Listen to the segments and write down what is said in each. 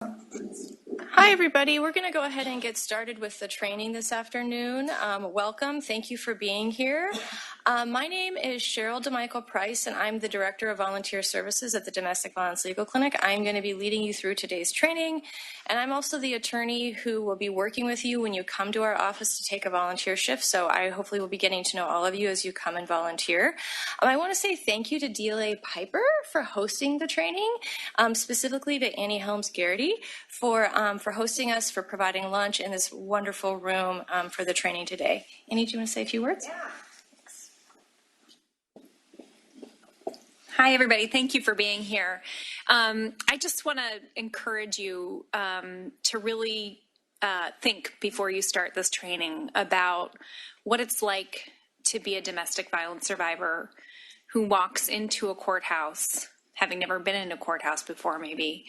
Hi, everybody. We're going to go ahead and get started with the training this afternoon. Welcome. Thank you for being here. My name is Cheryl DeMichael Price, and I'm the Director of Volunteer Services at the Domestic Violence Legal Clinic. I'm going to be leading you through today's training, and I'm also the attorney who will be working with you when you come to our office to take a volunteer shift, so I hopefully will be getting to know all of you as you come and volunteer. I want to say thank you to DLA Piper for hosting the training, specifically to Annie Helms-Garrity for hosting us, for providing lunch in this wonderful room for the training today. Annie, do you want to say a few words? Yeah. Hi, everybody. Thank you for being here. I just want to encourage you to really think before you start this training about what it's like to be a domestic violence survivor who walks into a courthouse, having never been in a courthouse before, maybe.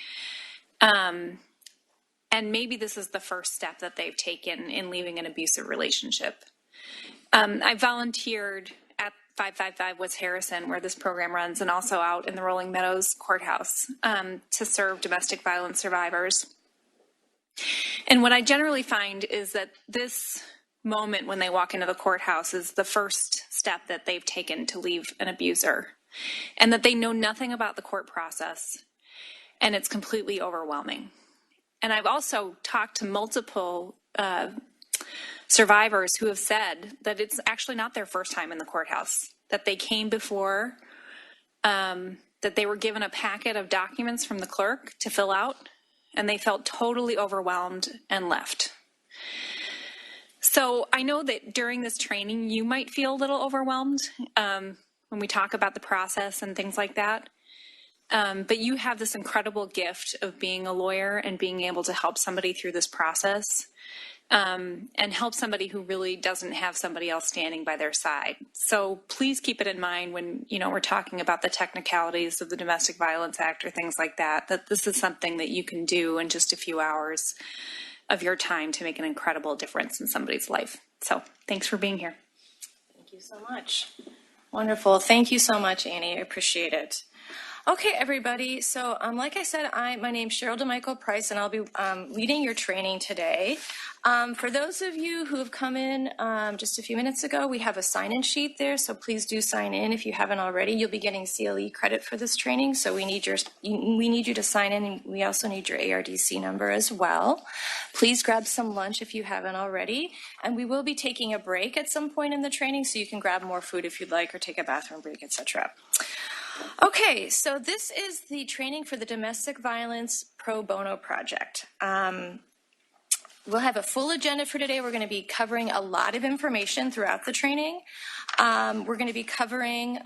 And maybe this is the first step that they've taken in leaving an abusive relationship. I volunteered at 555 West Harrison, where this program runs, and also out in the Rolling Meadows Courthouse to serve domestic violence survivors. And what I generally find is that this moment when they walk into the courthouse is the first step that they've taken to leave an abuser, and that they know nothing about the court process, and it's completely overwhelming. And I've also talked to multiple survivors who have said that it's actually not their first time in the courthouse, that they came before, that they were given a packet of documents from the clerk to fill out, and they felt totally overwhelmed and left. So I know that during this training, you might feel a little overwhelmed when we talk about the process and things like that. But you have this incredible gift of being a lawyer and being able to help somebody through this process, and help somebody who really doesn't have somebody else standing by their side. So please keep it in mind when, we're talking about the technicalities of the Domestic Violence Act or things like that, that this is something that you can do in just a few hours of your time to make an incredible difference in somebody's life. So thanks for being here. Thank you so much. Wonderful. Thank you so much, Annie. I appreciate it. Okay, everybody. So like I said, my name's Cheryl DeMichael Price, and I'll be leading your training today. For those of you who have come in just a few minutes ago, we have a sign-in sheet there, so please do sign in if you haven't already. You'll be getting CLE credit for this training, so we need you to sign in, and we also need your ARDC number as well. Please grab some lunch if you haven't already, and we will be taking a break at some point in the training, so you can grab more food if you'd like, or take a bathroom break, etc. Okay, so this is the training for the Domestic Violence Pro Bono Project. We'll have a full agenda for today. We're going to be covering a lot of information throughout the training. We're going to be covering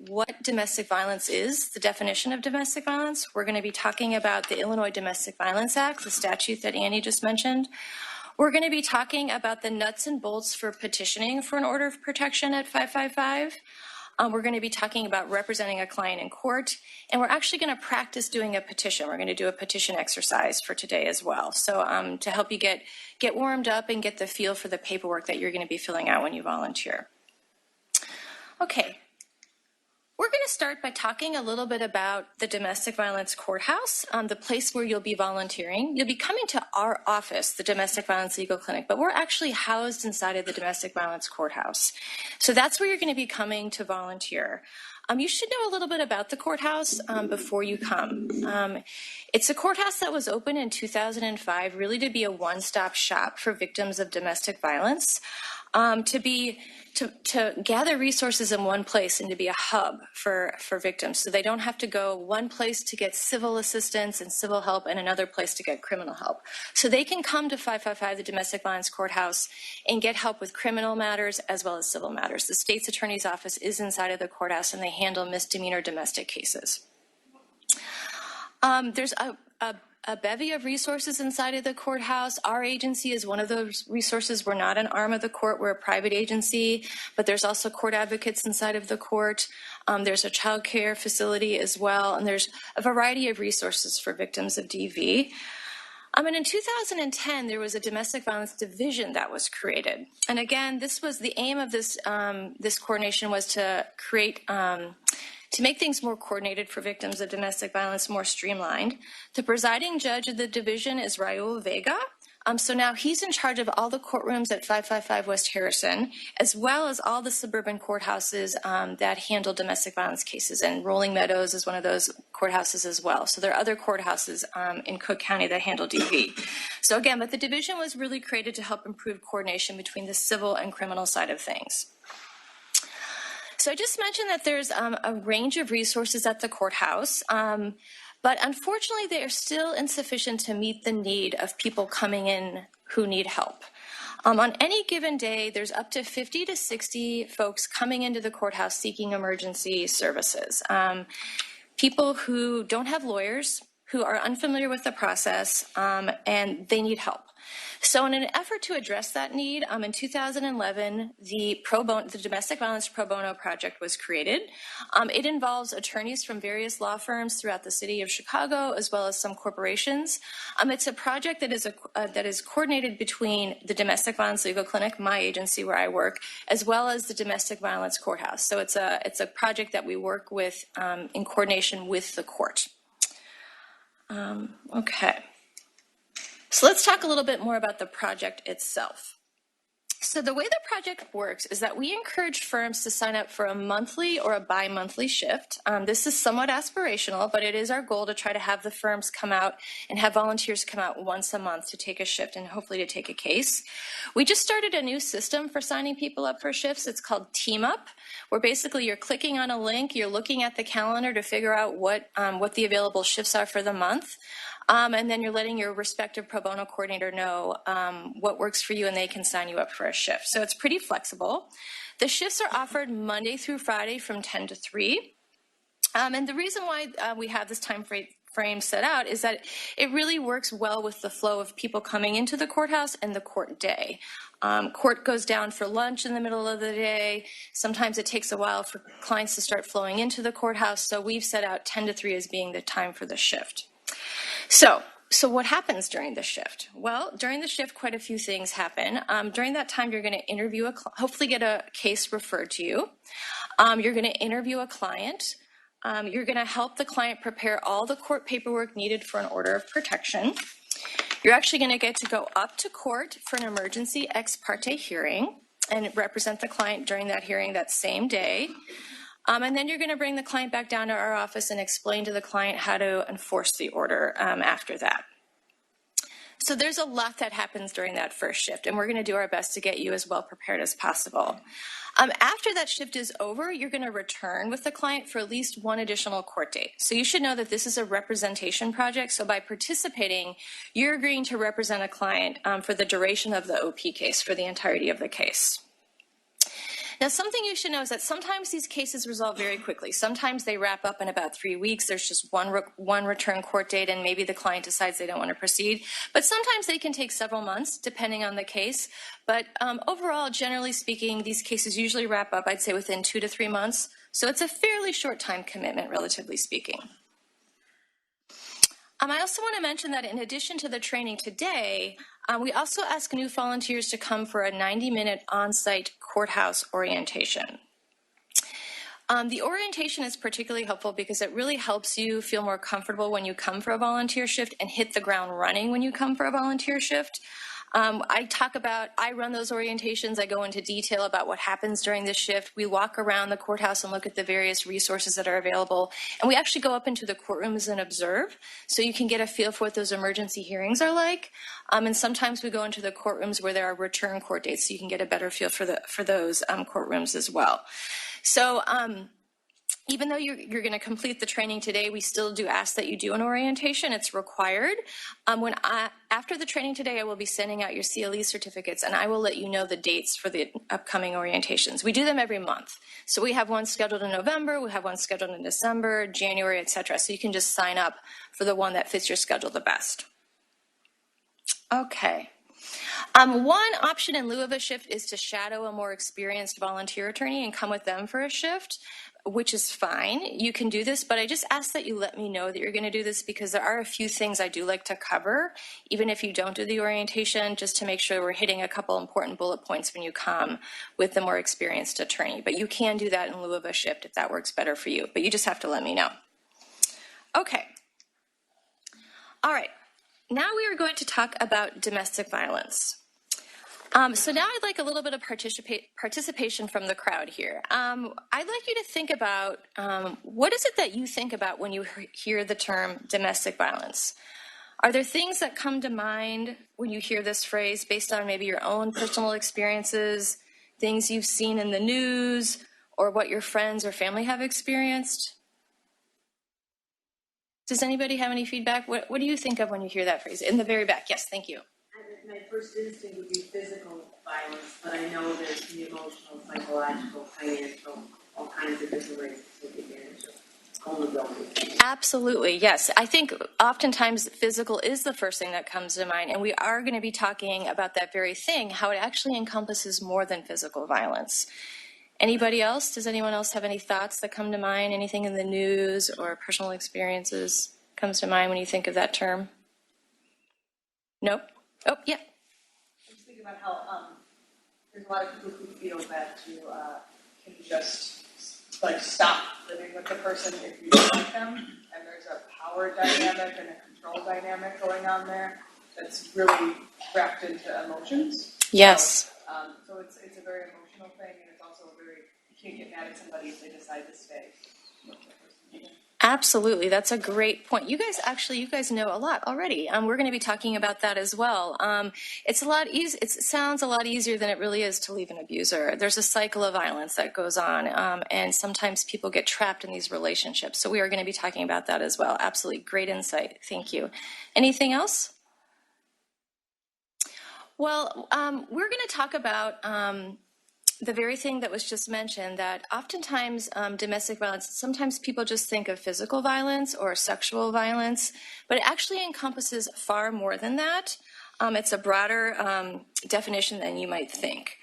what domestic violence is, the definition of domestic violence. We're going to be talking about the Illinois Domestic Violence Act, the statute that Annie just mentioned. We're going to be talking about the nuts and bolts for petitioning for an order of protection at 555. We're going to be talking about representing a client in court, and we're actually going to practice doing a petition. We're going to do a petition exercise for today as well. So to help you get warmed up and get the feel for the paperwork that you're going to be filling out when you volunteer. Okay. We're going to start by talking a little bit about the Domestic Violence Courthouse, the place where you'll be volunteering. You'll be coming to our office, the Domestic Violence Legal Clinic, but we're actually housed inside of the Domestic Violence Courthouse. So that's where you're going to be coming to volunteer. You should know a little bit about the courthouse before you come. It's a courthouse that was opened in 2005, really to be a one-stop shop for victims of domestic violence, to gather resources in one place and to be a hub for victims, so they don't have to go one place to get civil assistance and civil help and another place to get criminal help. So they can come to 555, the Domestic Violence Courthouse, and get help with criminal matters as well as civil matters. The state's attorney's office is inside of the courthouse, and they handle misdemeanor domestic cases. There's a bevy of resources inside of the courthouse. Our agency is one of those resources. We're not an arm of the court. We're a private agency, but there's also court advocates inside of the court. There's a child care facility as well, and there's a variety of resources for victims of DV. And in 2010, there was a domestic violence division that was created. And again, this was the aim of this coordination was to create To make things more coordinated for victims of domestic violence, more streamlined, the presiding judge of the division is Raul Vega. So now he's in charge of all the courtrooms at 555 West Harrison, as well as all the suburban courthouses that handle domestic violence cases. And Rolling Meadows is one of those courthouses as well. So there are other courthouses in Cook County that handle DV. So again, but the division was really created to help improve coordination between the civil and criminal side of things. So I just mentioned that there's a range of resources at the courthouse. But unfortunately, they are still insufficient to meet the need of people coming in who need help. On any given day, there's up to 50 to 60 folks coming into the courthouse seeking emergency services. People who don't have lawyers, who are unfamiliar with the process, and they need help. So in an effort to address that need, in 2011, the Domestic Violence Pro Bono Project was created. It involves attorneys from various law firms throughout the city of Chicago, as well as some corporations. It's a project that is coordinated between the Domestic Violence Legal Clinic, my agency where I work, as well as the Domestic Violence Courthouse. So it's a project that we work with in coordination with the court. Okay. So let's talk a little bit more about the project itself. So the way the project works is that we encourage firms to sign up for a monthly or a bi-monthly shift. This is somewhat aspirational, but it is our goal to try to have the firms come out and have volunteers come out once a month to take a shift and hopefully to take a case. We just started a new system for signing people up for shifts. It's called Team Up, where basically you're clicking on a link, you're looking at the calendar to figure out what the available shifts are for the month. And then you're letting your respective pro bono coordinator know what works for you, and they can sign you up for a shift. So it's pretty flexible. The shifts are offered Monday through Friday from 10 to 3. And the reason why we have this time frame set out is that it really works well with the flow of people coming into the courthouse and the court day. Court goes down for lunch in the middle of the day. Sometimes it takes a while for clients to start flowing into the courthouse. So we've set out 10 to 3 as being the time for the shift. So what happens during the shift? Well, during the shift, quite a few things happen. During that time, you're going to interview hopefully get a case referred to you. You're going to interview a client. You're going to help the client prepare all the court paperwork needed for an order of protection. You're actually going to get to go up to court for an emergency ex parte hearing and represent the client during that hearing that same day. And then you're going to bring the client back down to our office and explain to the client how to enforce the order after that. So there's a lot that happens during that first shift, and we're going to do our best to get you as well prepared as possible. After that shift is over, you're going to return with the client for at least one additional court date. So you should know that this is a representation project. So by participating, you're agreeing to represent a client for the duration of the OP case, for the entirety of the case. Now, something you should know is that sometimes these cases resolve very quickly. Sometimes they wrap up in about 3 weeks. There's just one return court date, and maybe the client decides they don't want to proceed. But sometimes they can take several months, depending on the case. But overall, generally speaking, these cases usually wrap up, I'd say, within 2 to 3 months. So it's a fairly short time commitment, relatively speaking. I also want to mention that in addition to the training today, we also ask new volunteers to come for a 90-minute on-site courthouse orientation. The orientation is particularly helpful because it really helps you feel more comfortable when you come for a volunteer shift and hit the ground running when you come for a volunteer shift. I run those orientations. I go into detail about what happens during the shift. We walk around the courthouse and look at the various resources that are available. And we actually go up into the courtrooms and observe, so you can get a feel for what those emergency hearings are like. And sometimes we go into the courtrooms where there are return court dates, so you can get a better feel for those courtrooms as well. So even though you're going to complete the training today, we still do ask that you do an orientation. It's required. After the training today, I will be sending out your CLE certificates, and I will let you know the dates for the upcoming orientations. We do them every month. So we have one scheduled in November, we have one scheduled in December, January, etc. So you can just sign up for the one that fits your schedule the best. Okay. One option in lieu of a shift is to shadow a more experienced volunteer attorney and come with them for a shift, which is fine. You can do this, but I just ask that you let me know that you're going to do this because there are a few things I do like to cover, even if you don't do the orientation, just to make sure we're hitting a couple important bullet points when you come with the more experienced attorney. But you can do that in lieu of a shift if that works better for you, but you just have to let me know. Okay. All right. Now we are going to talk about domestic violence. So now I'd like a little bit of participation from the crowd here. I'd like you to think about what is it that you think about when you hear the term domestic violence? Are there things that come to mind when you hear this phrase based on maybe your own personal experiences, things you've seen in the news, or what your friends or family have experienced? Does anybody have any feedback? What do you think of when you hear that phrase? In the very back, yes, thank you. My first instinct would be physical violence, but I know there's the emotional, psychological, financial, all kinds of different ways to take advantage of vulnerability. Absolutely, yes. I think oftentimes physical is the first thing that comes to mind, and we are going to be talking about that very thing, how it actually encompasses more than physical violence. Anybody else? Does anyone else have any thoughts that come to mind? Anything in the news or personal experiences comes to mind when you think of that term? Nope. Oh, yeah. I was thinking about how there's a lot of people who feel that you can just like stop living with the person if you don't like them, and there's a power dynamic and a control dynamic going on there that's really wrapped into emotions. Yes. So it's a very emotional thing, and it's also a very, you can't get mad at somebody if they decide to stay. Absolutely. That's a great point. You guys know a lot already. We're going to be talking about that as well. It's a lot easy. It sounds a lot easier than it really is to leave an abuser. There's a cycle of violence that goes on, and sometimes people get trapped in these relationships. So we are going to be talking about that as well. Absolutely. Great insight. Thank you. Anything else? Well, we're going to talk about the very thing that was just mentioned, that oftentimes domestic violence, sometimes people just think of physical violence or sexual violence, but it actually encompasses far more than that. It's a broader definition than you might think.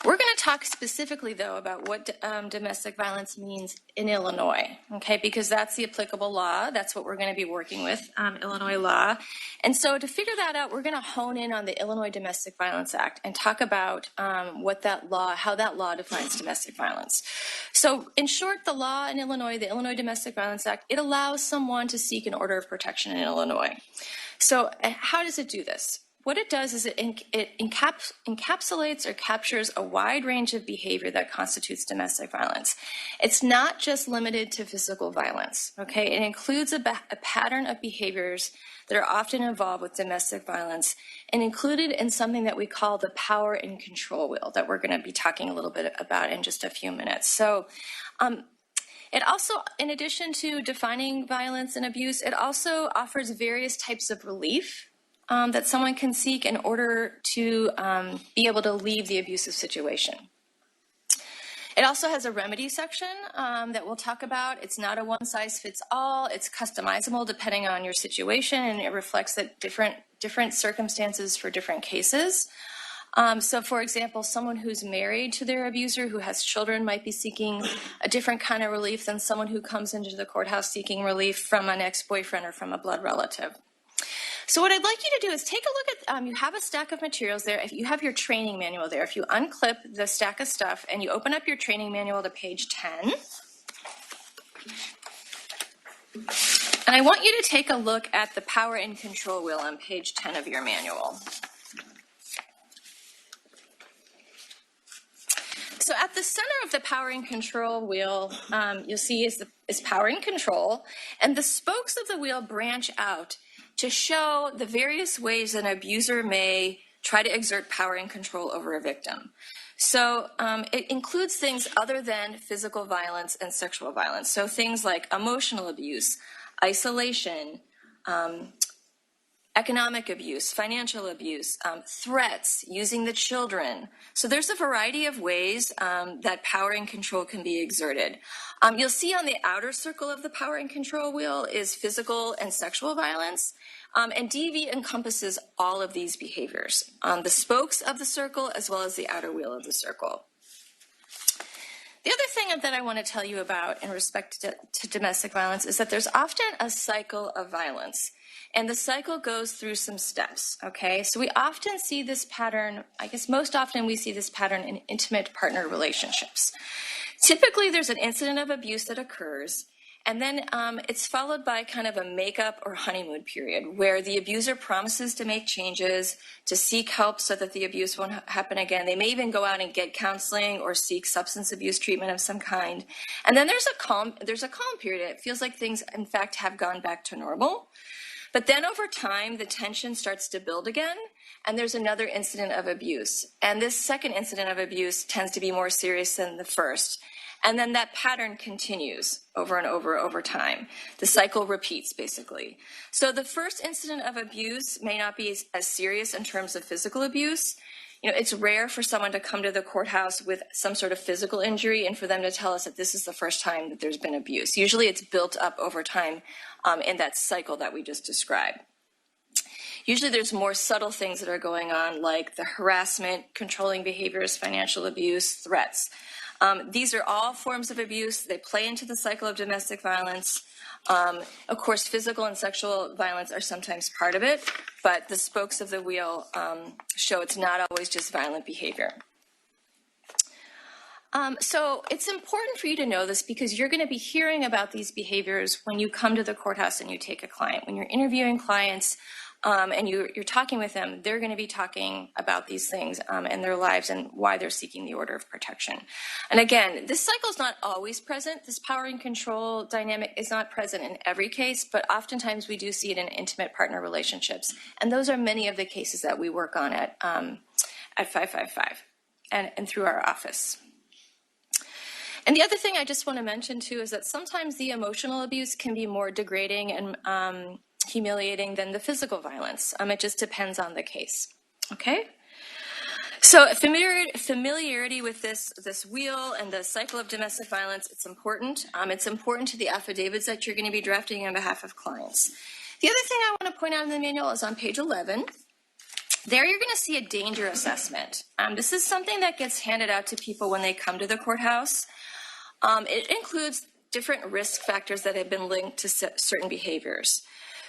We're going to talk specifically, though, about what domestic violence means in Illinois, okay, because that's the applicable law. That's what we're going to be working with, Illinois law. And so to figure that out, we're going to hone in on the Illinois Domestic Violence Act and talk about what that law, how that law defines domestic violence. So in short, the law in Illinois, the Illinois Domestic Violence Act, it allows someone to seek an order of protection in Illinois. So how does it do this? What it does is it encapsulates or captures a wide range of behavior that constitutes domestic violence. It's not just limited to physical violence, okay? It includes a pattern of behaviors that are often involved with domestic violence and included in something that we call the power and control wheel that we're going to be talking a little bit about in just a few minutes. So it also, in addition to defining violence and abuse, it also offers various types of relief that someone can seek in order to be able to leave the abusive situation. It also has a remedy section that we'll talk about. It's not a one-size-fits-all. It's customizable depending on your situation, and it reflects that different circumstances for different cases. So, for example, someone who's married to their abuser, who has children, might be seeking a different kind of relief than someone who comes into the courthouse seeking relief from an ex-boyfriend or from a blood relative. So what I'd like you to do is take a look at, you have a stack of materials there. If you have your training manual there, if you unclip the stack of stuff and you open up your training manual to page 10, and I want you to take a look at the power and control wheel on page 10 of your manual. So at the center of the power and control wheel, you'll see is power and control, and the spokes of the wheel branch out to show the various ways an abuser may try to exert power and control over a victim. So it includes things other than physical violence and sexual violence. So things like emotional abuse, isolation, economic abuse, financial abuse, threats, using the children. So there's a variety of ways that power and control can be exerted. You'll see on the outer circle of the power and control wheel is physical and sexual violence. And DV encompasses all of these behaviors on the spokes of the circle as well as the outer wheel of the circle. The other thing that I want to tell you about in respect to domestic violence is that there's often a cycle of violence. And the cycle goes through some steps, okay? So we often see this pattern, I guess most often we see this pattern in intimate partner relationships. Typically, there's an incident of abuse that occurs, and then it's followed by kind of a makeup or honeymoon period where the abuser promises to make changes, to seek help so that the abuse won't happen again. They may even go out and get counseling or seek substance abuse treatment of some kind. And then there's a calm period. It feels like things, in fact, have gone back to normal. But then over time, the tension starts to build again, and there's another incident of abuse. And this second incident of abuse tends to be more serious than the first. And then that pattern continues over and over time. The cycle repeats, basically. So the first incident of abuse may not be as serious in terms of physical abuse. You know, it's rare for someone to come to the courthouse with some sort of physical injury and for them to tell us that this is the first time that there's been abuse. Usually it's built up over time in that cycle that we just described. Usually there's more subtle things that are going on, like the harassment, controlling behaviors, financial abuse, threats. These are all forms of abuse. They play into the cycle of domestic violence. Of course, physical and sexual violence are sometimes part of it, but the spokes of the wheel show it's not always just violent behavior. So it's important for you to know this because you're going to be hearing about these behaviors when you come to the courthouse and you take a client. When you're interviewing clients and you're talking with them, they're going to be talking about these things in their lives and why they're seeking the order of protection. And again, this cycle is not always present. This power and control dynamic is not present in every case, but oftentimes we do see it in intimate partner relationships. And those are many of the cases that we work on at 555 and through our office. And the other thing I just want to mention too is that sometimes the emotional abuse can be more degrading and humiliating than the physical violence. It just depends on the case. Okay? So familiarity with this wheel and the cycle of domestic violence, it's important. It's important to the affidavits that you're going to be drafting on behalf of clients. The other thing I want to point out in the manual is on page 11. There you're going to see a danger assessment. This is something that gets handed out to people when they come to the courthouse. It includes different risk factors that have been linked to certain behaviors.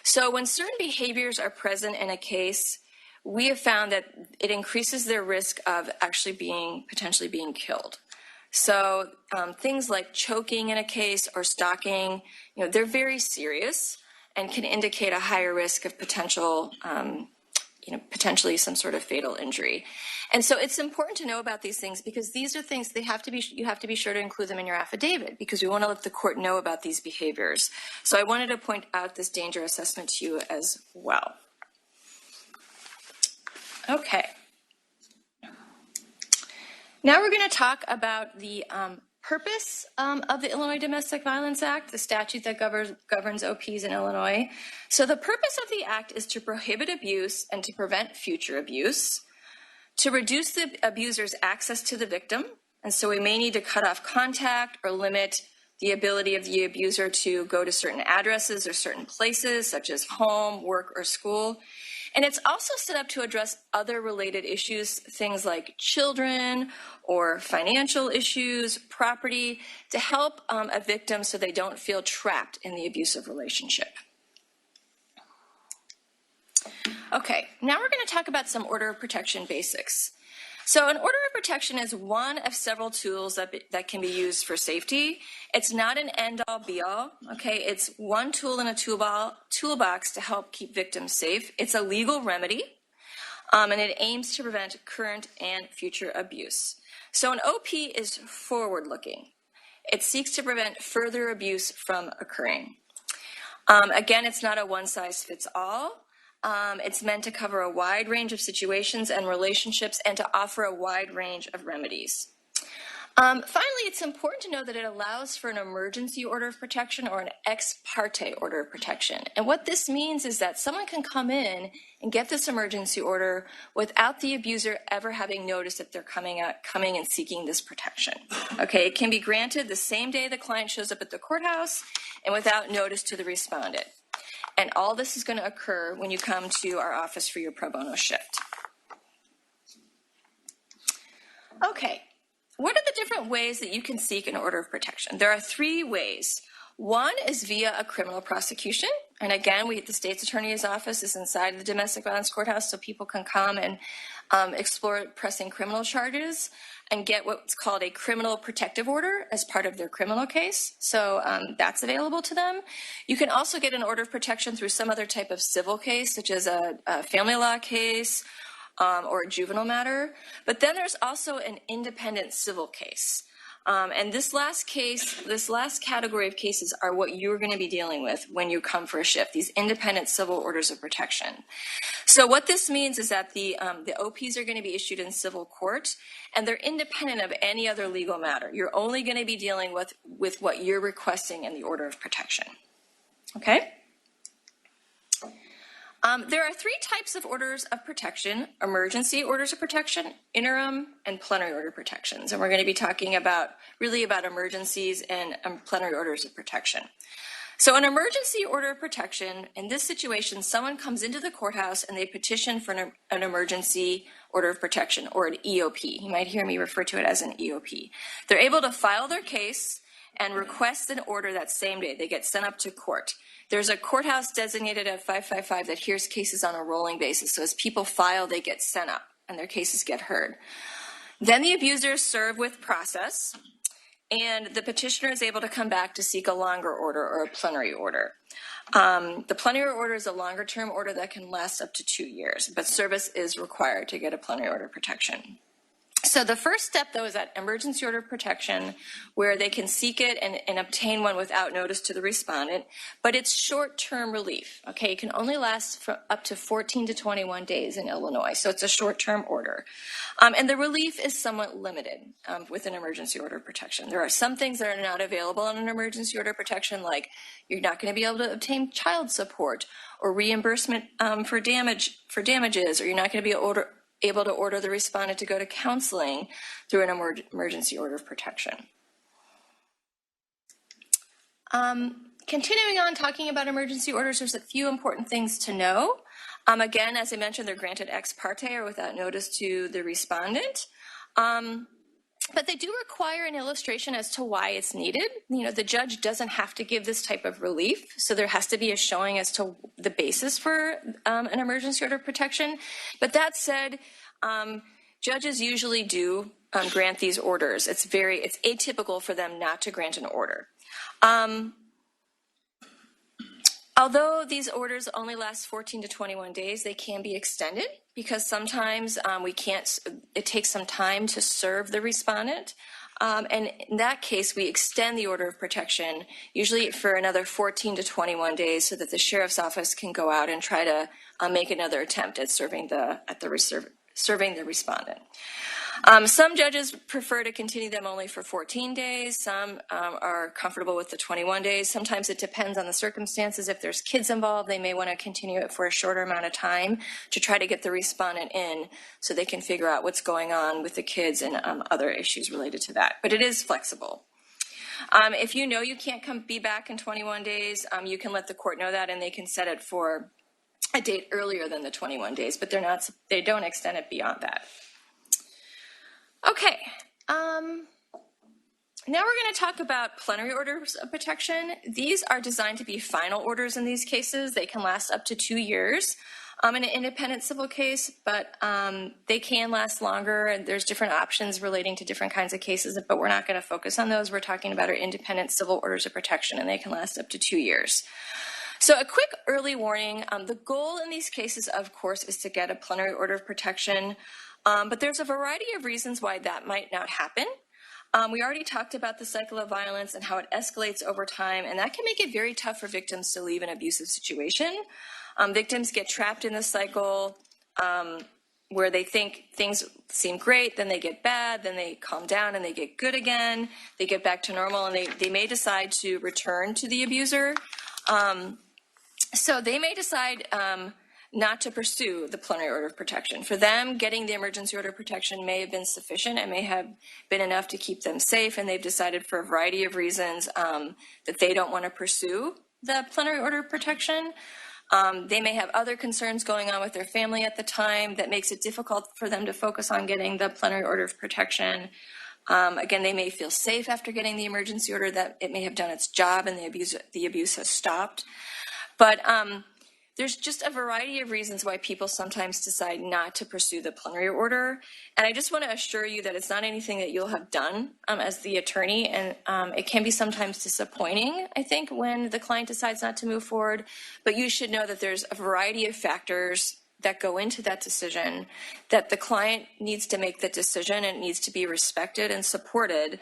So when certain behaviors are present in a case, we have found that it increases their risk of actually potentially being killed. So things like choking in a case or stalking, they're very serious and can indicate a higher risk of potentially some sort of fatal injury. And so it's important to know about these things because these are things you have to be sure to include them in your affidavit because we want to let the court know about these behaviors. So I wanted to point out this danger assessment to you as well. Okay. Now we're going to talk about the purpose of the Illinois Domestic Violence Act, the statute that governs OPs in Illinois. So the purpose of the act is to prohibit abuse and to prevent future abuse, to reduce the abuser's access to the victim, and so we may need to cut off contact or limit the ability of the abuser to go to certain addresses or certain places, such as home, work, or school. And it's also set up to address other related issues, things like children or financial issues, property, to help a victim so they don't feel trapped in the abusive relationship. Okay, now we're going to talk about some order of protection basics. So an order of protection is one of several tools that can be used for safety. It's not an end-all be-all, okay? It's one tool in a toolbox to help keep victims safe. It's a legal remedy, and it aims to prevent current and future abuse. So an OP is forward-looking. It seeks to prevent further abuse from occurring. Again, it's not a one-size-fits-all. It's meant to cover a wide range of situations and relationships and to offer a wide range of remedies. Finally, it's important to know that it allows for an emergency order of protection or an ex parte order of protection. And what this means is that someone can come in and get this emergency order without the abuser ever having noticed that they're coming and seeking this protection. Okay, it can be granted the same day the client shows up at the courthouse and without notice to the respondent. And all this is going to occur when you come to our office for your pro bono shift. Okay. What are the different ways that you can seek an order of protection? There are 3 ways. One is via a criminal prosecution. And again, the state's attorney's office is inside the domestic violence courthouse, so people can come and explore pressing criminal charges and get what's called a criminal protective order as part of their criminal case. So that's available to them. You can also get an order of protection through some other type of civil case, such as a family law case, or a juvenile matter. But then there's also an independent civil case. And this last category of cases are what you're going to be dealing with when you come for a shift, these independent civil orders of protection. So what this means is that the OPs are going to be issued in civil court, and they're independent of any other legal matter. You're only going to be dealing with what you're requesting in the order of protection. Okay? There are 3 types of orders of protection: emergency orders of protection, interim, and plenary order protections. And we're going to be talking about emergencies and plenary orders of protection. So an emergency order of protection, in this situation, someone comes into the courthouse and they petition for an emergency order of protection, or an EOP. You might hear me refer to it as an EOP. They're able to file their case and request an order that same day. They get sent up to court. There's a courthouse designated at 555 that hears cases on a rolling basis. So as people file, they get sent up and their cases get heard. Then the abusers serve with process, and the petitioner is able to come back to seek a longer order or a plenary order. The plenary order is a longer term order that can last up to 2 years, but service is required to get a plenary order protection. So the first step, though, is that emergency order of protection, where they can seek it and obtain one without notice to the respondent, but it's short-term relief. Okay, it can only last for up to 14 to 21 days in Illinois, so it's a short-term order. And the relief is somewhat limited with an emergency order of protection. There are some things that are not available on an emergency order of protection, like you're not going to be able to obtain child support or reimbursement for damages, or you're not going to be able to order the respondent to go to counseling through an emergency order of protection. Continuing on talking about emergency orders, there's a few important things to know. Again, as I mentioned, they're granted ex parte or without notice to the respondent. But they do require an illustration as to why it's needed. You know, the judge doesn't have to give this type of relief, so there has to be a showing as to the basis for an emergency order of protection. But that said, judges usually do grant these orders. It's atypical for them not to grant an order. Although these orders only last 14 to 21 days, they can be extended because sometimes it takes some time to serve the respondent. And in that case, we extend the order of protection, usually for another 14 to 21 days, so that the sheriff's office can go out and try to make another attempt at serving the respondent. Some judges prefer to continue them only for 14 days. Some are comfortable with the 21 days. Sometimes it depends on the circumstances. If there's kids involved, they may want to continue it for a shorter amount of time to try to get the respondent in so they can figure out what's going on with the kids and other issues related to that. But it is flexible. If you know you can't be back in 21 days, you can let the court know that, and they can set it for a date earlier than the 21 days, but they don't extend it beyond that. Okay, now we're going to talk about plenary orders of protection. These are designed to be final orders in these cases. They can last up to 2 years in an independent civil case, but they can last longer, and there's different options relating to different kinds of cases, but we're not going to focus on those. We're talking about our independent civil orders of protection, and they can last up to 2 years. So a quick early warning, the goal in these cases, of course, is to get a plenary order of protection. But there's a variety of reasons why that might not happen. We already talked about the cycle of violence and how it escalates over time, and that can make it very tough for victims to leave an abusive situation. Victims get trapped in the cycle. where they think things seem great, then they get bad, then they calm down and they get good again, they get back to normal, and they may decide to return to the abuser. So they may decide not to pursue the preliminary order of protection. For them, getting the emergency order of protection may have been sufficient and may have been enough to keep them safe, and they've decided for a variety of reasons that they don't want to pursue the preliminary order of protection. They may have other concerns going on with their family at the time that makes it difficult for them to focus on getting the preliminary order of protection. Again, they may feel safe after getting the emergency order, that it may have done its job and the abuse has stopped. But there's just a variety of reasons why people sometimes decide not to pursue the preliminary order. And I just want to assure you that it's not anything that you'll have done as the attorney. And it can be sometimes disappointing, I think, when the client decides not to move forward. But you should know that there's a variety of factors that go into that decision, that the client needs to make the decision and it needs to be respected and supported.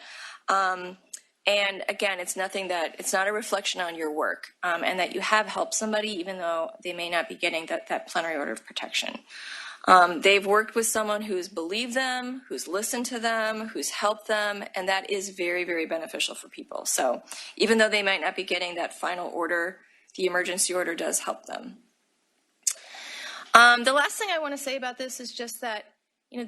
And again, it's not a reflection on your work, and that you have helped somebody even though they may not be getting that plenary order of protection. They've worked with someone who's believed them, who's listened to them, who's helped them, and that is very, very beneficial for people. So even though they might not be getting that final order, the emergency order does help them. The last thing I want to say about this is just that,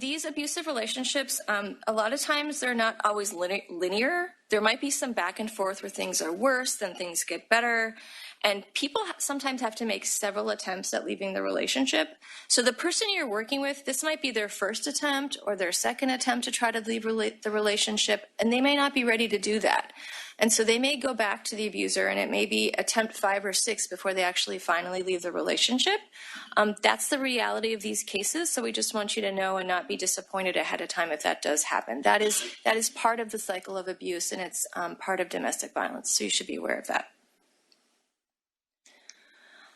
these abusive relationships, a lot of times they're not always linear. There might be some back and forth where things are worse, then things get better. And people sometimes have to make several attempts at leaving the relationship. So the person you're working with, this might be their first attempt or their second attempt to try to leave the relationship, and they may not be ready to do that. And so they may go back to the abuser, and it may be attempt 5 or 6 before they actually finally leave the relationship. That's the reality of these cases, so we just want you to know and not be disappointed ahead of time if that does happen. That is part of the cycle of abuse, and it's part of domestic violence, so you should be aware of that.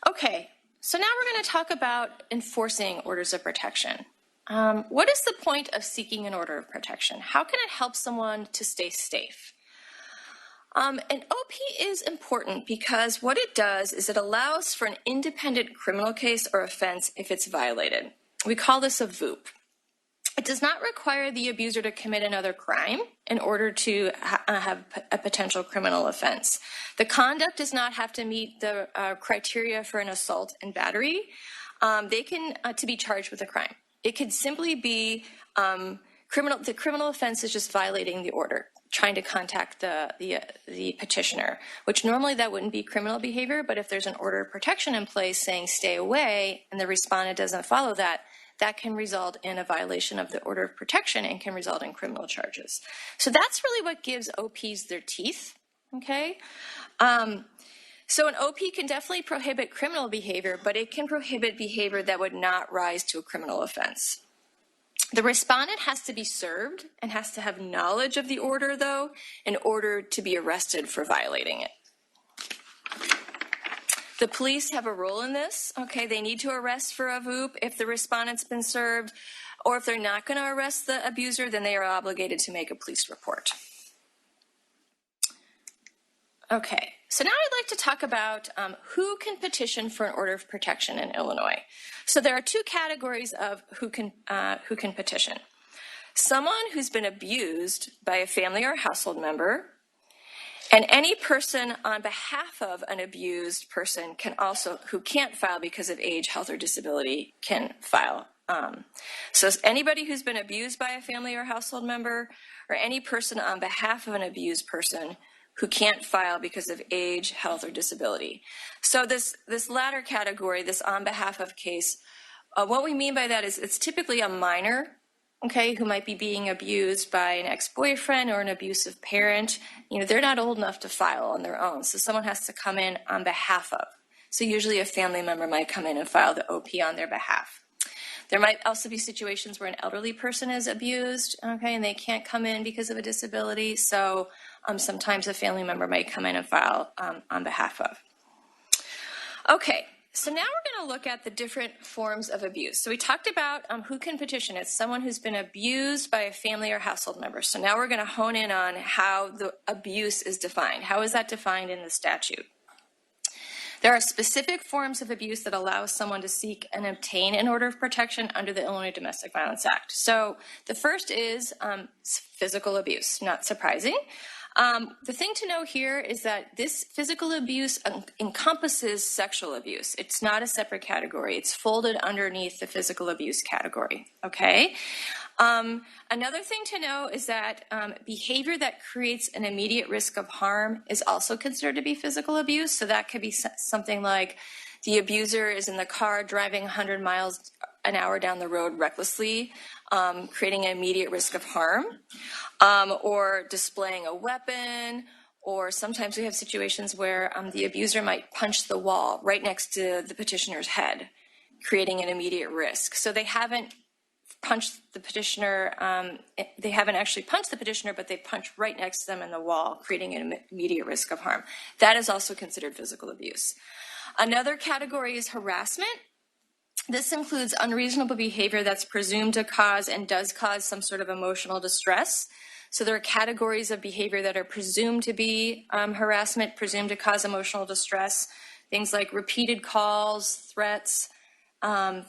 Okay, so now we're going to talk about enforcing orders of protection. What is the point of seeking an order of protection? How can it help someone to stay safe? An OP is important because what it does is it allows for an independent criminal case or offense if it's violated. We call this a VOOP. It does not require the abuser to commit another crime in order to have a potential criminal offense. The conduct does not have to meet the criteria for an assault and battery. They can to be charged with a crime. It could simply be the criminal offense is just violating the order, trying to contact the petitioner, which normally that wouldn't be criminal behavior, but if there's an order of protection in place saying stay away and the respondent doesn't follow that, that can result in a violation of the order of protection and can result in criminal charges. So that's really what gives OPs their teeth, okay? So an OP can definitely prohibit criminal behavior, but it can prohibit behavior that would not rise to a criminal offense. The respondent has to be served and has to have knowledge of the order, though, in order to be arrested for violating it. The police have a role in this, okay? They need to arrest for a VOOP if the respondent's been served, or if they're not going to arrest the abuser, then they are obligated to make a police report. Okay, so now I'd like to talk about who can petition for an order of protection in Illinois. So there are 2 categories of who can petition. Someone who's been abused by a family or household member, and any person on behalf of an abused person who can't file because of age, health, or disability can file. So anybody who's been abused by a family or household member, or any person on behalf of an abused person who can't file because of age, health, or disability. So this latter category, this on behalf of case, what we mean by that is it's typically a minor, okay, who might be being abused by an ex-boyfriend or an abusive parent. They're not old enough to file on their own, so someone has to come in on behalf of. So usually a family member might come in and file the OP on their behalf. There might also be situations where an elderly person is abused, okay, and they can't come in because of a disability, so sometimes a family member might come in and file on behalf of. Okay, so now we're going to look at the different forms of abuse. So we talked about who can petition. It's someone who's been abused by a family or household member. So now we're going to hone in on how the abuse is defined. How is that defined in the statute? There are specific forms of abuse that allow someone to seek and obtain an order of protection under the Illinois Domestic Violence Act. So the first is physical abuse, not surprising. The thing to know here is that this physical abuse encompasses sexual abuse. It's not a separate category. It's folded underneath the physical abuse category, okay? Another thing to know is that behavior that creates an immediate risk of harm is also considered to be physical abuse. So that could be something like the abuser is in the car driving 100 miles an hour down the road recklessly, creating an immediate risk of harm, or displaying a weapon, or sometimes we have situations where the abuser might punch the wall right next to the petitioner's head, creating an immediate risk. So they haven't punched the petitioner, they haven't actually punched the petitioner, but they punched right next to them in the wall, creating an immediate risk of harm. That is also considered physical abuse. Another category is harassment. This includes unreasonable behavior that's presumed to cause and does cause some sort of emotional distress. So there are categories of behavior that are presumed to be harassment, presumed to cause emotional distress. Things like repeated calls, threats,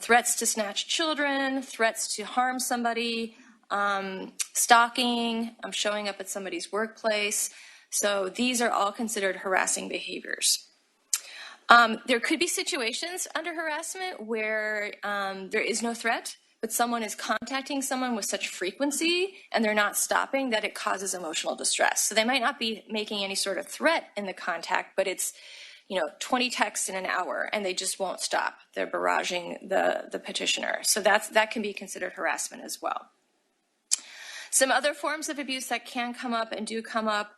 threats to snatch children, threats to harm somebody, stalking, showing up at somebody's workplace. So these are all considered harassing behaviors. There could be situations under harassment where there is no threat, but someone is contacting someone with such frequency and they're not stopping that it causes emotional distress. So they might not be making any sort of threat in the contact, but it's 20 texts in an hour and they just won't stop. They're barraging the petitioner. So that can be considered harassment as well. Some other forms of abuse that can come up and do come up,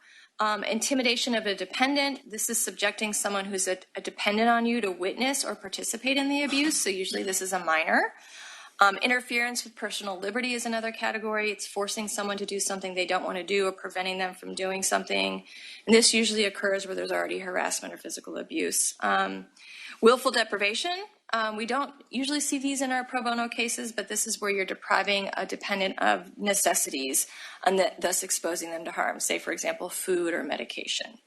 intimidation of a dependent. This is subjecting someone who's a dependent on you to witness or participate in the abuse. So usually this is a minor. Interference with personal liberty is another category. It's forcing someone to do something they don't want to do or preventing them from doing something. And this usually occurs where there's already harassment or physical abuse. Willful deprivation. We don't usually see these in our pro bono cases, but this is where you're depriving a dependent of necessities and thus exposing them to harm, say, for example, food or medication.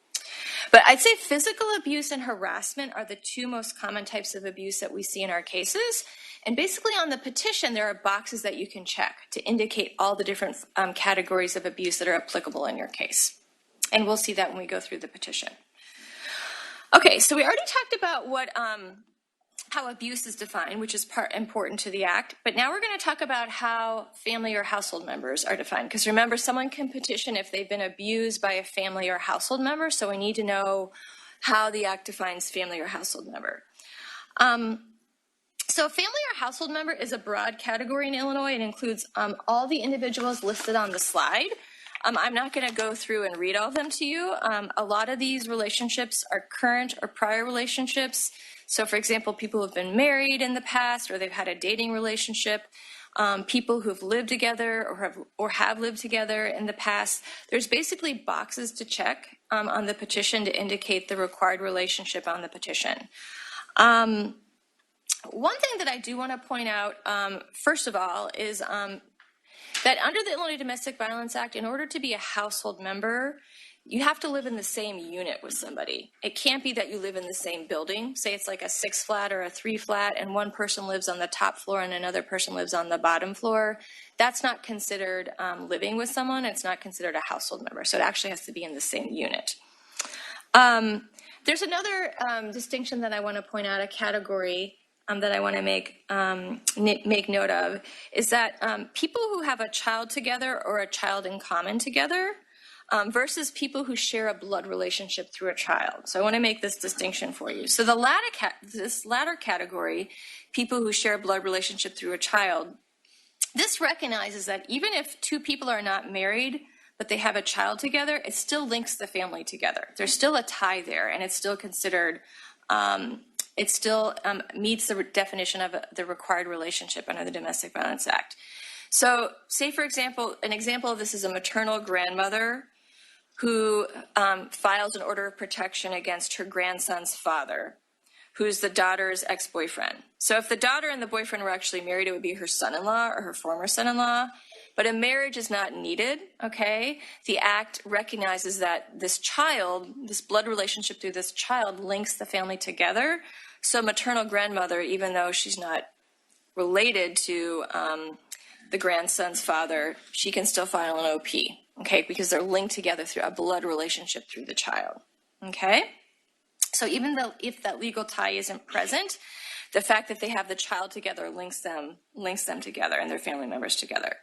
But I'd say physical abuse and harassment are the two most common types of abuse that we see in our cases. And basically on the petition, there are boxes that you can check to indicate all the different categories of abuse that are applicable in your case. And we'll see that when we go through the petition. Okay, so we already talked about how abuse is defined, which is important to the act. But now we're going to talk about how family or household members are defined. Because remember, someone can petition if they've been abused by a family or household member. So we need to know how the act defines family or household member. So family or household member is a broad category in Illinois. It includes all the individuals listed on the slide. I'm not going to go through and read all of them to you. A lot of these relationships are current or prior relationships. So for example, people who have been married in the past or they've had a dating relationship, people who've lived together or have lived together in the past. There's basically boxes to check on the petition to indicate the required relationship on the petition. One thing that I do want to point out, first of all, is that under the Illinois Domestic Violence Act, in order to be a household member, you have to live in the same unit with somebody. It can't be that you live in the same building. Say it's like a 6-flat or a 3-flat, and one person lives on the top floor and another person lives on the bottom floor. That's not considered living with someone. It's not considered a household member. So it actually has to be in the same unit. There's another distinction that I want to point out, a category that I want to make note of, is that people who have a child together or a child in common together versus people who share a blood relationship through a child. So I want to make this distinction for you. So this latter category, people who share a blood relationship through a child, this recognizes that even if two people are not married, but they have a child together, it still links the family together. There's still a tie there, and it's still considered, it still meets the definition of the required relationship under the Domestic Violence Act. So say, for example, an example of this is a maternal grandmother who files an order of protection against her grandson's father, who's the daughter's ex-boyfriend. So if the daughter and the boyfriend were actually married, it would be her son-in-law or her former son-in-law. but a marriage is not needed, okay? The act recognizes that this child, this blood relationship through this child links the family together. So maternal grandmother, even though she's not related to the grandson's father, she can still file an OP, okay? Because they're linked together through a blood relationship through the child, okay? So even though if that legal tie isn't present, the fact that they have the child together links them together and their family members together.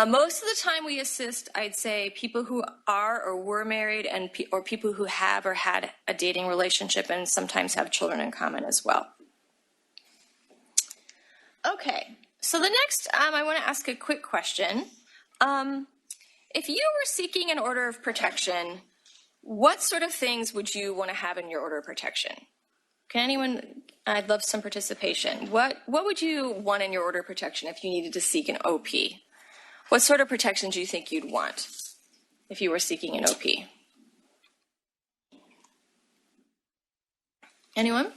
Most of the time we assist, I'd say, people who are or were married and or people who have or had a dating relationship and sometimes have children in common as well. Okay, so the next, I want to ask a quick question. If you were seeking an order of protection, what sort of things would you want to have in your order of protection? Can anyone, I'd love some participation. What would you want in your order of protection if you needed to seek an OP? What sort of protection do you think you'd want if you were seeking an OP? Anyone?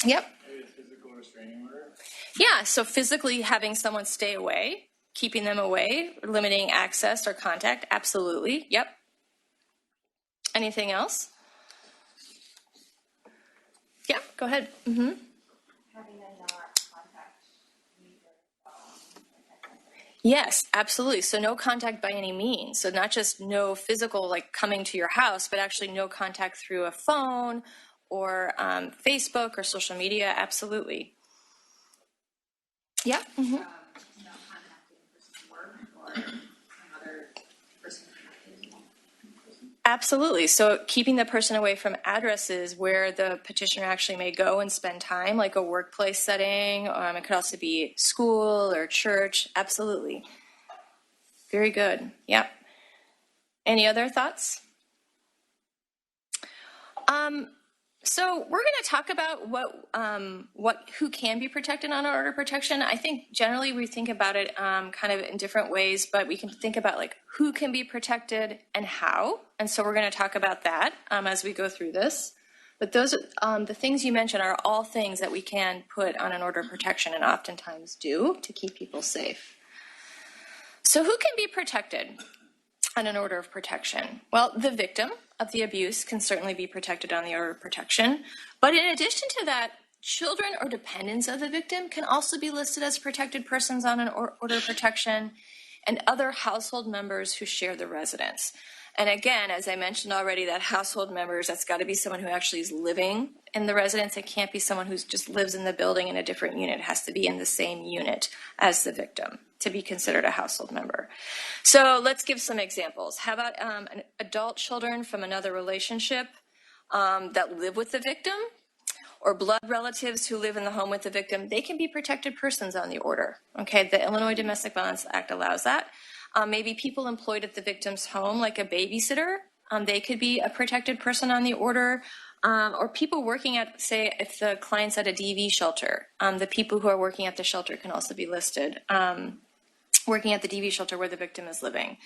Yep. Maybe a physical restraining order? Yeah, so physically having someone stay away, keeping them away, limiting access or contact, absolutely, yep. Anything else? Yeah, go ahead. Mm-hmm. Having them not contact me or Yes, absolutely. So no contact by any means. So not just no physical, like coming to your house, but actually no contact through a phone or Facebook or social media. Absolutely. Yeah. Mm-hmm. Not contacting a person's work or another person connected. Absolutely. So keeping the person away from addresses where the petitioner actually may go and spend time, like a workplace setting. It could also be school or church. Absolutely. Very good. Yep. Any other thoughts? So we're going to talk about who can be protected on order of protection. I think generally we think about it kind of in different ways, but we can think about like who can be protected and how. And so we're going to talk about that as we go through this. But those the things you mentioned are all things that we can put on an order of protection and oftentimes do to keep people safe. So who can be protected on an order of protection? Well, the victim of the abuse can certainly be protected on the order of protection. But in addition to that, children or dependents of the victim can also be listed as protected persons on an order of protection, and other household members who share the residence. And again, as I mentioned already, that household members, that's got to be someone who actually is living in the residence. It can't be someone who just lives in the building in a different unit. It has to be in the same unit as the victim to be considered a household member. So let's give some examples. How about adult children from another relationship that live with the victim, or blood relatives who live in the home with the victim? They can be protected persons on the order. Okay, the Illinois Domestic Violence Act allows that. Maybe people employed at the victim's home, like a babysitter, they could be a protected person on the order. Or people working at, say, if the client's at a DV shelter, the people who are working at the shelter can also be listed, working at the DV shelter where the victim is living.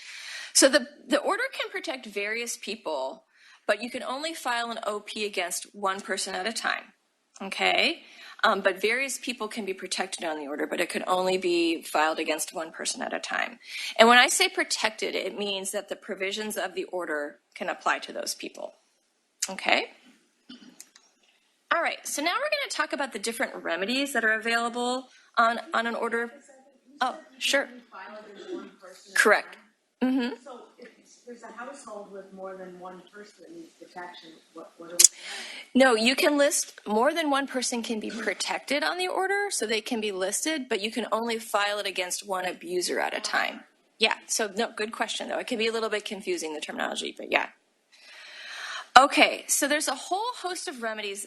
So the order can protect various people, but you can only file an OP against one person at a time, okay? But various people can be protected on the order, but it could only be filed against one person at a time. And when I say protected, it means that the provisions of the order can apply to those people, okay? All right, so now we're going to talk about the different remedies that are available on an order. Oh, sure. Correct. Mm-hmm. So if there's a household with more than one person that needs protection, what are we? No, you can list, more than one person can be protected on the order, so they can be listed, but you can only file it against one abuser at a time. Yeah, so no, good question though. It can be a little bit confusing, the terminology, but yeah. Okay, so there's a whole host of remedies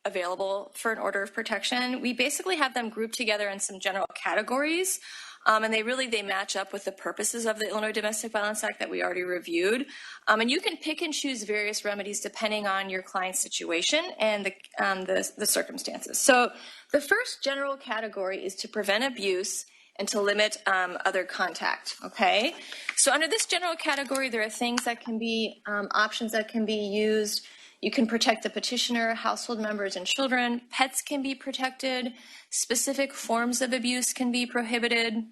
available for an order of protection. We basically have them grouped together in some general categories, and they match up with the purposes of the Illinois Domestic Violence Act that we already reviewed. And you can pick and choose various remedies depending on your client's situation and the circumstances. So the first general category is to prevent abuse and to limit other contact, okay? So under this general category, there are things that can be, options that can be used. You can protect the petitioner, household members, and children. Pets can be protected. Specific forms of abuse can be prohibited.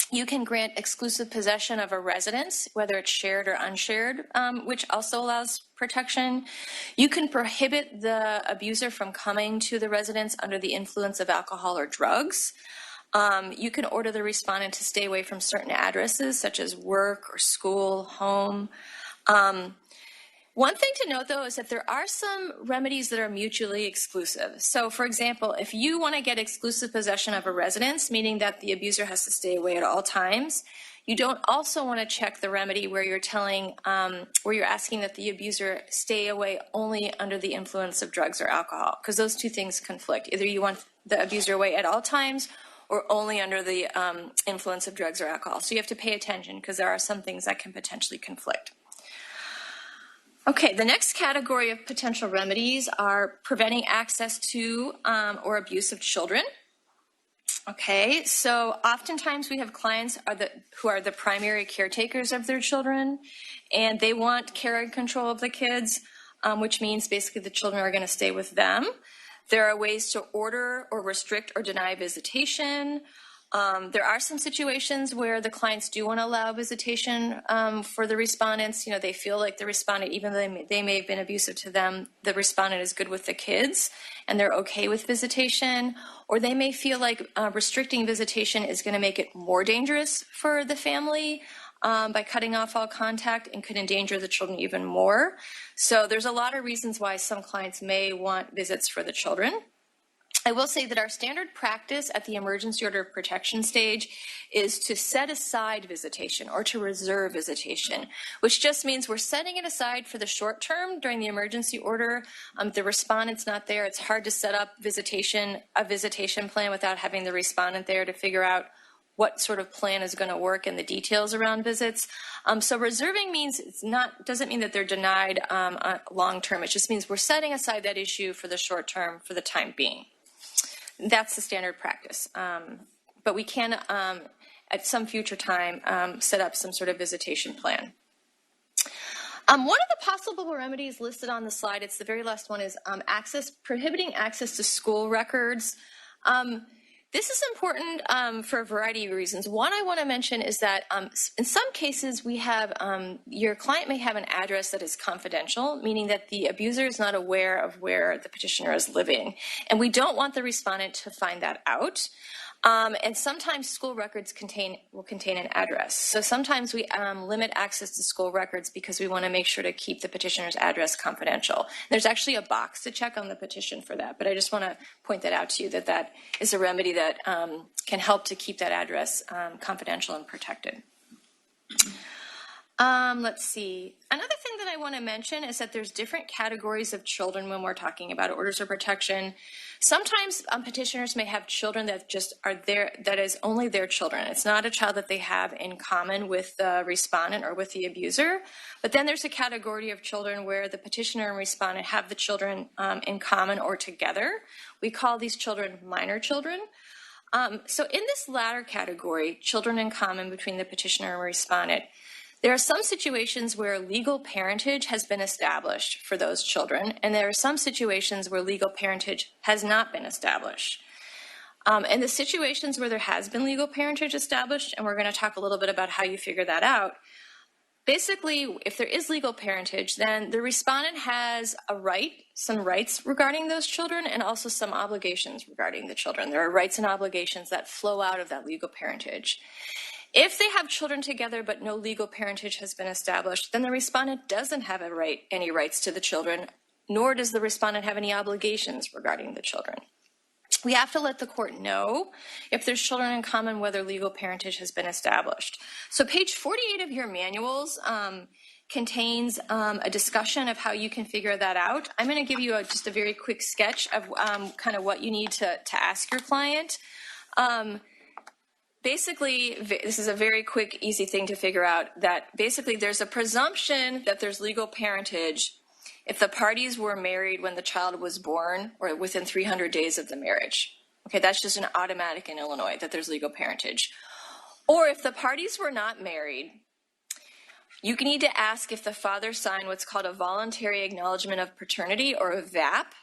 You can grant exclusive possession of a residence, whether it's shared or unshared, which also allows protection. You can prohibit the abuser from coming to the residence under the influence of alcohol or drugs. You can order the respondent to stay away from certain addresses, such as work or school, home. One thing to note, though, is that there are some remedies that are mutually exclusive. So, for example, if you want to get exclusive possession of a residence, meaning that the abuser has to stay away at all times, you don't also want to check the remedy where you're where you're asking that the abuser stay away only under the influence of drugs or alcohol, because those two things conflict. Either you want the abuser away at all times or only under the influence of drugs or alcohol. So you have to pay attention, because there are some things that can potentially conflict. Okay, the next category of potential remedies are preventing access to or abuse of children. Okay, so oftentimes we have clients who are the primary caretakers of their children, and they want care and control of the kids, which means basically the children are going to stay with them. There are ways to order or restrict or deny visitation. There are some situations where the clients do want to allow visitation for the respondents. You know, they feel like the respondent, even though they may have been abusive to them, the respondent is good with the kids and they're okay with visitation. Or they may feel like restricting visitation is going to make it more dangerous for the family by cutting off all contact and could endanger the children even more. So there's a lot of reasons why some clients may want visits for the children. I will say that our standard practice at the emergency order of protection stage is to set aside visitation or to reserve visitation, which just means we're setting it aside for the short term during the emergency order. The respondent's not there. It's hard to set up a visitation plan without having the respondent there to figure out what sort of plan is going to work and the details around visits. So reserving means doesn't mean that they're denied long term. It just means we're setting aside that issue for the short term for the time being. That's the standard practice. But we can, at some future time, set up some sort of visitation plan. One of the possible remedies listed on the slide, it's the very last one, is prohibiting access to school records. This is important for a variety of reasons. One I want to mention is that in some cases we have, your client may have an address that is confidential, meaning that the abuser is not aware of where the petitioner is living. And we don't want the respondent to find that out. And sometimes school records will contain an address. So sometimes we limit access to school records because we want to make sure to keep the petitioner's address confidential. There's actually a box to check on the petition for that, but I just want to point that out to you, that is a remedy that can help to keep that address confidential and protected. Let's see. Another thing that I want to mention is that there's different categories of children when we're talking about orders of protection. Sometimes petitioners may have children that just are there, that is only their children. It's not a child that they have in common with the respondent or with the abuser. But then there's a category of children where the petitioner and respondent have the children in common or together. We call these children minor children. So in this latter category, children in common between the petitioner and respondent, there are some situations where legal parentage has been established for those children, and there are some situations where legal parentage has not been established. And the situations where there has been legal parentage established, and we're going to talk a little bit about how you figure that out, basically, if there is legal parentage, then the respondent has some rights regarding those children, and also some obligations regarding the children. There are rights and obligations that flow out of that legal parentage. If they have children together but no legal parentage has been established, then the respondent doesn't have any rights to the children, nor does the respondent have any obligations regarding the children. We have to let the court know if there's children in common whether legal parentage has been established. So page 48 of your manuals contains a discussion of how you can figure that out. I'm going to give you just a very quick sketch of kind of what you need to ask your client. Basically, this is a very quick, easy thing to figure out, that basically there's a presumption that there's legal parentage if the parties were married when the child was born or within 300 days of the marriage. Okay, that's just an automatic in Illinois that there's legal parentage. Or if the parties were not married, you need to ask if the father signed what's called a voluntary acknowledgement of paternity, or a VAP.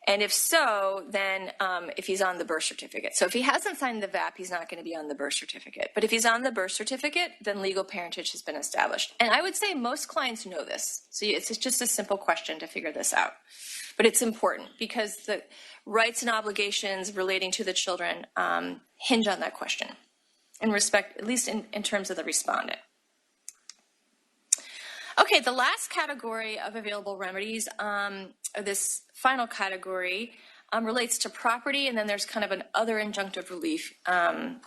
And if so, then if he's on the birth certificate. So if he hasn't signed the VAP, he's not going to be on the birth certificate. But if he's on the birth certificate, then legal parentage has been established. And I would say most clients know this. So it's just a simple question to figure this out. But it's important because the rights and obligations relating to the children hinge on that question in respect, at least in terms of the respondent. Okay, the last category of available remedies, this final category, relates to property, and then there's kind of an other injunctive relief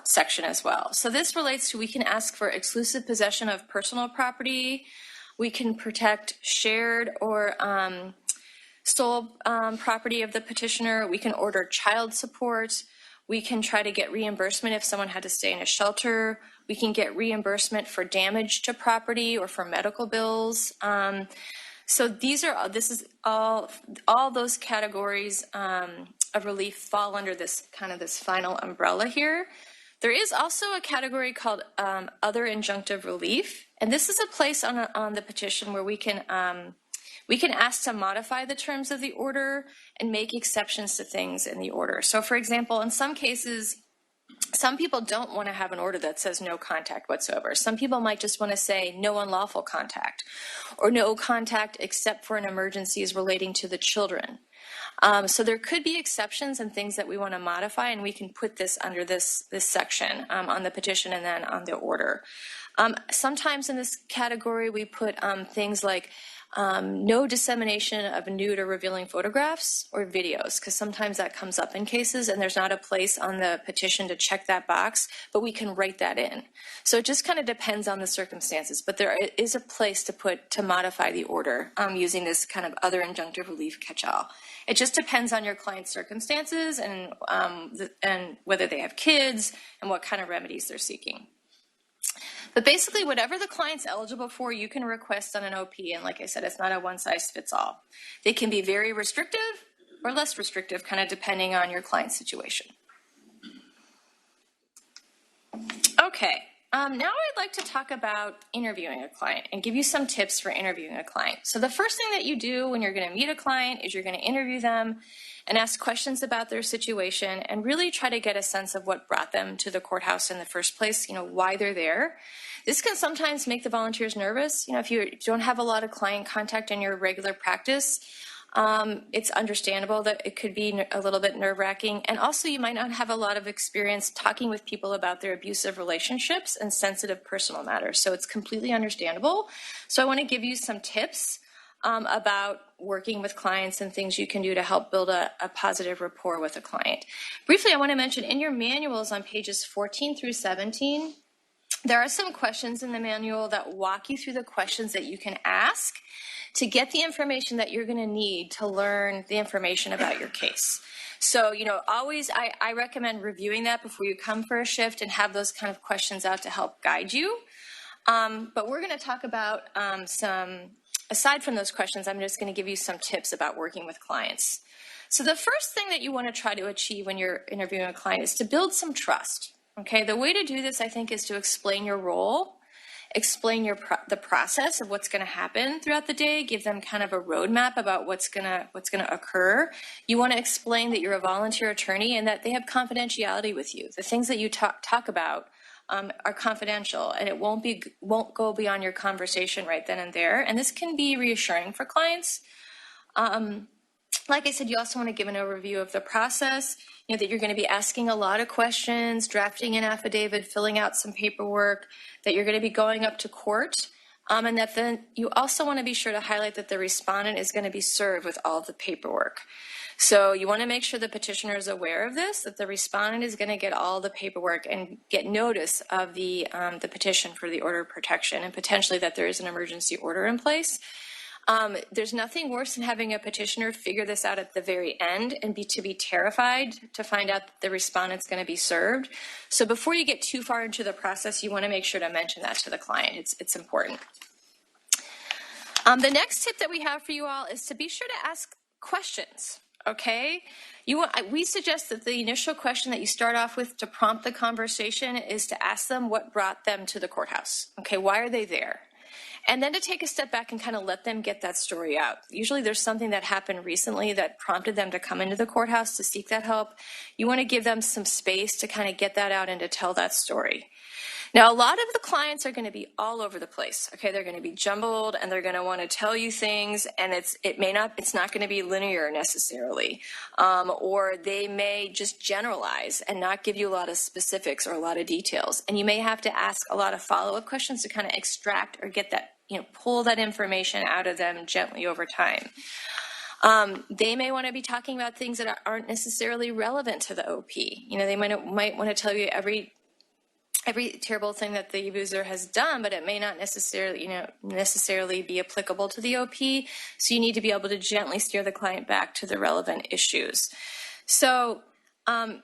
section as well. So this relates to, we can ask for exclusive possession of personal property, we can protect shared or sole property of the petitioner, we can order child support, we can try to get reimbursement if someone had to stay in a shelter. We can get reimbursement for damage to property or for medical bills. So this is all those categories of relief fall under this this final umbrella here. There is also a category called other injunctive relief, and this is a place on the petition where we can ask to modify the terms of the order and make exceptions to things in the order. So for example, in some cases, some people don't want to have an order that says no contact whatsoever. Some people might just want to say no unlawful contact or no contact except for in emergencies relating to the children. So there could be exceptions and things that we want to modify, and we can put this under this section on the petition and then on the order. Sometimes in this category, we put things like no dissemination of nude or revealing photographs or videos, because sometimes that comes up in cases and there's not a place on the petition to check that box, but we can write that in. So it just kind of depends on the circumstances, but there is a place to modify the order using this kind of other injunctive relief catch-all. It just depends on your client's circumstances and whether they have kids and what kind of remedies they're seeking. But basically, whatever the client's eligible for, you can request on an OP. And like I said, it's not a one-size-fits-all. They can be very restrictive or less restrictive, kind of depending on your client's situation. Okay, now I'd like to talk about interviewing a client and give you some tips for interviewing a client. So the first thing that you do when you're going to meet a client is you're going to interview them and ask questions about their situation and really try to get a sense of what brought them to the courthouse in the first place, why they're there. This can sometimes make the volunteers nervous. If you don't have a lot of client contact in your regular practice, it's understandable that it could be a little bit nerve-wracking. And also you might not have a lot of experience talking with people about their abusive relationships and sensitive personal matters. So it's completely understandable. So I want to give you some tips about working with clients and things you can do to help build a positive rapport with a client. Briefly, I want to mention in your manuals on pages 14 through 17, there are some questions in the manual that walk you through the questions that you can ask to get the information that you're going to need to learn the information about your case. So, always I recommend reviewing that before you come for a shift and have those kind of questions out to help guide you. But we're going to talk about aside from those questions, I'm just going to give you some tips about working with clients. So the first thing that you want to try to achieve when you're interviewing a client is to build some trust. Okay, the way to do this, I think, is to explain your role, explain the process of what's going to happen throughout the day, give them kind of a roadmap about what's going to occur. You want to explain that you're a volunteer attorney and that they have confidentiality with you. The things that you talk about are confidential, and it won't go beyond your conversation right then and there. And this can be reassuring for clients. Like I said, you also want to give an overview of the process, that you're going to be asking a lot of questions, drafting an affidavit, filling out some paperwork, that you're going to be going up to court, and that then you also want to be sure to highlight that the respondent is going to be served with all the paperwork. So you want to make sure the petitioner is aware of this, that the respondent is going to get all the paperwork and get notice of the petition for the order of protection, and potentially that there is an emergency order in place. There's nothing worse than having a petitioner figure this out at the very end and be terrified to find out that the respondent's going to be served. So before you get too far into the process, you want to make sure to mention that to the client. It's important. The next tip that we have for you all is to be sure to ask questions. Okay, we suggest that the initial question that you start off with to prompt the conversation is to ask them what brought them to the courthouse. Okay, why are they there? And then to take a step back and kind of let them get that story out. Usually there's something that happened recently that prompted them to come into the courthouse to seek that help. You want to give them some space to kind of get that out and to tell that story. Now, a lot of the clients are going to be all over the place. Okay, they're going to be jumbled, and they're going to want to tell you things, and it's not going to be linear necessarily, or they may just generalize and not give you a lot of specifics or a lot of details, and you may have to ask a lot of follow-up questions to kind of extract or get that, pull that information out of them gently over time. They may want to be talking about things that aren't necessarily relevant to the OP. They might want to tell you every terrible thing that the abuser has done, but it may not necessarily be applicable to the OP. So you need to be able to gently steer the client back to the relevant issues. So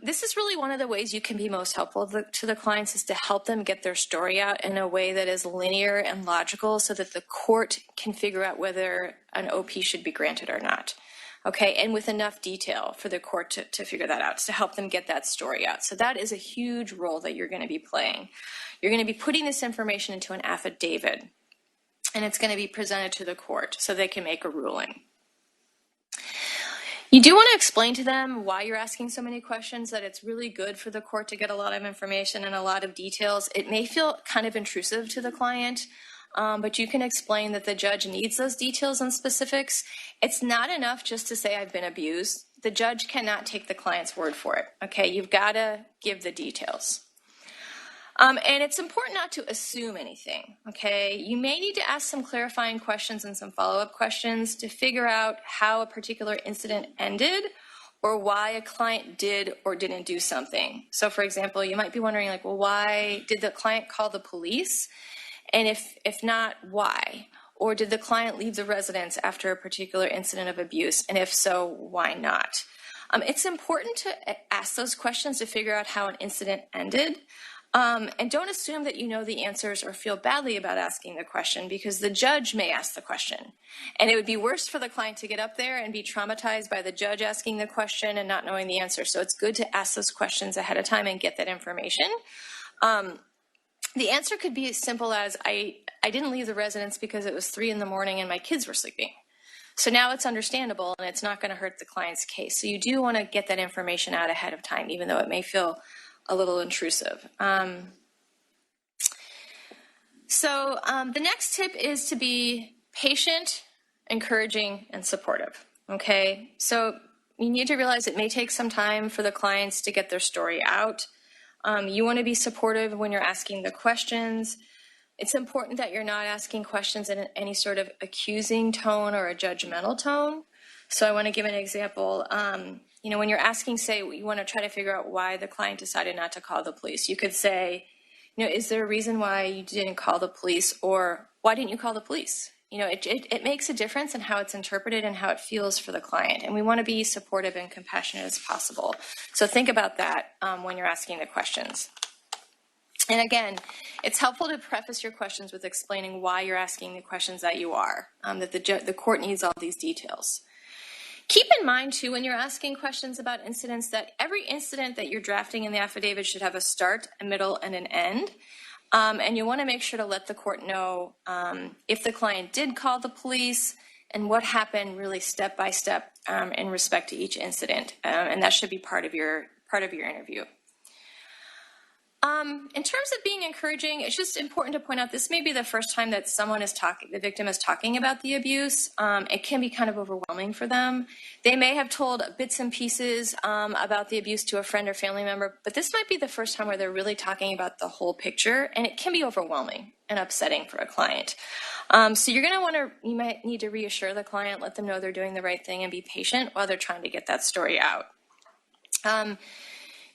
this is really one of the ways you can be most helpful to the clients, is to help them get their story out in a way that is linear and logical so that the court can figure out whether an OP should be granted or not. Okay, and with enough detail for the court to figure that out, to help them get that story out. So that is a huge role that you're going to be playing. You're going to be putting this information into an affidavit, and it's going to be presented to the court so they can make a ruling. You do want to explain to them why you're asking so many questions, that it's really good for the court to get a lot of information and a lot of details. It may feel kind of intrusive to the client, but you can explain that the judge needs those details and specifics. It's not enough just to say I've been abused. The judge cannot take the client's word for it. Okay, you've got to give the details. And it's important not to assume anything. Okay, you may need to ask some clarifying questions and some follow-up questions to figure out how a particular incident ended, or why a client did or didn't do something. So for example, you might be wondering, like, well, why did the client call the police? And if not, why? Or did the client leave the residence after a particular incident of abuse? And if so, why not? It's important to ask those questions to figure out how an incident ended. And don't assume that you know the answers or feel badly about asking the question, because the judge may ask the question. And it would be worse for the client to get up there and be traumatized by the judge asking the question and not knowing the answer. So it's good to ask those questions ahead of time and get that information. The answer could be as simple as, I didn't leave the residence because it was 3 in the morning and my kids were sleeping. So now it's understandable and it's not going to hurt the client's case. So you do want to get that information out ahead of time, even though it may feel a little intrusive. The next tip is to be patient, encouraging, and supportive. Okay, so you need to realize it may take some time for the clients to get their story out. You want to be supportive when you're asking the questions. It's important that you're not asking questions in any sort of accusing tone or a judgmental tone. So I want to give an example. When you're asking, say, you want to try to figure out why the client decided not to call the police. You could say, is there a reason why you didn't call the police, or why didn't you call the police? It makes a difference in how it's interpreted and how it feels for the client. And we want to be supportive and compassionate as possible. So think about that when you're asking the questions. And again, it's helpful to preface your questions with explaining why you're asking the questions that you are, that the court needs all these details. Keep in mind, too, when you're asking questions about incidents, that every incident that you're drafting in the affidavit should have a start, a middle, and an end. And you want to make sure to let the court know if the client did call the police and what happened really step by step in respect to each incident. And that should be part of your interview. In terms of being encouraging, it's just important to point out this may be the first time that the victim is talking about the abuse. It can be kind of overwhelming for them. They may have told bits and pieces about the abuse to a friend or family member, but this might be the first time where they're really talking about the whole picture, and it can be overwhelming and upsetting for a client. So you might need to reassure the client, let them know they're doing the right thing, and be patient while they're trying to get that story out.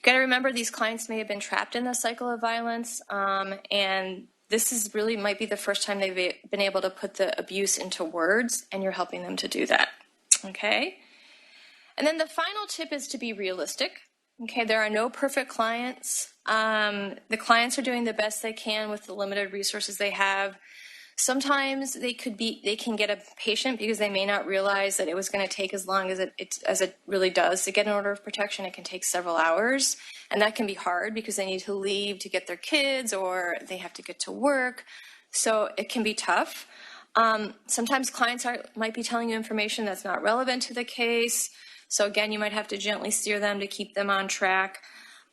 Got to remember, these clients may have been trapped in the cycle of violence, and this might be the first time they've been able to put the abuse into words, and you're helping them to do that. Okay? And then the final tip is to be realistic. Okay, there are no perfect clients. The clients are doing the best they can with the limited resources they have. Sometimes they can get impatient because they may not realize that it was going to take as long as it really does to get an order of protection. It can take several hours, and that can be hard because they need to leave to get their kids, or they have to get to work. So it can be tough. Sometimes clients might be telling you information that's not relevant to the case. So again, you might have to gently steer them to keep them on track.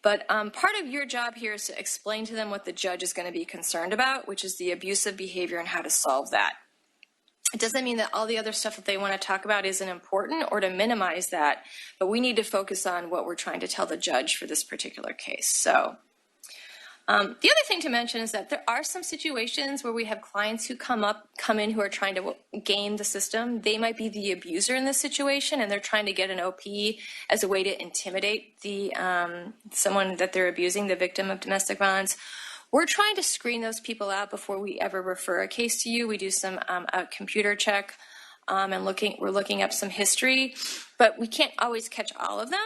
But part of your job here is to explain to them what the judge is going to be concerned about, which is the abusive behavior and how to solve that. It doesn't mean that all the other stuff that they want to talk about isn't important or to minimize that, but we need to focus on what we're trying to tell the judge for this particular case. So the other thing to mention is that there are some situations where we have clients who come in who are trying to game the system. They might be the abuser in this situation, and they're trying to get an OP as a way to intimidate the someone that they're abusing, the victim of domestic violence. We're trying to screen those people out before we ever refer a case to you. We do some a computer check and we're looking up some history, but we can't always catch all of them.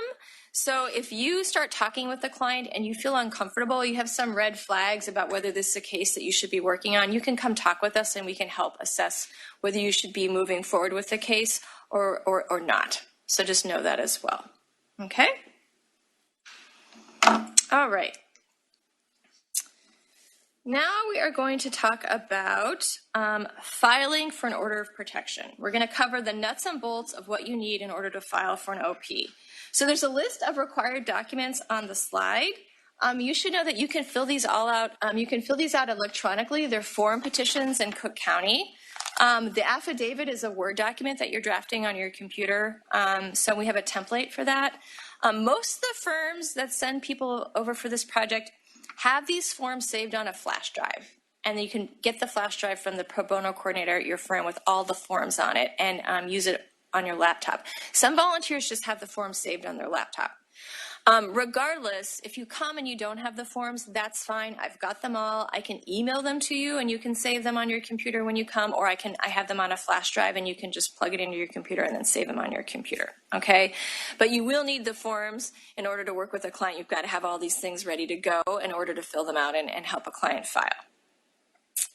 So if you start talking with the client and you feel uncomfortable, you have some red flags about whether this is a case that you should be working on, you can come talk with us and we can help assess whether you should be moving forward with the case or not. So just know that as well. Okay? All right. Now we are going to talk about filing for an order of protection. We're going to cover the nuts and bolts of what you need in order to file for an OP. So there's a list of required documents on the slide. You should know that you can fill these all out. You can fill these out electronically. They're form petitions in Cook County. The affidavit is a Word document that you're drafting on your computer. So we have a template for that. Most of the firms that send people over for this project have these forms saved on a flash drive. And you can get the flash drive from the pro bono coordinator at your firm with all the forms on it and use it on your laptop. Some volunteers just have the forms saved on their laptop. Regardless, if you come and you don't have the forms, that's fine. I've got them all. I can email them to you and you can save them on your computer when you come, or I have them on a flash drive and you can just plug it into your computer and then save them on your computer, okay? But you will need the forms in order to work with a client. You've got to have all these things ready to go in order to fill them out and help a client file.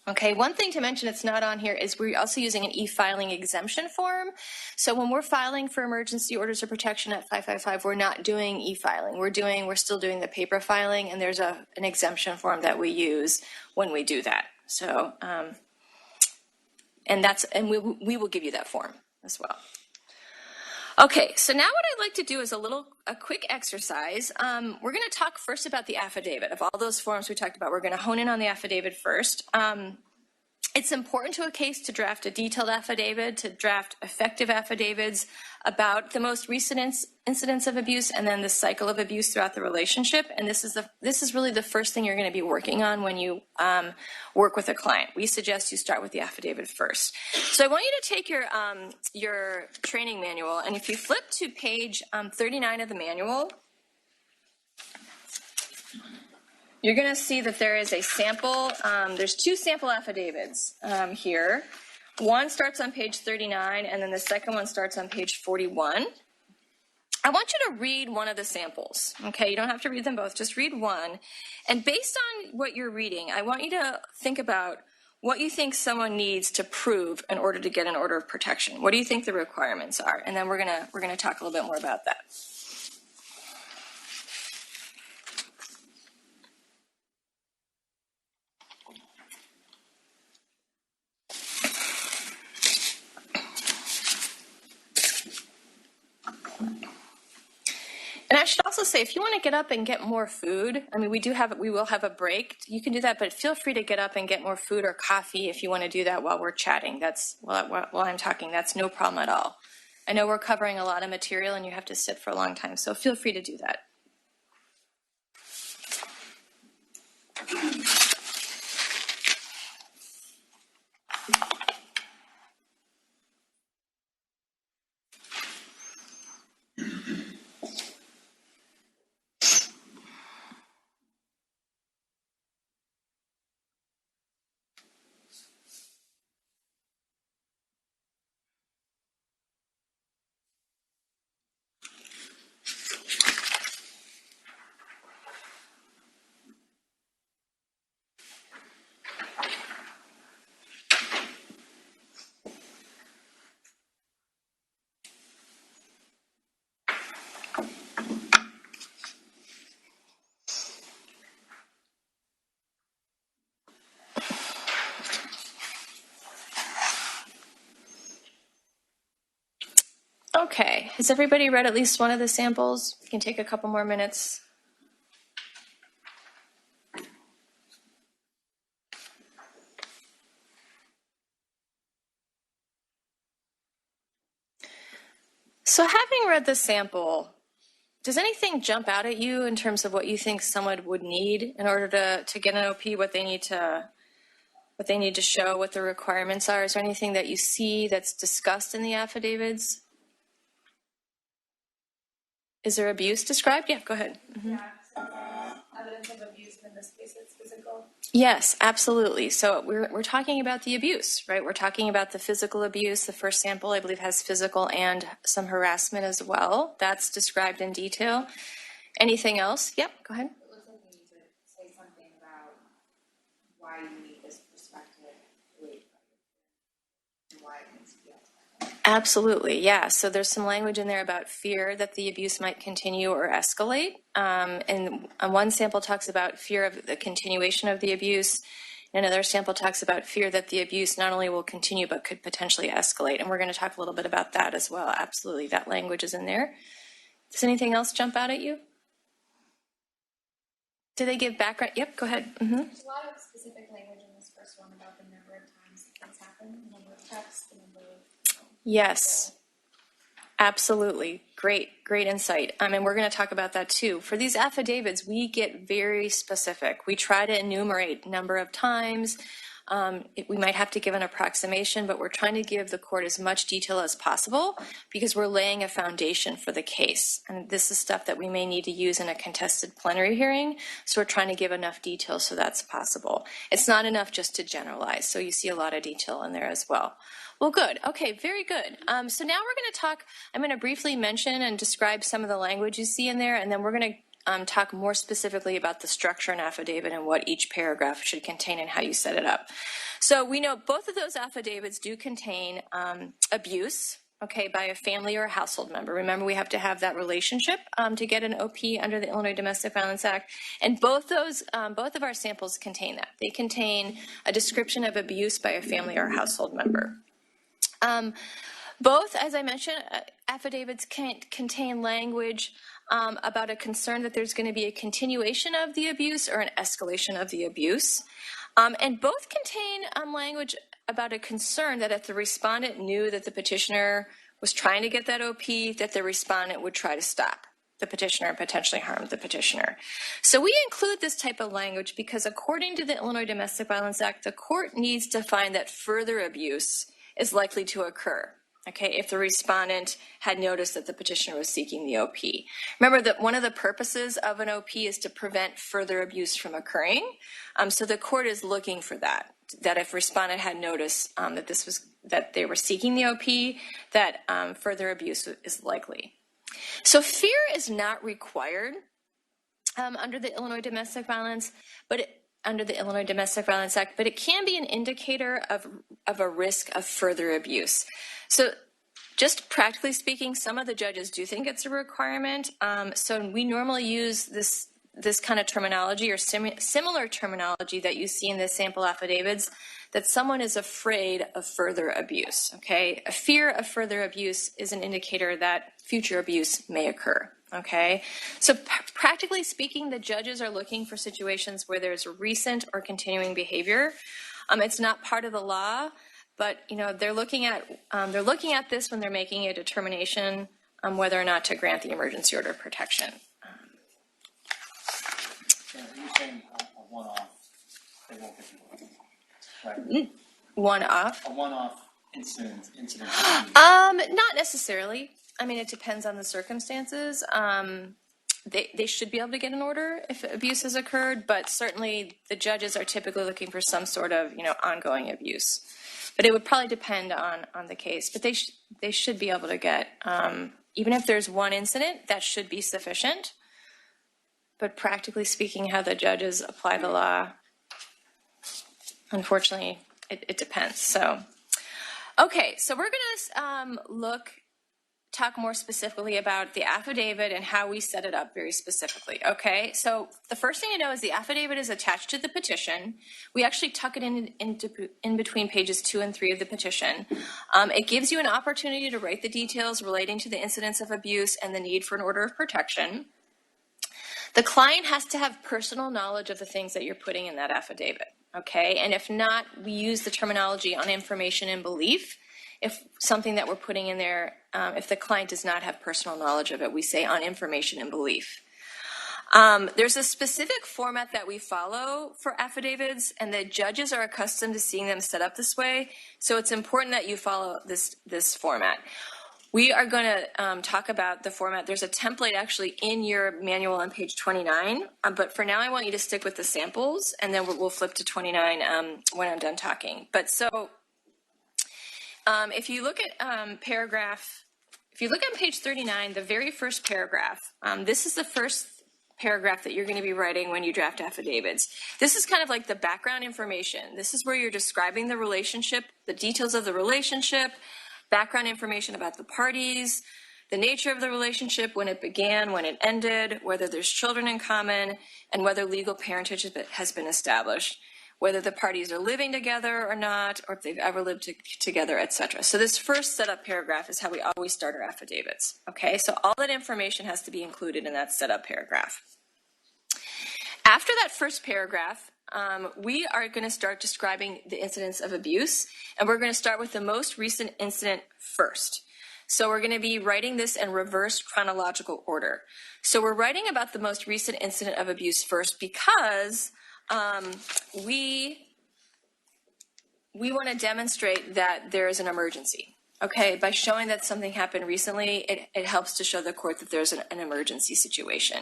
Okay, one thing to mention that's not on here is we're also using an e-filing exemption form. So when we're filing for emergency orders of protection at 555, we're not doing e-filing. We're still doing the paper filing, and there's an exemption form that we use when we do that. So, and we will give you that form as well. Okay, so now what I'd like to do is a quick exercise. We're going to talk first about the affidavit. Of all those forms we talked about, we're going to hone in on the affidavit first. It's important to a case to draft a detailed affidavit, to draft effective affidavits about the most recent incidents of abuse and then the cycle of abuse throughout the relationship. And this is really the first thing you're going to be working on when you work with a client. We suggest you start with the affidavit first. So I want you to take your training manual, and if you flip to page 39 of the manual, you're going to see that there is a sample. There's two sample affidavits here. One starts on page 39, and then the second one starts on page 41. I want you to read one of the samples, okay? You don't have to read them both, just read one. And based on what you're reading, I want you to think about what you think someone needs to prove in order to get an order of protection. What do you think the requirements are? And then we're gonna talk a little bit more about that. And I should also say, if you want to get up and get more food, I mean, we will have a break. You can do that, but feel free to get up and get more food or coffee if you want to do that while we're chatting. While I'm talking, that's no problem at all. I know we're covering a lot of material and you have to sit for a long time, so feel free to do that. Okay, has everybody read at least one of the samples? You can take a couple more minutes. So having read the sample, does anything jump out at you in terms of what you think someone would need in order to get an OP, what they need to show, what the requirements are? Is there anything that you see that's discussed in the affidavits? Is there abuse described? Yeah, go ahead. Yeah, so evidence of abuse, in this case it's physical. Yes, absolutely. So we're talking about the abuse, right? We're talking about the physical abuse. The first sample, I believe, has physical and some harassment as well. That's described in detail. Anything else? Yep, go ahead. It looks like you need to say something about why you need this perspective and why it needs to be outside. Absolutely, yeah. So there's some language in there about fear that the abuse might continue or escalate. And one sample talks about fear of the continuation of the abuse. Another sample talks about fear that the abuse not only will continue but could potentially escalate. And we're going to talk a little bit about that as well. Absolutely, that language is in there. Does anything else jump out at you? Do they give background? Yep, go ahead. There's a lot of specific language in this first one about the number of times things happen, the number of texts, the number of Yes, absolutely. Great insight. And we're going to talk about that too. For these affidavits, we get very specific. We try to enumerate number of times. We might have to give an approximation, but we're trying to give the court as much detail as possible because we're laying a foundation for the case. And this is stuff that we may need to use in a contested plenary hearing. So we're trying to give enough detail so that's possible. It's not enough just to generalize. So you see a lot of detail in there as well. Well, good. Okay, very good. So now we're going to talk, I'm going to briefly mention and describe some of the language you see in there, and then we're going to talk more specifically about the structure and affidavit and what each paragraph should contain and how you set it up. So we know both of those affidavits do contain abuse, okay, by a family or a household member. Remember, we have to have that relationship to get an OP under the Illinois Domestic Violence Act. And both of our samples contain that. They contain a description of abuse by a family or a household member. Both, as I mentioned, affidavits can contain language about a concern that there's going to be a continuation of the abuse or an escalation of the abuse. And both contain language about a concern that if the respondent knew that the petitioner was trying to get that OP, that the respondent would try to stop the petitioner and potentially harm the petitioner. So we include this type of language because according to the Illinois Domestic Violence Act, the court needs to find that further abuse is likely to occur, okay, if the respondent had noticed that the petitioner was seeking the OP. Remember that one of the purposes of an OP is to prevent further abuse from occurring. So the court is looking for that if respondent had noticed that they were seeking the OP, that further abuse is likely. So fear is not required under the Illinois Domestic Violence, under the Illinois Domestic Violence Act, but it can be an indicator of a risk of further abuse. So just practically speaking, some of the judges do think it's a requirement. So we normally use this kind of terminology or similar terminology that you see in the sample affidavits, that someone is afraid of further abuse, okay? A fear of further abuse is an indicator that future abuse may occur. Okay, so practically speaking, the judges are looking for situations where there's recent or continuing behavior. It's not part of the law, but they're looking at this when they're making a determination on whether or not to grant the emergency order of protection. So you're saying a one-off, they won't get the right? One-off? A one-off incident. Not necessarily. I mean, it depends on the circumstances. They should be able to get an order if abuse has occurred, but certainly the judges are typically looking for some sort of, ongoing abuse. But it would probably depend on the case. But they should be able to get, even if there's one incident, that should be sufficient. But practically speaking, how the judges apply the law, unfortunately, it depends. So, okay, so we're going to look talk more specifically about the affidavit and how we set it up very specifically, okay? So the first thing to know is the affidavit is attached to the petition. We actually tuck it in between pages 2 and 3 of the petition. It gives you an opportunity to write the details relating to the incidents of abuse and the need for an order of protection. The client has to have personal knowledge of the things that you're putting in that affidavit, okay? And if not, we use the terminology on information and belief. If something that we're putting in there, if the client does not have personal knowledge of it, we say on information and belief. There's a specific format that we follow for affidavits, and the judges are accustomed to seeing them set up this way, so it's important that you follow this format. We are going to talk about the format. There's a template actually in your manual on page 29, but for now I want you to stick with the samples, and then we'll flip to 29 when I'm done talking. But so if you look at if you look at page 39, the very first paragraph, this is the first paragraph that you're going to be writing when you draft affidavits. This is kind of like the background information. This is where you're describing the relationship, the details of the relationship, background information about the parties, the nature of the relationship, when it began, when it ended, whether there's children in common, and whether legal parentage has been established, whether the parties are living together or not, or if they've ever lived together, etc. So this first setup paragraph is how we always start our affidavits, okay? So all that information has to be included in that setup paragraph. After that first paragraph, we are going to start describing the incidents of abuse, and we're going to start with the most recent incident first. So we're going to be writing this in reverse chronological order. So we're writing about the most recent incident of abuse first because we want to demonstrate that there is an emergency. Okay, by showing that something happened recently, it helps to show the court that there's an emergency situation.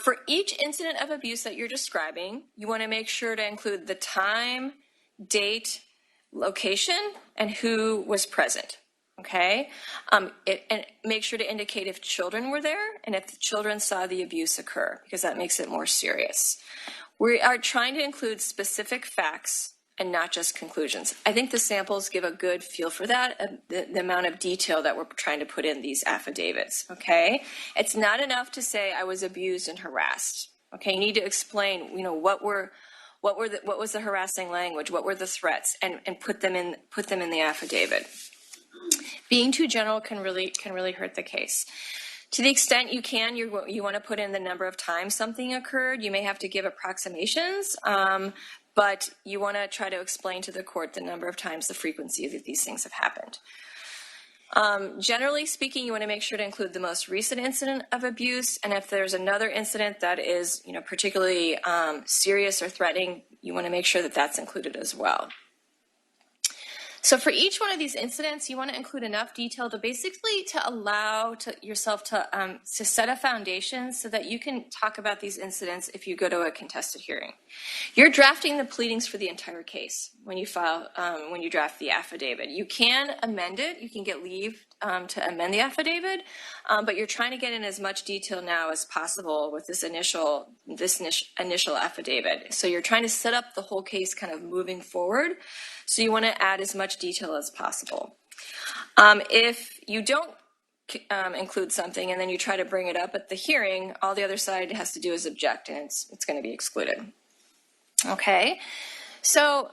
For each incident of abuse that you're describing, you want to make sure to include the time, date, location, and who was present. Okay, and make sure to indicate if children were there and if the children saw the abuse occur, because that makes it more serious. We are trying to include specific facts and not just conclusions. I think the samples give a good feel for that, the amount of detail that we're trying to put in these affidavits, okay? It's not enough to say I was abused and harassed, okay? You need to explain, what was the harassing language, what were the threats, and put them in the affidavit. Being too general can really hurt the case. To the extent you can, you want to put in the number of times something occurred. You may have to give approximations, but you want to try to explain to the court the number of times, the frequency that these things have happened. Generally speaking, you want to make sure to include the most recent incident of abuse, and if there's another incident that is, particularly serious or threatening, you want to make sure that that's included as well. So for each one of these incidents, you want to include enough detail to basically allow yourself to set a foundation so that you can talk about these incidents if you go to a contested hearing. You're drafting the pleadings for the entire case when you draft the affidavit. You can amend it. You can get leave to amend the affidavit, but you're trying to get in as much detail now as possible with this initial affidavit. So you're trying to set up the whole case kind of moving forward. So you want to add as much detail as possible. If you don't include something and then you try to bring it up at the hearing, all the other side has to do is object, and it's going to be excluded. Okay, so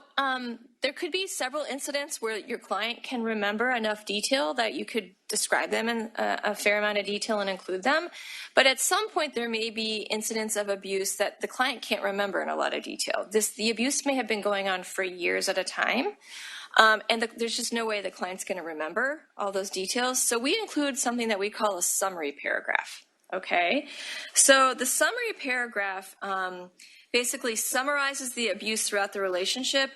there could be several incidents where your client can remember enough detail that you could describe them in a fair amount of detail and include them. But at some point, there may be incidents of abuse that the client can't remember in a lot of detail. The abuse may have been going on for years at a time, and there's just no way the client's going to remember all those details. So we include something that we call a summary paragraph. Okay, so the summary paragraph basically summarizes the abuse throughout the relationship,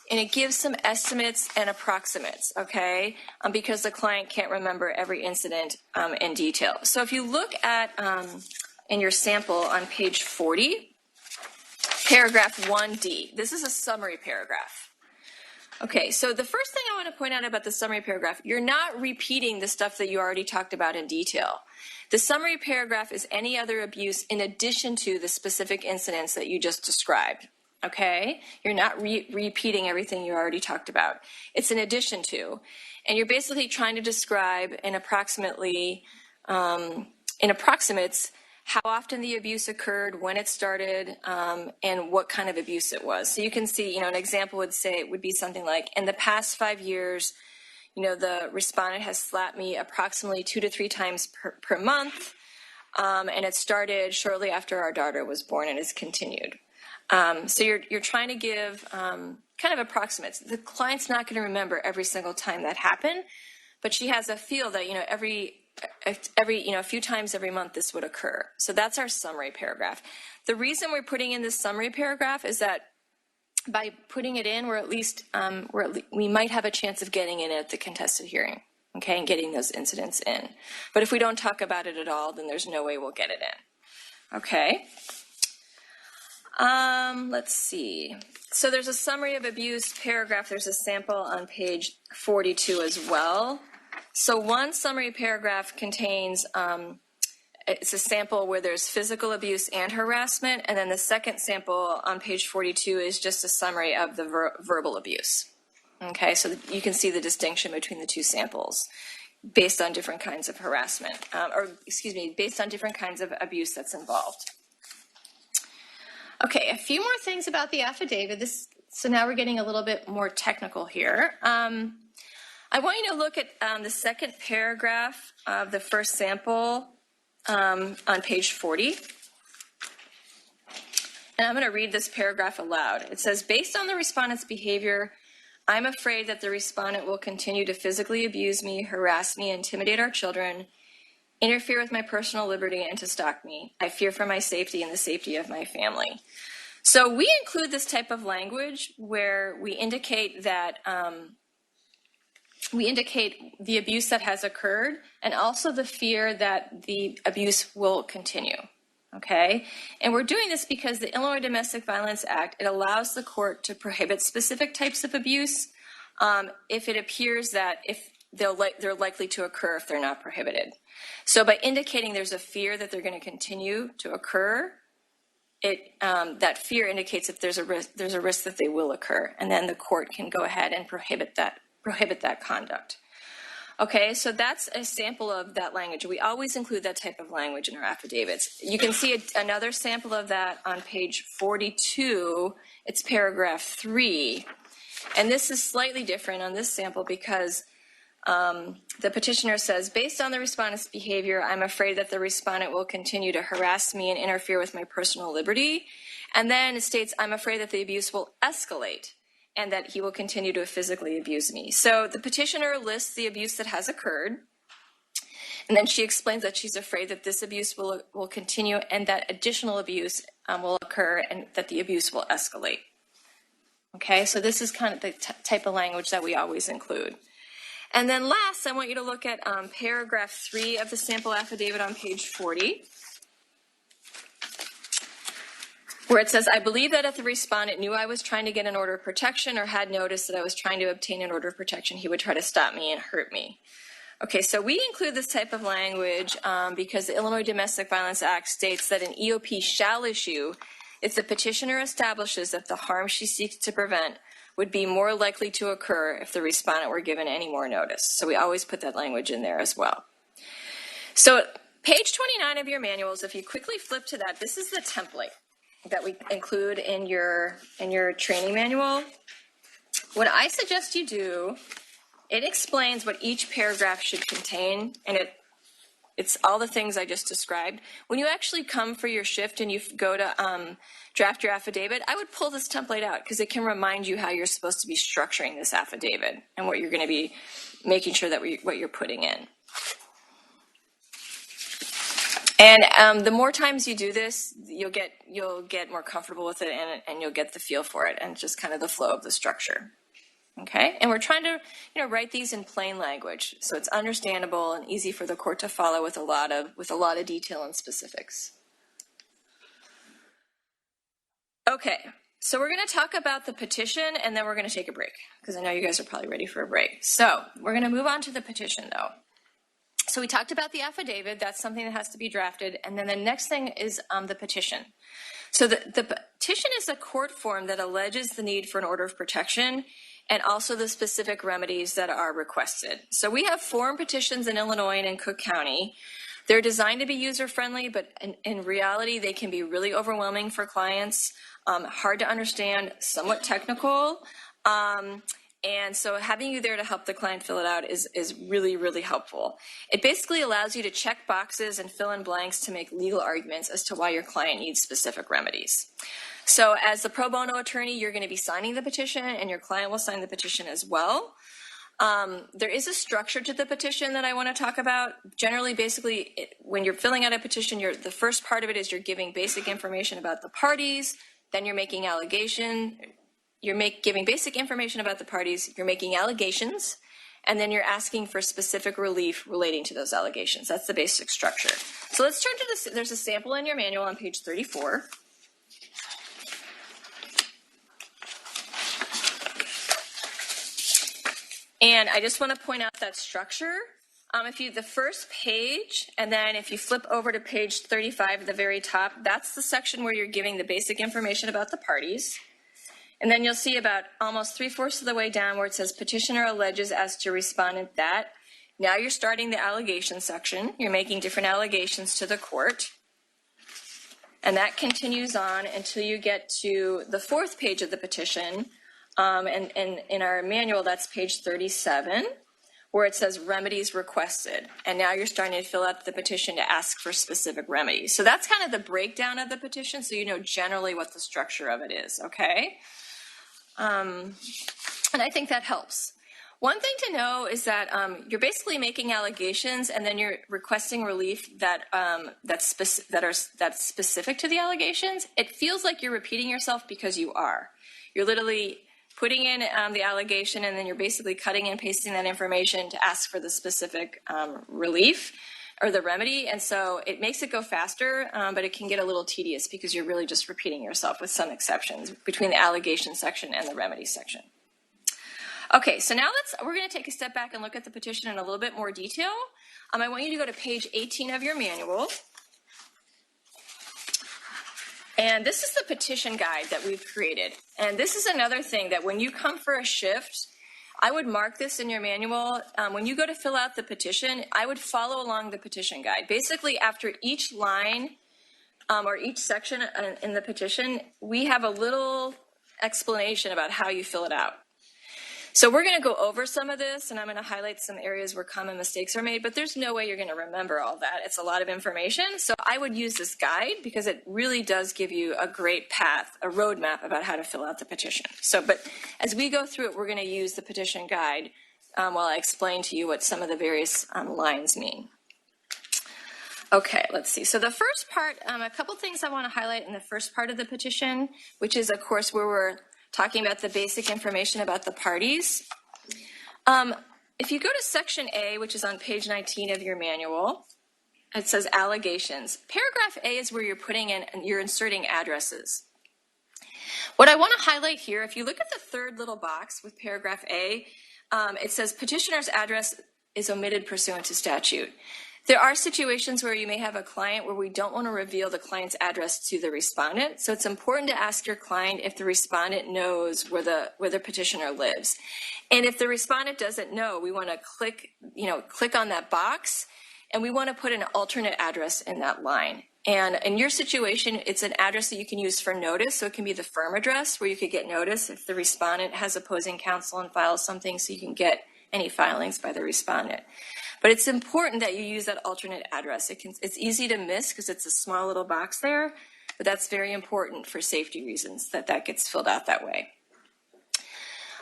and it gives some estimates and approximates, okay, because the client can't remember every incident in detail. So if you look at, in your sample on page 40, paragraph 1D, this is a summary paragraph. Okay, so the first thing I want to point out about the summary paragraph, you're not repeating the stuff that you already talked about in detail. The summary paragraph is any other abuse in addition to the specific incidents that you just described. okay? You're not repeating everything you already talked about. It's in addition to, and you're basically trying to describe in approximates how often the abuse occurred, when it started, and what kind of abuse it was. So you can see, an example would be something like, in the past 5 years, the respondent has slapped me approximately 2 to 3 times per month, and it started shortly after our daughter was born and has continued. So you're trying to give kind of approximates. The client's not going to remember every single time that happened, but she has a feel that a few times every month this would occur. So that's our summary paragraph. The reason we're putting in this summary paragraph is that by putting it in, we might have a chance of getting in at the contested hearing, okay, and getting those incidents in. But if we don't talk about it at all, then there's no way we'll get it in. Okay. Let's see. So there's a summary of abuse paragraph. There's a sample on page 42 as well. So one summary paragraph contains, it's a sample where there's physical abuse and harassment, and then the second sample on page 42 is just a summary of the verbal abuse. Okay, so you can see the distinction between the two samples based on different kinds of harassment, based on different kinds of abuse that's involved. Okay, a few more things about the affidavit. So now we're getting a little bit more technical here. I want you to look at the second paragraph of the first sample on page 40. And I'm going to read this paragraph aloud. It says, based on the respondent's behavior, I'm afraid that the respondent will continue to physically abuse me, harass me, intimidate our children, interfere with my personal liberty, and to stalk me. I fear for my safety and the safety of my family. So we include this type of language where we indicate that the abuse that has occurred and also the fear that the abuse will continue. Okay, and we're doing this because the Illinois Domestic Violence Act, it allows the court to prohibit specific types of abuse if it appears that if they're likely to occur if they're not prohibited. So by indicating there's a fear that they're going to continue to occur, that fear indicates if there's a risk that they will occur, and then the court can go ahead and prohibit that conduct. Okay, so that's a sample of that language. We always include that type of language in our affidavits. You can see another sample of that on page 42. It's paragraph 3. And this is slightly different on this sample because the petitioner says, based on the respondent's behavior, I'm afraid that the respondent will continue to harass me and interfere with my personal liberty. And then it states, I'm afraid that the abuse will escalate and that he will continue to physically abuse me. So the petitioner lists the abuse that has occurred, and then she explains that she's afraid that this abuse will continue and that additional abuse will occur and that the abuse will escalate. Okay, so this is kind of the type of language that we always include. And then last, I want you to look at paragraph 3 of the sample affidavit on page 40. Where it says, I believe that if the respondent knew I was trying to get an order of protection or had noticed that I was trying to obtain an order of protection, he would try to stop me and hurt me. Okay, so we include this type of language because the Illinois Domestic Violence Act states that an EOP shall issue if the petitioner establishes that the harm she seeks to prevent would be more likely to occur if the respondent were given any more notice. So we always put that language in there as well. So page 29 of your manuals, if you quickly flip to that, this is the template that we include in your training manual. What I suggest you do, it explains what each paragraph should contain, and it's all the things I just described. When you actually come for your shift and you go to draft your affidavit, I would pull this template out because it can remind you how you're supposed to be structuring this affidavit and what you're going to be making sure that what you're putting in. And the more times you do this, you'll get more comfortable with it, and you'll get the feel for it, and just kind of the flow of the structure. Okay, and we're trying to write these in plain language so it's understandable and easy for the court to follow with a lot of detail and specifics. Okay, so we're going to talk about the petition, and then we're going to take a break because I know you guys are probably ready for a break. So we're going to move on to the petition, though. So we talked about the affidavit. That's something that has to be drafted. And then the next thing is the petition. So the petition is a court form that alleges the need for an order of protection and also the specific remedies that are requested. So we have form petitions in Illinois and in Cook County. They're designed to be user-friendly, but in reality, they can be really overwhelming for clients, hard to understand, somewhat technical. And so having you there to help the client fill it out is really, really helpful. It basically allows you to check boxes and fill in blanks to make legal arguments as to why your client needs specific remedies. So as the pro bono attorney, you're going to be signing the petition and your client will sign the petition as well. There is a structure to the petition that I want to talk about. Generally, basically, when you're filling out a petition, the first part of it is you're giving basic information about the parties, then you're making giving basic information about the parties, you're making allegations, and then you're asking for specific relief relating to those allegations. That's the basic structure. So let's turn to this. There's a sample in your manual on page 34. And I just want to point out that structure. The first page, and then if you flip over to page 35 at the very top, that's the section where you're giving the basic information about the parties. And then you'll see about almost 3/4 of the way down where it says petitioner alleges as to respondent that. Now you're starting the allegation section. You're making different allegations to the court. And that continues on until you get to the 4th page of the petition. And in our manual, that's page 37, where it says remedies requested. And now you're starting to fill out the petition to ask for specific remedies. So that's kind of the breakdown of the petition, so you know generally what the structure of it is, okay? And I think that helps. One thing to know is that you're basically making allegations and then you're requesting relief that's specific to the allegations. It feels like you're repeating yourself because you are. You're literally putting in the allegation and then you're basically cutting and pasting that information to ask for the specific relief or the remedy. And so it makes it go faster, but it can get a little tedious because you're really just repeating yourself with some exceptions between the allegation section and the remedy section. Okay, so now we're going to take a step back and look at the petition in a little bit more detail. I want you to go to page 18 of your manual. And this is the petition guide that we've created. And this is another thing that when you come for a shift, I would mark this in your manual. When you go to fill out the petition, I would follow along the petition guide. Basically, after each line or each section in the petition, we have a little explanation about how you fill it out. So we're going to go over some of this, and I'm going to highlight some areas where common mistakes are made, but there's no way you're going to remember all that. It's a lot of information. So I would use this guide because it really does give you a great path, a roadmap about how to fill out the petition. But as we go through it, we're going to use the petition guide while I explain to you what some of the various lines mean. Okay, let's see. So the first part, a couple things I want to highlight in the first part of the petition, which is, of course, where we're talking about the basic information about the parties. If you go to section A, which is on page 19 of your manual, it says allegations. Paragraph A is where you're inserting addresses. What I want to highlight here, if you look at the third little box with paragraph A, it says petitioner's address is omitted pursuant to statute. There are situations where you may have a client where we don't want to reveal the client's address to the respondent. So it's important to ask your client if the respondent knows where the petitioner lives. And if the respondent doesn't know, we want to click on that box and we want to put an alternate address in that line. And in your situation, it's an address that you can use for notice. So it can be the firm address where you could get notice if the respondent has opposing counsel and files something so you can get any filings by the respondent. But it's important that you use that alternate address. It's easy to miss because it's a small little box there, but that's very important for safety reasons that gets filled out that way.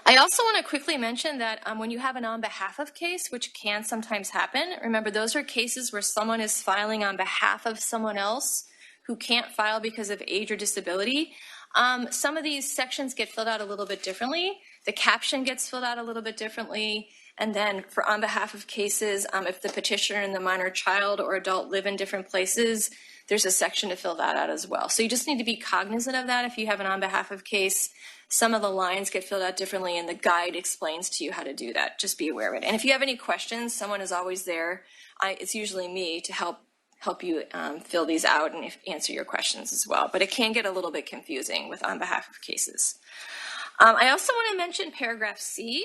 I also want to quickly mention that when you have an on behalf of case, which can sometimes happen, remember those are cases where someone is filing on behalf of someone else who can't file because of age or disability. Some of these sections get filled out a little bit differently. The caption gets filled out a little bit differently. And then for on behalf of cases, if the petitioner and the minor child or adult live in different places, there's a section to fill that out as well. So you just need to be cognizant of that. If you have an on behalf of case, some of the lines get filled out differently and the guide explains to you how to do that. Just be aware of it. And if you have any questions, someone is always there. It's usually me to help help you fill these out and answer your questions as well. But it can get a little bit confusing with on behalf of cases. I also want to mention paragraph C.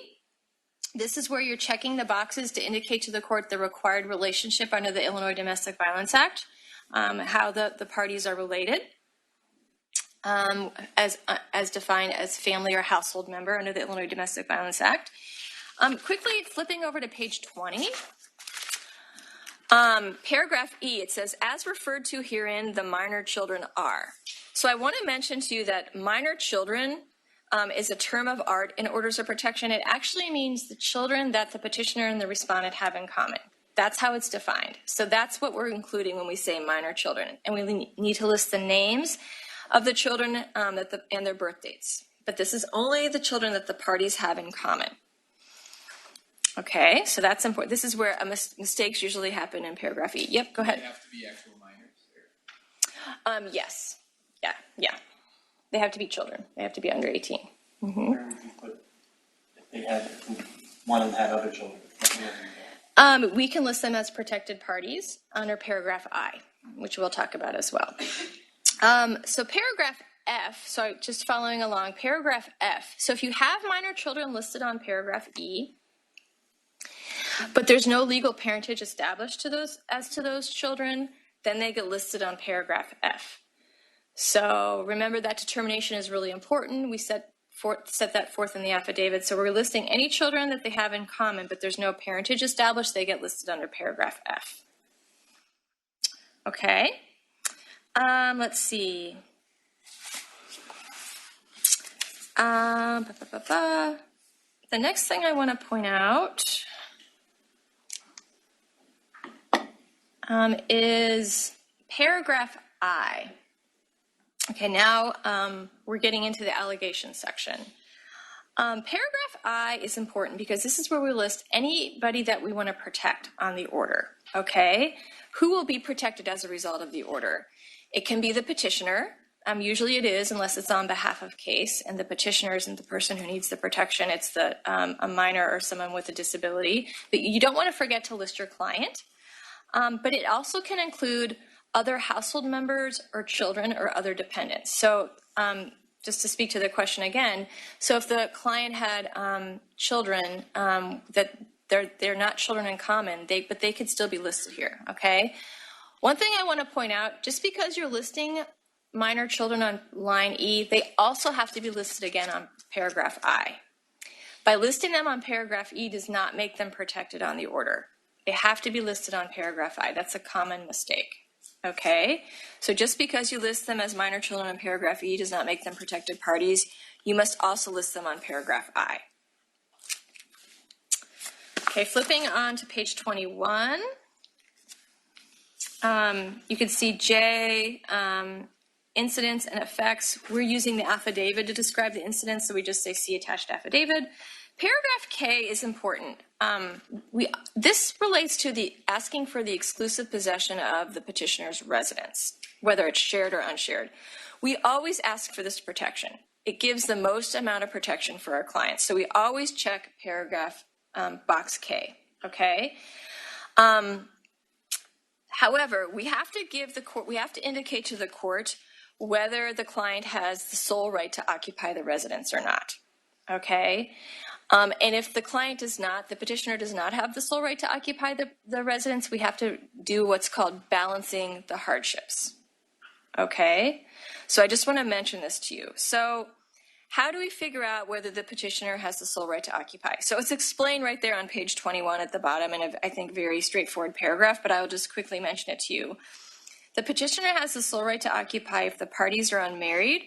This is where you're checking the boxes to indicate to the court the required relationship under the Illinois Domestic Violence Act, how the parties are related, as defined as family or household member under the Illinois Domestic Violence Act. Quickly flipping over to page 20. Paragraph E, it says, as referred to herein, the minor children are. So I want to mention to you that minor children is a term of art in orders of protection. It actually means the children that the petitioner and the respondent have in common. That's how it's defined. So that's what we're including when we say minor children. And we need to list the names of the children and their birth dates. But this is only the children that the parties have in common. Okay, so that's important. This is where mistakes usually happen in paragraph E. Yep, go ahead. They have to be actual minors? Yes. Yeah. They have to be children. They have to be under 18. Mm-hmm. Where would you put if one of them had other children? We can list them as protected parties under paragraph I, which we'll talk about as well. So paragraph F, so just following along, paragraph F. So if you have minor children listed on paragraph E, but there's no legal parentage established to those children, then they get listed on paragraph F. So remember that determination is really important. We set that forth in the affidavit. So we're listing any children that they have in common, but there's no parentage established, they get listed under paragraph F. Okay. Let's see. The next thing I want to point out is paragraph I. Okay, now we're getting into the allegation section. Paragraph I is important because this is where we list anybody that we want to protect on the order, okay? Who will be protected as a result of the order? It can be the petitioner. Usually it is, unless it's on behalf of case, and the petitioner isn't the person who needs the protection. It's a minor or someone with a disability. But you don't want to forget to list your client. But it also can include other household members or children or other dependents. So just to speak to the question again, so if the client had children that they're not children in common, but they could still be listed here, okay? One thing I want to point out, just because you're listing minor children on line E, they also have to be listed again on paragraph I. By listing them on paragraph E does not make them protected on the order. They have to be listed on paragraph I. That's a common mistake. Okay, so just because you list them as minor children on paragraph E does not make them protected parties. You must also list them on paragraph I. Okay, flipping on to page 21. You can see J, incidents and effects. We're using the affidavit to describe the incidents, so we just say see attached affidavit. Paragraph K is important. This relates to the asking for the exclusive possession of the petitioner's residence, whether it's shared or unshared. We always ask for this protection. It gives the most amount of protection for our clients. So we always check paragraph box K, okay? However, we have to indicate to the court whether the client has the sole right to occupy the residence or not, okay? And if the client does not, the petitioner does not have the sole right to occupy the residence, we have to do what's called balancing the hardships, okay? So I just want to mention this to you. So how do we figure out whether the petitioner has the sole right to occupy? So it's explained right there on page 21 at the bottom in a, I think, very straightforward paragraph, but I will just quickly mention it to you. The petitioner has the sole right to occupy if the parties are unmarried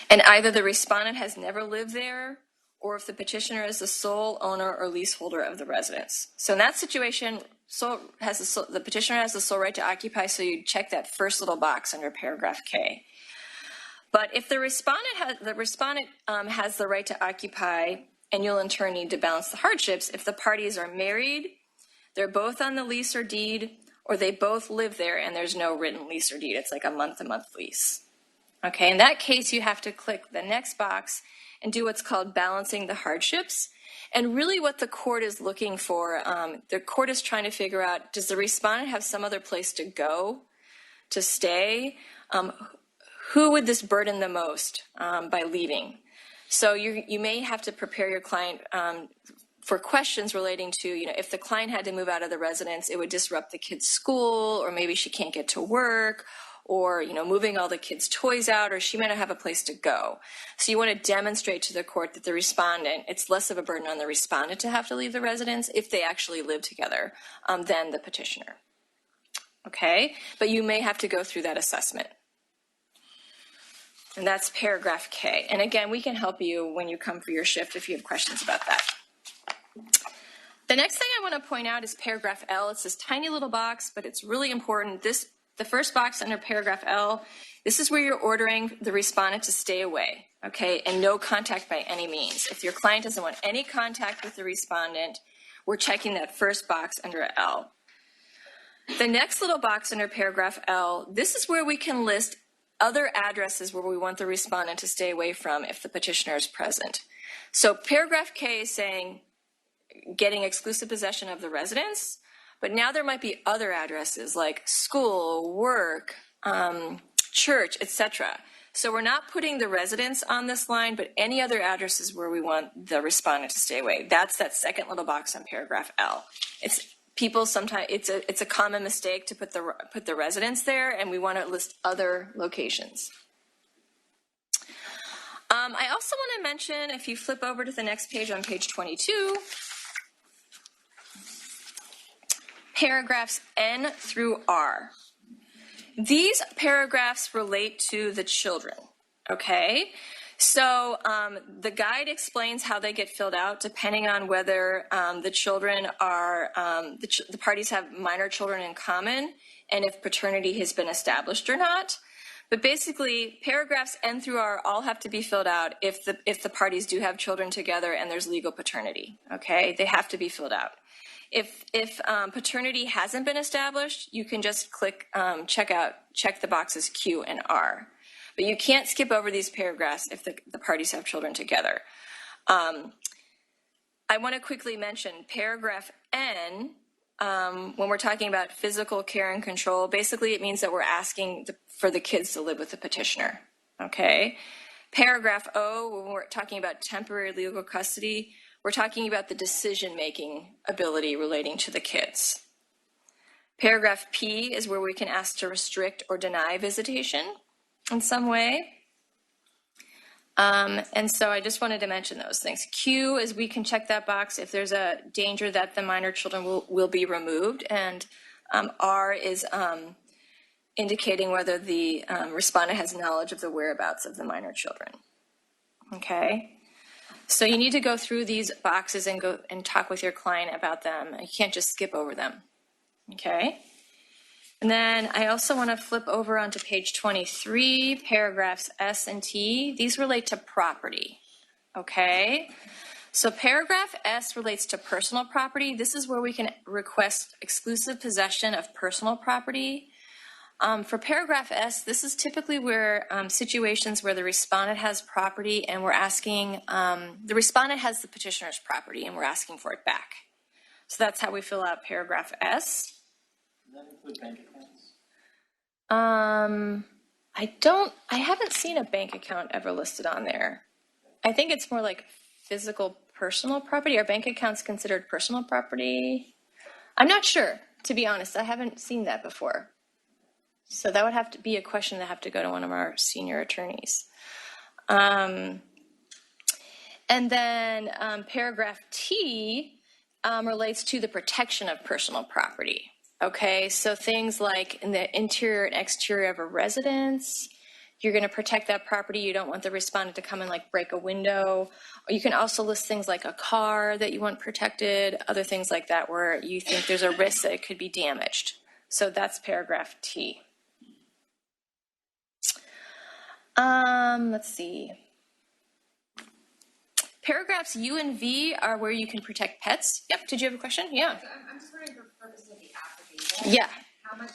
and either the respondent has never lived there or if the petitioner is the sole owner or leaseholder of the residence. So in that situation, the petitioner has the sole right to occupy, so you check that first little box under paragraph K. But if the respondent has the right to occupy, and you'll in turn need to balance the hardships, if the parties are married, they're both on the lease or deed, or they both live there and there's no written lease or deed. It's like a month-to-month lease. Okay, in that case, you have to click the next box and do what's called balancing the hardships. And really what the court is looking for, the court is trying to figure out, does the respondent have some other place to go, to stay? Who would this burden the most by leaving? So you may have to prepare your client for questions relating to, if the client had to move out of the residence, it would disrupt the kid's school, or maybe she can't get to work, or, moving all the kids' toys out, or she may not have a place to go. So you want to demonstrate to the court that the respondent, it's less of a burden on the respondent to have to leave the residence if they actually live together than the petitioner. Okay? But you may have to go through that assessment. And that's paragraph K. And again, we can help you when you come for your shift if you have questions about that. The next thing I want to point out is paragraph L. It's this tiny little box, but it's really important. The first box under paragraph L, this is where you're ordering the respondent to stay away, okay, and no contact by any means. If your client doesn't want any contact with the respondent, we're checking that first box under L. The next little box under paragraph L, this is where we can list other addresses where we want the respondent to stay away from if the petitioner is present. So paragraph K is saying getting exclusive possession of the residence, but now there might be other addresses like school, work, church, etc. So we're not putting the residence on this line, but any other addresses where we want the respondent to stay away. That's that second little box on paragraph L. Sometimes it's a common mistake to put the residence there, and we want to list other locations. I also want to mention, if you flip over to the next page on page 22, paragraphs N through R. These paragraphs relate to the children, okay? So the guide explains how they get filled out depending on whether the children are, the parties have minor children in common and if paternity has been established or not. But basically, paragraphs N through R all have to be filled out if the parties do have children together and there's legal paternity, okay? They have to be filled out. If paternity hasn't been established, you can just click check the boxes Q and R. But you can't skip over these paragraphs if the parties have children together. I want to quickly mention paragraph N, when we're talking about physical care and control, basically it means that we're asking for the kids to live with the petitioner, okay? Paragraph O, when we're talking about temporary legal custody, we're talking about the decision-making ability relating to the kids. Paragraph P is where we can ask to restrict or deny visitation in some way. And so I just wanted to mention those things. Q is we can check that box if there's a danger that the minor children will be removed. And R is indicating whether the respondent has knowledge of the whereabouts of the minor children. Okay. So you need to go through these boxes and go and talk with your client about them. You can't just skip over them. Okay. And then I also want to flip over onto page 23, paragraphs S and T. These relate to property, okay? So paragraph S relates to personal property. This is where we can request exclusive possession of personal property. For paragraph S, this is typically where situations where the respondent has property and we're asking, the respondent has the petitioner's property and we're asking for it back. So that's how we fill out paragraph S. Does that include bank accounts? I haven't seen a bank account ever listed on there. I think it's more like physical personal property. Are bank accounts considered personal property? I'm not sure, to be honest. I haven't seen that before. So that would have to be a question that have to go to one of our senior attorneys. And then paragraph T relates to the protection of personal property. Okay, so things like in the interior and exterior of a residence, you're going to protect that property. You don't want the respondent to come and like break a window. Or you can also list things like a car that you want protected, other things like that where you think there's a risk that it could be damaged. So that's paragraph T. Let's see. Paragraphs U and V are where you can protect pets. Yep, did you have a question? Yeah. So I'm just wondering, for the purpose of the affidavit, Yeah. how much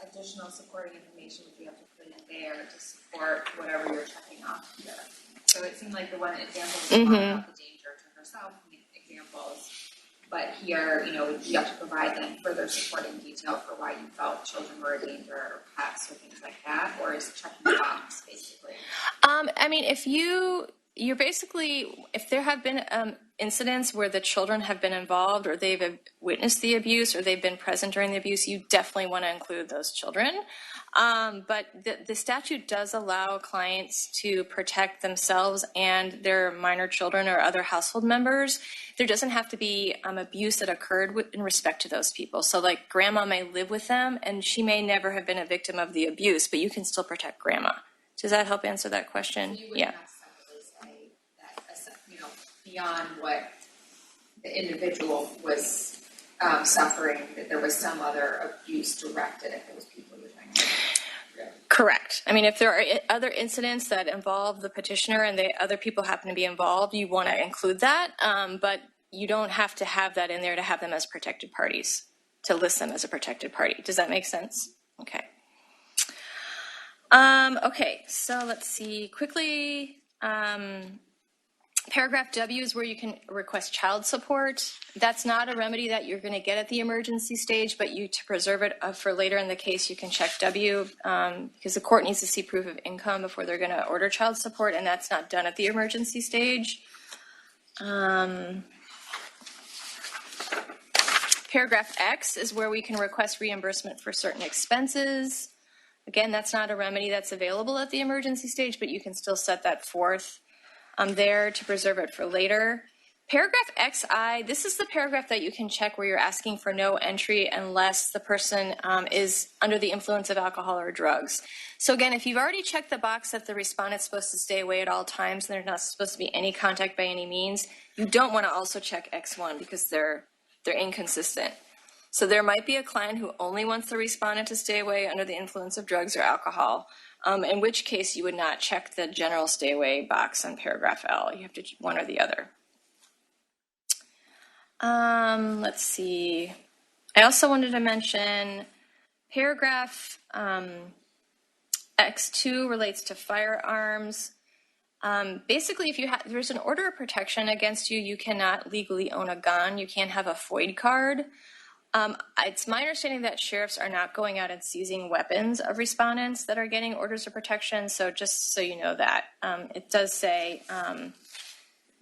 additional supporting information would you have to put in there to support whatever you're checking off here? So it seemed like the one example was about the danger to herself, examples. But here, you know, you have to provide then further supporting detail for why you felt children were a danger or pets or things like that, or is checking the box basically? I mean, you're basically, if there have been incidents where the children have been involved or they've witnessed the abuse or they've been present during the abuse, you definitely want to include those children. But the statute does allow clients to protect themselves and their minor children or other household members. There doesn't have to be abuse that occurred in respect to those people. So like grandma may live with them and she may never have been a victim of the abuse, but you can still protect grandma. Does that help answer that question? So you wouldn't necessarily say that, you know, beyond what the individual was suffering, that there was some other abuse directed at those people you're trying to. Correct. I mean, if there are other incidents that involve the petitioner and the other people happen to be involved, you want to include that, but you don't have to have that in there to have them as protected parties, to list them as a protected party. Does that make sense? Okay. Okay, so let's see quickly. Paragraph W is where you can request child support. That's not a remedy that you're going to get at the emergency stage, but to preserve it for later in the case, you can check W because the court needs to see proof of income before they're going to order child support, and that's not done at the emergency stage. Paragraph X is where we can request reimbursement for certain expenses. Again, that's not a remedy that's available at the emergency stage, but you can still set that forth there to preserve it for later. Paragraph XI, this is the paragraph that you can check where you're asking for no entry unless the person is under the influence of alcohol or drugs. So again, if you've already checked the box that the respondent's supposed to stay away at all times and there's not supposed to be any contact by any means, you don't want to also check X1 because they're inconsistent. So there might be a client who only wants the respondent to stay away under the influence of drugs or alcohol, in which case you would not check the general stay away box on paragraph L. You have to one or the other. Let's see. I also wanted to mention paragraph X2 relates to firearms. Basically, if there's an order of protection against you, you cannot legally own a gun. You can't have a FOID card. It's my understanding that sheriffs are not going out and seizing weapons of respondents that are getting orders of protection. So just so you know that, it does say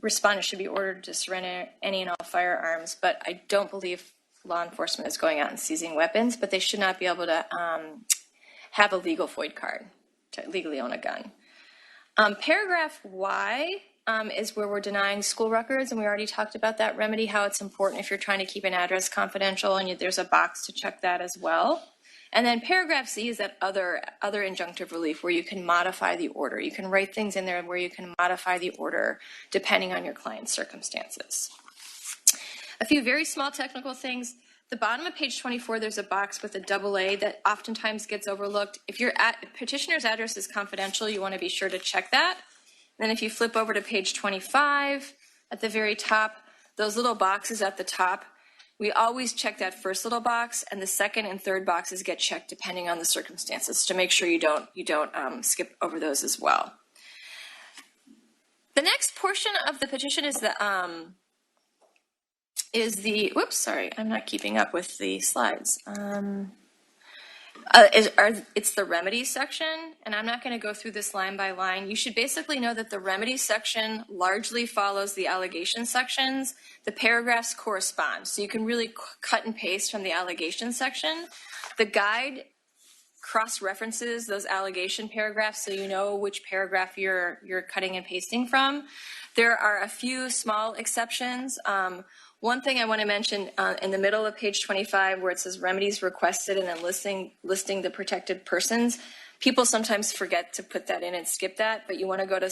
respondents should be ordered to surrender any and all firearms, but I don't believe law enforcement is going out and seizing weapons, but they should not be able to have a legal FOID card to legally own a gun. Paragraph Y is where we're denying school records, and we already talked about that remedy, how it's important if you're trying to keep an address confidential, and there's a box to check that as well. And then paragraph C is that other injunctive relief where you can modify the order. You can write things in there where you can modify the order depending on your client's circumstances. A few very small technical things. The bottom of page 24, there's a box with a AA that oftentimes gets overlooked. If your petitioner's address is confidential, you want to be sure to check that. Then if you flip over to page 25, at the very top, those little boxes at the top, we always check that first little box, and the second and third boxes get checked depending on the circumstances to make sure you don't skip over those as well. The next portion of the petition is whoops, sorry, I'm not keeping up with the slides. It's the remedies section, and I'm not going to go through this line by line. You should basically know that the remedies section largely follows the allegation sections. The paragraphs correspond, so you can really cut and paste from the allegation section. The guide cross-references those allegation paragraphs so you know which paragraph you're cutting and pasting from. There are a few small exceptions. One thing I want to mention in the middle of page 25 where it says remedies requested and then listing the protected persons, people sometimes forget to put that in and skip that, but you want to go to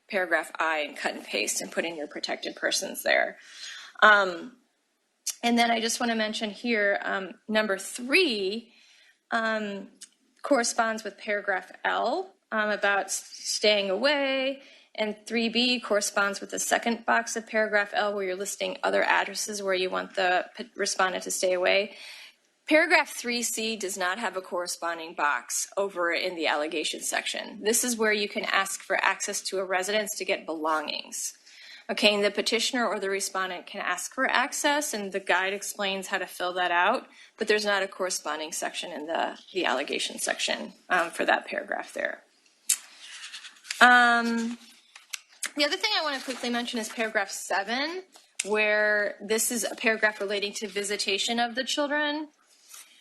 paragraph I and cut and paste and put in your protected persons there. And then I just want to mention here, number 3 corresponds with paragraph L about staying away. And 3B corresponds with the second box of paragraph L where you're listing other addresses where you want the respondent to stay away. Paragraph 3C does not have a corresponding box over in the allegations section. This is where you can ask for access to a residence to get belongings. Okay, and the petitioner or the respondent can ask for access, and the guide explains how to fill that out, but there's not a corresponding section in the allegation section for that paragraph there. The other thing I want to quickly mention is paragraph 7, where this is a paragraph relating to visitation of the children.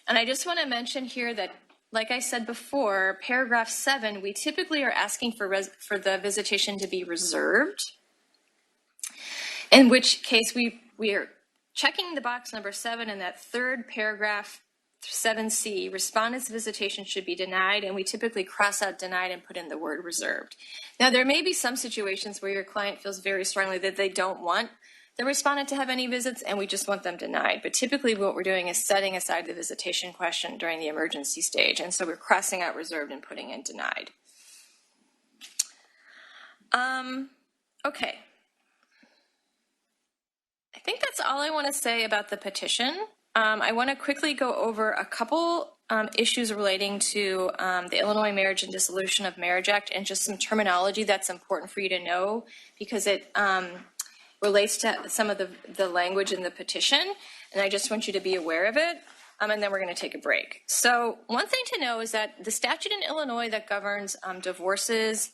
And I just want to mention here that, like I said before, paragraph 7, we typically are asking for the visitation to be reserved, in which case we are checking the box number 7 in that third paragraph, 7C, respondent's visitation should be denied, and we typically cross out denied and put in the word reserved. Now, there may be some situations where your client feels very strongly that they don't want the respondent to have any visits and we just want them denied. But typically what we're doing is setting aside the visitation question during the emergency stage. And so we're crossing out reserved and putting in denied. Okay. I think that's all I want to say about the petition. I want to quickly go over a couple issues relating to the Illinois Marriage and Dissolution of Marriage Act and just some terminology that's important for you to know because it relates to some of the language in the petition, and I just want you to be aware of it, and then we're going to take a break. So one thing to know is that the statute in Illinois that governs divorces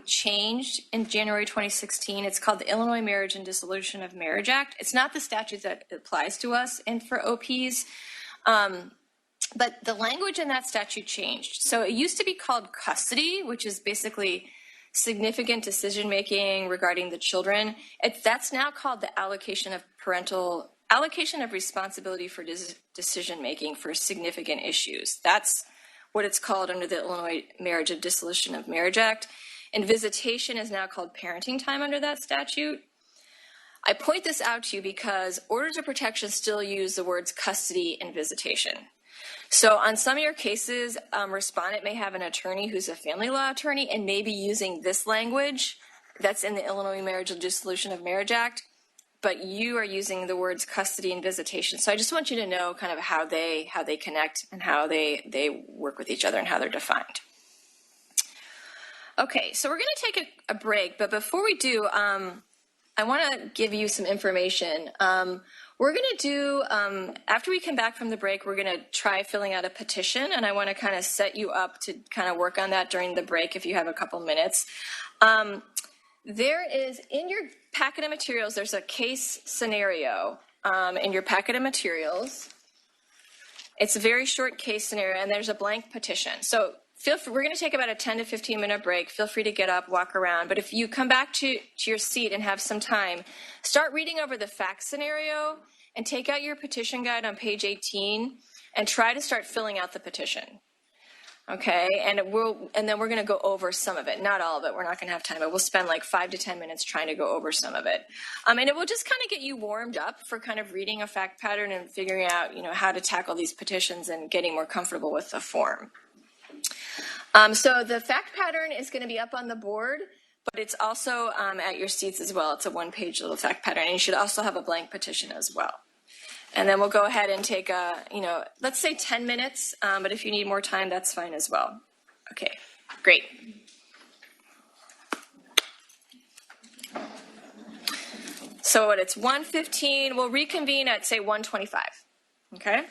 changed in January 2016. It's called the Illinois Marriage and Dissolution of Marriage Act. It's not the statute that applies to us and for OPs, but the language in that statute changed. So it used to be called custody, which is basically significant decision-making regarding the children. That's now called the allocation of responsibility for decision-making for significant issues. That's what it's called under the Illinois Marriage and Dissolution of Marriage Act. And visitation is now called parenting time under that statute. I point this out to you because orders of protection still use the words custody and visitation. So on some of your cases, respondent may have an attorney who's a family law attorney and may be using this language that's in the Illinois Marriage and Dissolution of Marriage Act, but you are using the words custody and visitation. So I just want you to know kind of how they connect and how they work with each other and how they're defined. Okay, so we're going to take a break, but before we do, I want to give you some information. We're going to do, after we come back from the break, we're going to try filling out a petition, and I want to kind of set you up to kind of work on that during the break if you have a couple minutes. There is, in your packet of materials, there's a case scenario in your packet of materials. It's a very short case scenario, and there's a blank petition. So we're going to take about a 10 to 15 minute break. Feel free to get up, walk around. But if you come back to your seat and have some time, start reading over the fact scenario and take out your petition guide on page 18 and try to start filling out the petition. Okay, and then we're going to go over some of it, not all of it. We're not going to have time, but we'll spend like 5 to 10 minutes trying to go over some of it. And it will just kind of get you warmed up for kind of reading a fact pattern and figuring out, how to tackle these petitions and getting more comfortable with the form. So the fact pattern is going to be up on the board, but it's also at your seats as well. It's a one-page little fact pattern, and you should also have a blank petition as well. And then we'll go ahead and take let's say 10 minutes, but if you need more time, that's fine as well. Okay, great. So it's 1:15, we'll reconvene at, say, 1:25, okay?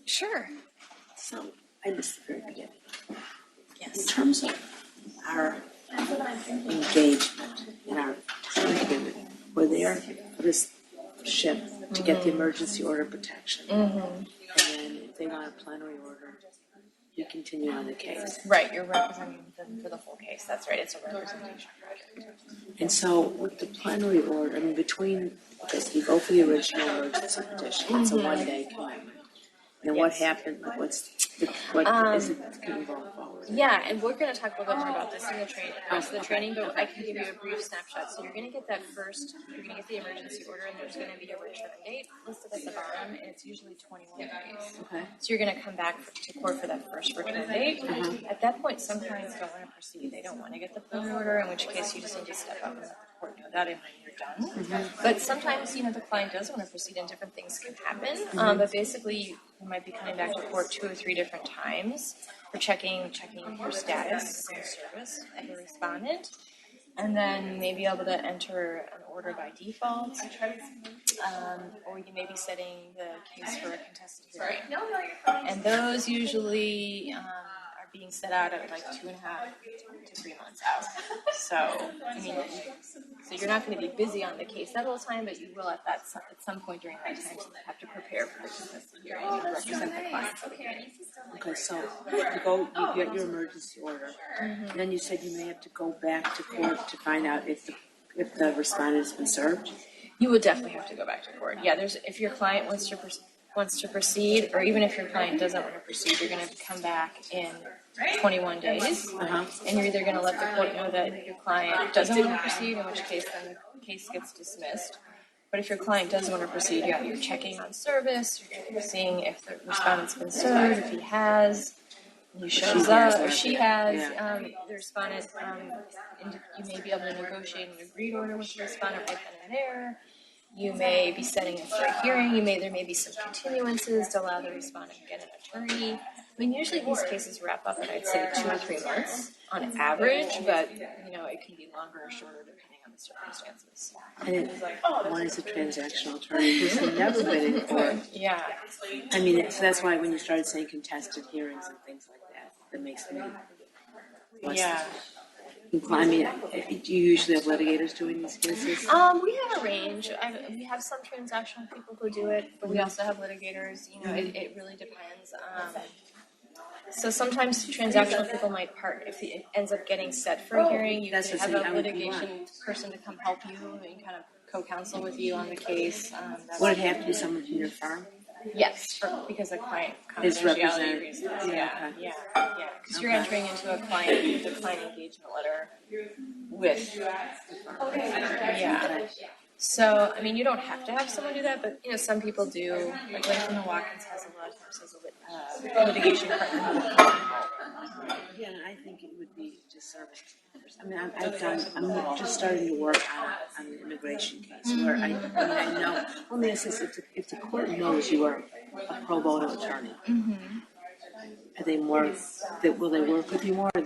Sure. So I missed the very beginning. Yes. In terms of our engagement and our time commitment, we're there for this ship to get the emergency order protection. Mm-hmm. And then they want a plenary order, you continue on the case. Right, you're representing them for the full case. That's right. It's a representation project. And so with the plenary order, I mean, between, okay, so you go for the original emergency petition, it's a one-day commitment. And what happened, like what is it going forward? Yeah, and we're going to talk a little bit more about this in the rest of the training, but I can give you a brief snapshot. So you're going to get you're going to get the emergency order, and there's going to be a return date listed at the bottom, and it's usually 21 days. Okay. So you're going to come back to court for that first return date. At that point, some clients don't want to proceed. They don't want to get the full order, in which case you just need to step up and let the court know that, and you're done. But sometimes, the client does want to proceed, and different things can happen. But basically, you might be coming back to court 2 or 3 different times for checking your status in service as a respondent, and then you may be able to enter an order by default, or you may be setting the case for a contested hearing. And those usually are being set out at like 2.5 to 3 months out. So, so you're not going to be busy on the case that whole time, but you will at some point during that time have to prepare for the contested hearing and represent the client for the hearing. Okay, so you get your emergency order, and then you said you may have to go back to court to find out if the respondent has been served. You would definitely have to go back to court. Yeah, if your client wants to proceed, or even if your client doesn't want to proceed, you're going to come back in 21 days, and you're either going to let the court know that your client doesn't want to proceed, in which case then the case gets dismissed. But if your client does want to proceed, you're checking on service, you're seeing if the respondent's been served, if he has, he shows up, or she has, the respondent, you may be able to negotiate an agreed order with the respondent right then and there. You may be setting it for a hearing. There may be some continuances to allow the respondent to get an attorney. Usually these cases wrap up in, I'd say, 2 or 3 months on average, but it can be longer or shorter depending on the circumstances. And one is a transactional attorney who's never been in court. Yeah. So that's why when you started saying contested hearings and things like that makes me less inclined. Do you usually have litigators doing these cases? We have a range. We have some transactional people who do it, but we also have litigators. It really depends. So sometimes transactional people might partner. If it ends up getting set for a hearing, you can have a litigation person to come help you and kind of co-counsel with you on the case. Would it have to be someone from your firm? Yes, because the client Is confidentiality represented. reasons. Yeah. Because you're entering into a client engagement letter with the firm. Yeah. So, you don't have to have someone do that, but, some people do. Like Lincoln Watkins has a lot of times as a litigation partner. Yeah, and I think it would be disservice. I'm just starting to work on an immigration case where I know. Let me ask this: if the court knows you are a pro bono attorney, are they more? Will they work with you more? Or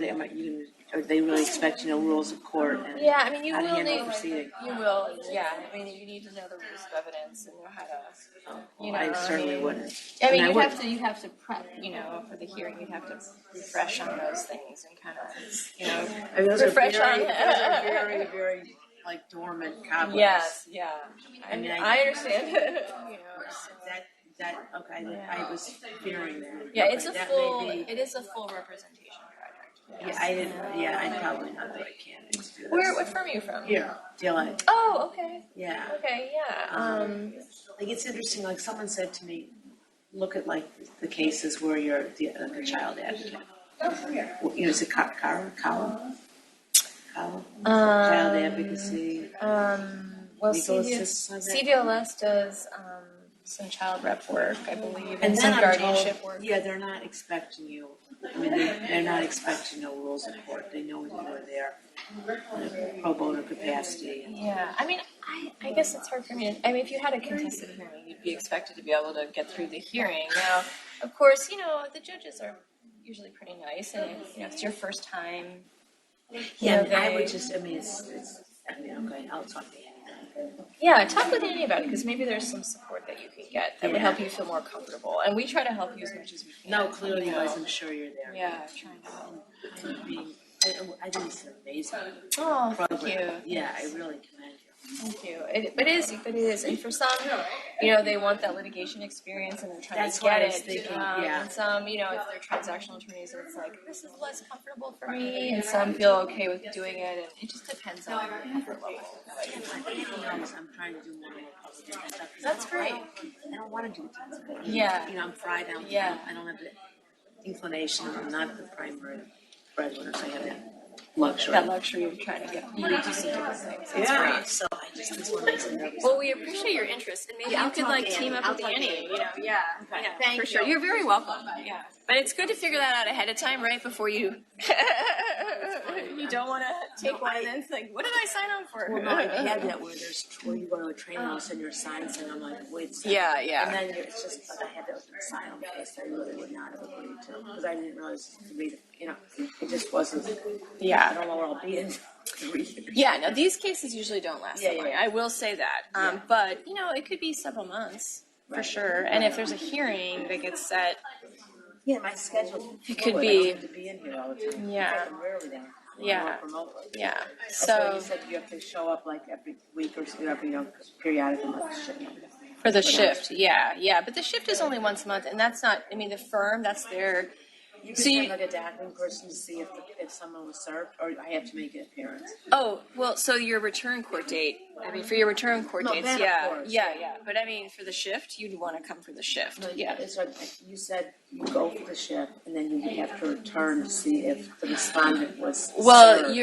are they really expect rules of court? And you how to will handle need. proceeding? You will, yeah. You need to know the rules of evidence and know how to. I certainly wouldn't. You have to prep. For the hearing, you have to refresh on those things and kind of, Those refresh are on. very, very dormant cobwebs. Yes, yeah. I understand. I was fearing that. Yeah, Okay, it's a that full. may be- It is a full representation project. Yeah, I didn't. Yeah, I probably not the right candidate to do this. What firm are you from? Here, DLA. Oh, okay. Yeah. Okay, yeah. It's interesting. Like someone said to me, look at the cases where you're the child advocate. Is it Kala? Child advocacy. Well, CDLS does some child rep work, I believe, and some guardianship work. Yeah, they're not expecting you. They're not expecting no rules of court. They know you are there in a pro bono capacity. Yeah, I guess it's hard for me. If you had a contested hearing, you'd be expected to be able to get through the hearing. Now, of course, the judges are usually pretty nice, and if it's your first time. I would just. Okay, I'll talk to you. Yeah, talk with Annie about it, because maybe there's some support that you can get that would help you feel more comfortable. And we try to help you as much as we can. No, clearly, guys, I'm sure you're there. Yeah, trying to help. I think it's an amazing Oh, program. thank you. Yeah, I really commend you. Thank you. It is. And for some, you know, they want that litigation experience and they're trying That's to what get I was it. thinking, yeah. And some, you know, if they're transactional attorneys, it's like, this is less comfortable for me. And some feel okay with doing it. And it just depends on your comfort level. I'm trying to do more and more public stuff. 'Cause That's great. I don't want to do it. Yeah. You know, I'm fried out. Yeah. I don't have the inclination. I'm not the primary breadwinner, so I have that luxury. That luxury of trying to get you to do some different things. That's Yeah. great. So this one makes me nervous. Well, we appreciate your interest, and maybe Yeah, you I'll could talk like to team Annie. up I'll with talk to Annie. Annie. You know, yeah, Okay. yeah. Thank For sure. you. You're very welcome. Yeah, but it's good to figure that out ahead of time, right? Before you, you don't want to take one and then think, what did I sign on for? Well, no, I've had that where you go to a training house and you're signing, and I'm like, wait a second. Yeah, yeah. And then it's just like I had that sign-on case I really would not have agreed to because I didn't realize to read it. You know, it just wasn't. Yeah. I don't know where I'll be in 3 years. Yeah, no, these cases usually don't last Yeah, that long. yeah. I will say that. But, you know, it could be several months for sure. And if there's a hearing that gets set, Yeah, my schedule. It could be- I don't have to be in here all the time. Yeah. I'm rarely down. Yeah. I work remotely. yeah. So So you said you have to show up like every week or so, every periodically. for the shift, yeah. But the shift is only once a month, and that's not, I mean, the firm, that's their, You So can you- send like a document person to see if someone was served, or I have to make an appearance. oh, well, so your return court date, I mean, for your return court No, dates, that of yeah, course, yeah, yeah. yeah. But I mean, for the shift, you'd want to come for the shift, yeah. It's like you said you go for the shift and then you have to return to see if the respondent was Well, served.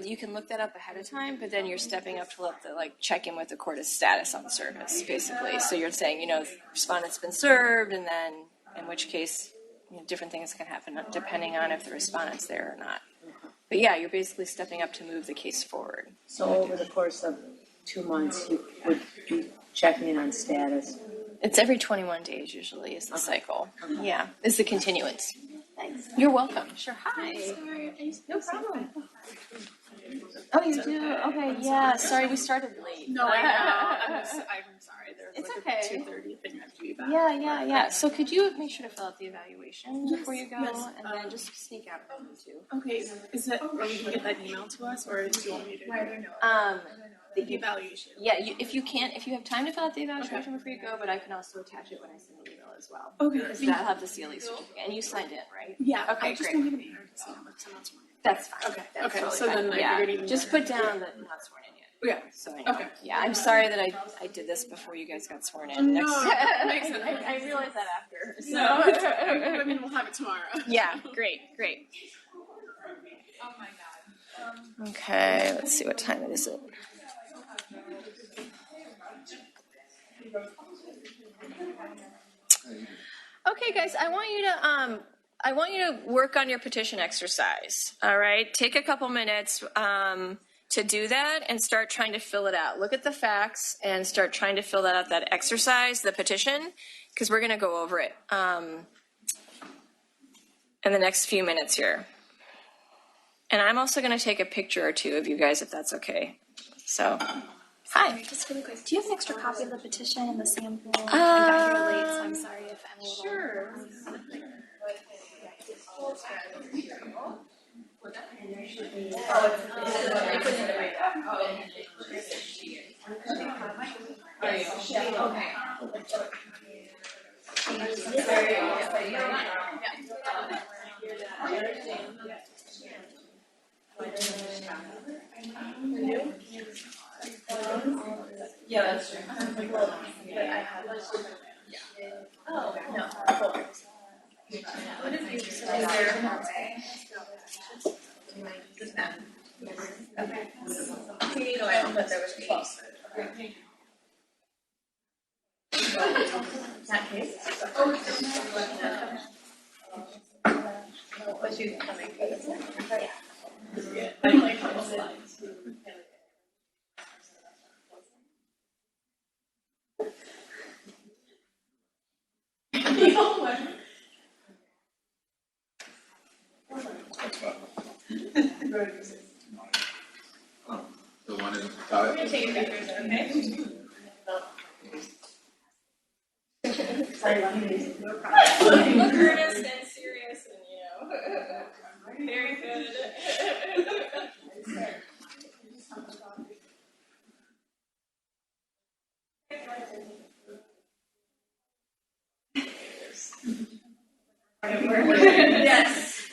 you can look that up ahead of time, but then you're stepping up to let the, like, check in with the court of status on service, basically. So you're saying, you know, respondent's been served, and then, in which case, you know, different things can happen depending on if the respondent's there or not. But yeah, you're basically stepping up to move the case forward. So over the course of 2 months, you would be checking in on status. It's every 21 days usually is the cycle. Yeah, is the continuance. Thanks. You're welcome. Sure. Hi. No problem. Oh, you do? Okay, yeah. Sorry, we started late. No, I know. I'm sorry. There's It's like okay. a 2:30 thing I have to be back. Yeah. So could you make sure to fill out the evaluation before you go, and then just sneak out of them too? Okay, is it, or we can get that email to us, or do you want me to? The evaluation. Yeah, if you have time to fill out the evaluation before you go, but I can also attach it when I send the email as well. Okay. Because that'll have the CLE certificate, and you signed in, right? Yeah, Okay, I'm just great. gonna give an error to see how much someone's wanting. That's fine. Okay, That's okay, totally so fine. then I Yeah. figured even Just put down that not sworn in yet. Yeah. So I know. Okay. Yeah, I'm sorry that I did this before you guys got sworn in. No, that makes sense. I realized that after. So. No, I mean, we'll have it tomorrow. Yeah, great. Oh my God. Okay, let's see what time it is. Okay, guys, I want you to work on your petition exercise. All right, take a couple minutes to do that and start trying to fill it out. Look at the facts and start trying to fill that out. That exercise, the petition, because we're going to go over it in the next few minutes here. And I'm also going to take a picture or two of you guys, if that's okay. So, hi. Just really quick, do you have an extra copy of the petition and the sample? I got here late, so I'm sorry if I'm a little... Sure. Yeah, that's true. The one in the top. Earnest and serious and, very good. Yes.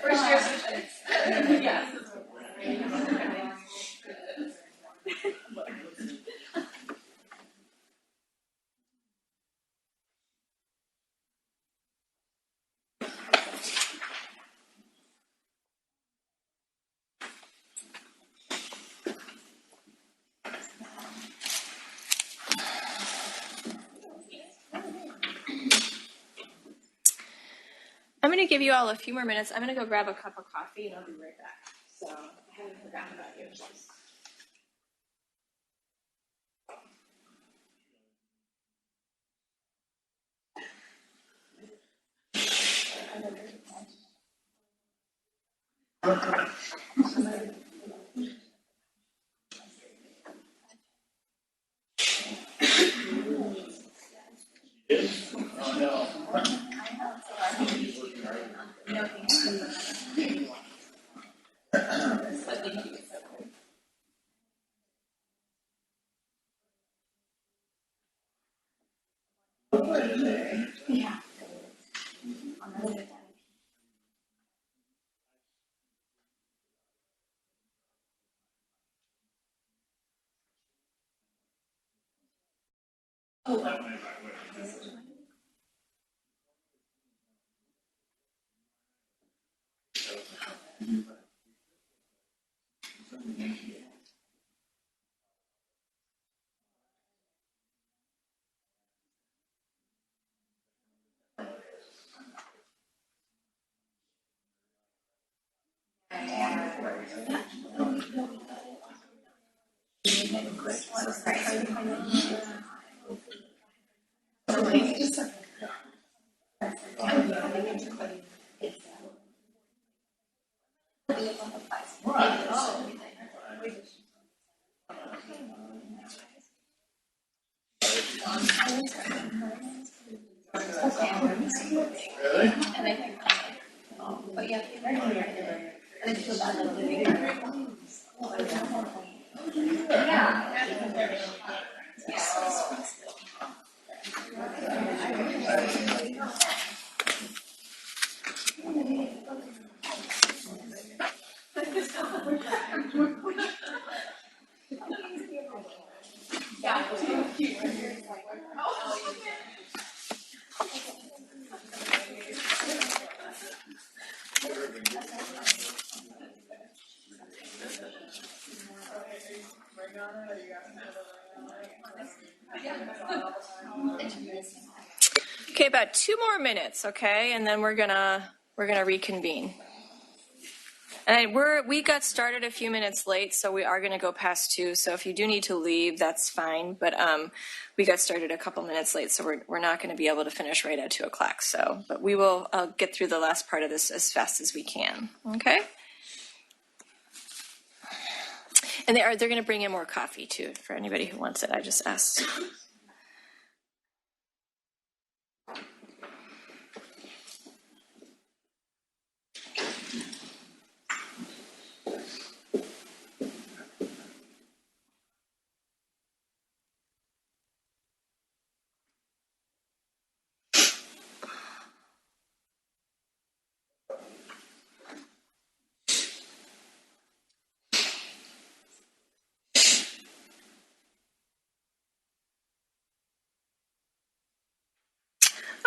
First year. Yeah. I'm going to give you all a few more minutes. I'm going to go grab a cup of coffee and I'll be right back. So I haven't forgotten about you. Okay, about 2 more minutes, okay, and then we're gonna reconvene. And we got started a few minutes late, so we are gonna go past 2. So if you do need to leave, that's fine. But we got started a couple minutes late, so we're not going to be able to finish right at 2 o'clock. So, but we will get through the last part of this as fast as we can. Okay. And they're going to bring in more coffee too for anybody who wants it. I just asked.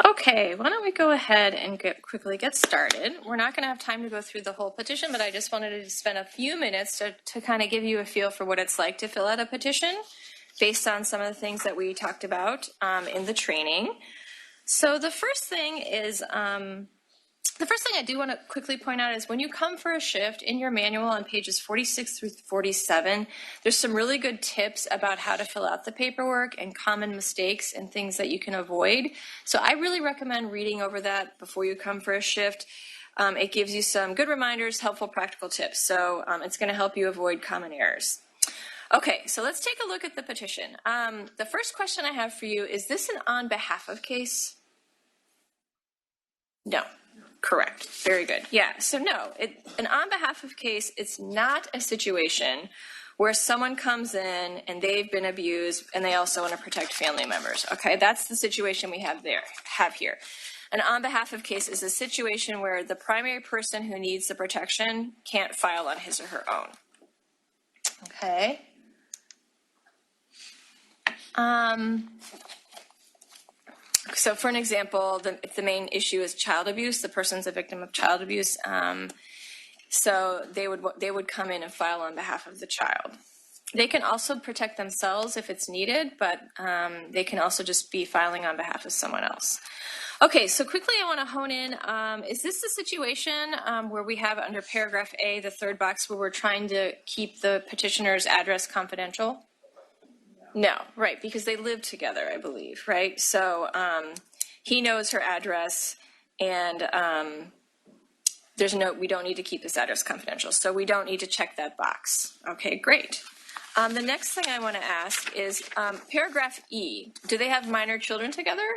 Okay, why don't we go ahead and quickly get started. We're not going to have time to go through the whole petition, but I just wanted to spend a few minutes to kind of give you a feel for what it's like to fill out a petition based on some of the things that we talked about in the training. So the first thing I do want to quickly point out is when you come for a shift in your manual on pages 46 through 47, there's some really good tips about how to fill out the paperwork and common mistakes and things that you can avoid. So I really recommend reading over that before you come for a shift. It gives you some good reminders, helpful practical tips. So it's going to help you avoid common errors. Okay, so let's take a look at the petition. The first question I have for you, is this an on behalf of case? No. Correct. Very good. Yeah. So no, an on behalf of case, it's not a situation where someone comes in and they've been abused and they also want to protect family members. Okay, that's the situation we have here. An on behalf of case is a situation where the primary person who needs the protection can't file on his or her own. Okay. So for an example, if the main issue is child abuse, the person's a victim of child abuse, so they would come in and file on behalf of the child. They can also protect themselves if it's needed, but they can also just be filing on behalf of someone else. Okay, so quickly I want to hone in. Is this the situation where we have under paragraph A, the third box, where we're trying to keep the petitioner's address confidential? No, right, because they live together, I believe, right? So he knows her address, and we don't need to keep this address confidential, so we don't need to check that box. Okay, great. The next thing I want to ask is paragraph E. Do they have minor children together?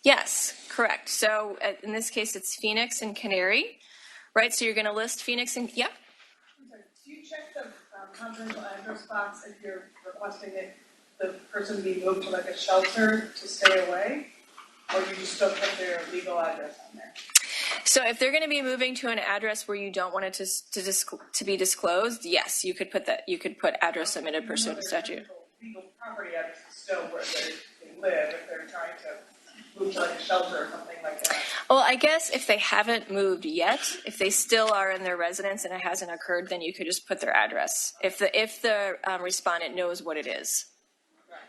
Yes, correct. So in this case, it's Phoenix and Canary, right? So you're going to list Phoenix and, yep. Do you check the confidential address box if you're requesting that the person be moved to like a shelter to stay away? Or do you just still put their legal address on there? So if they're going to be moving to an address where you don't want it to be disclosed, yes, you could put that. You could put address submitted pursuant to statute. Legal property address is still where they live if they're trying to move to like a shelter or something like that. Well, I guess if they haven't moved yet, if they still are in their residence and it hasn't occurred, then you could just put their address. If the respondent knows what it is.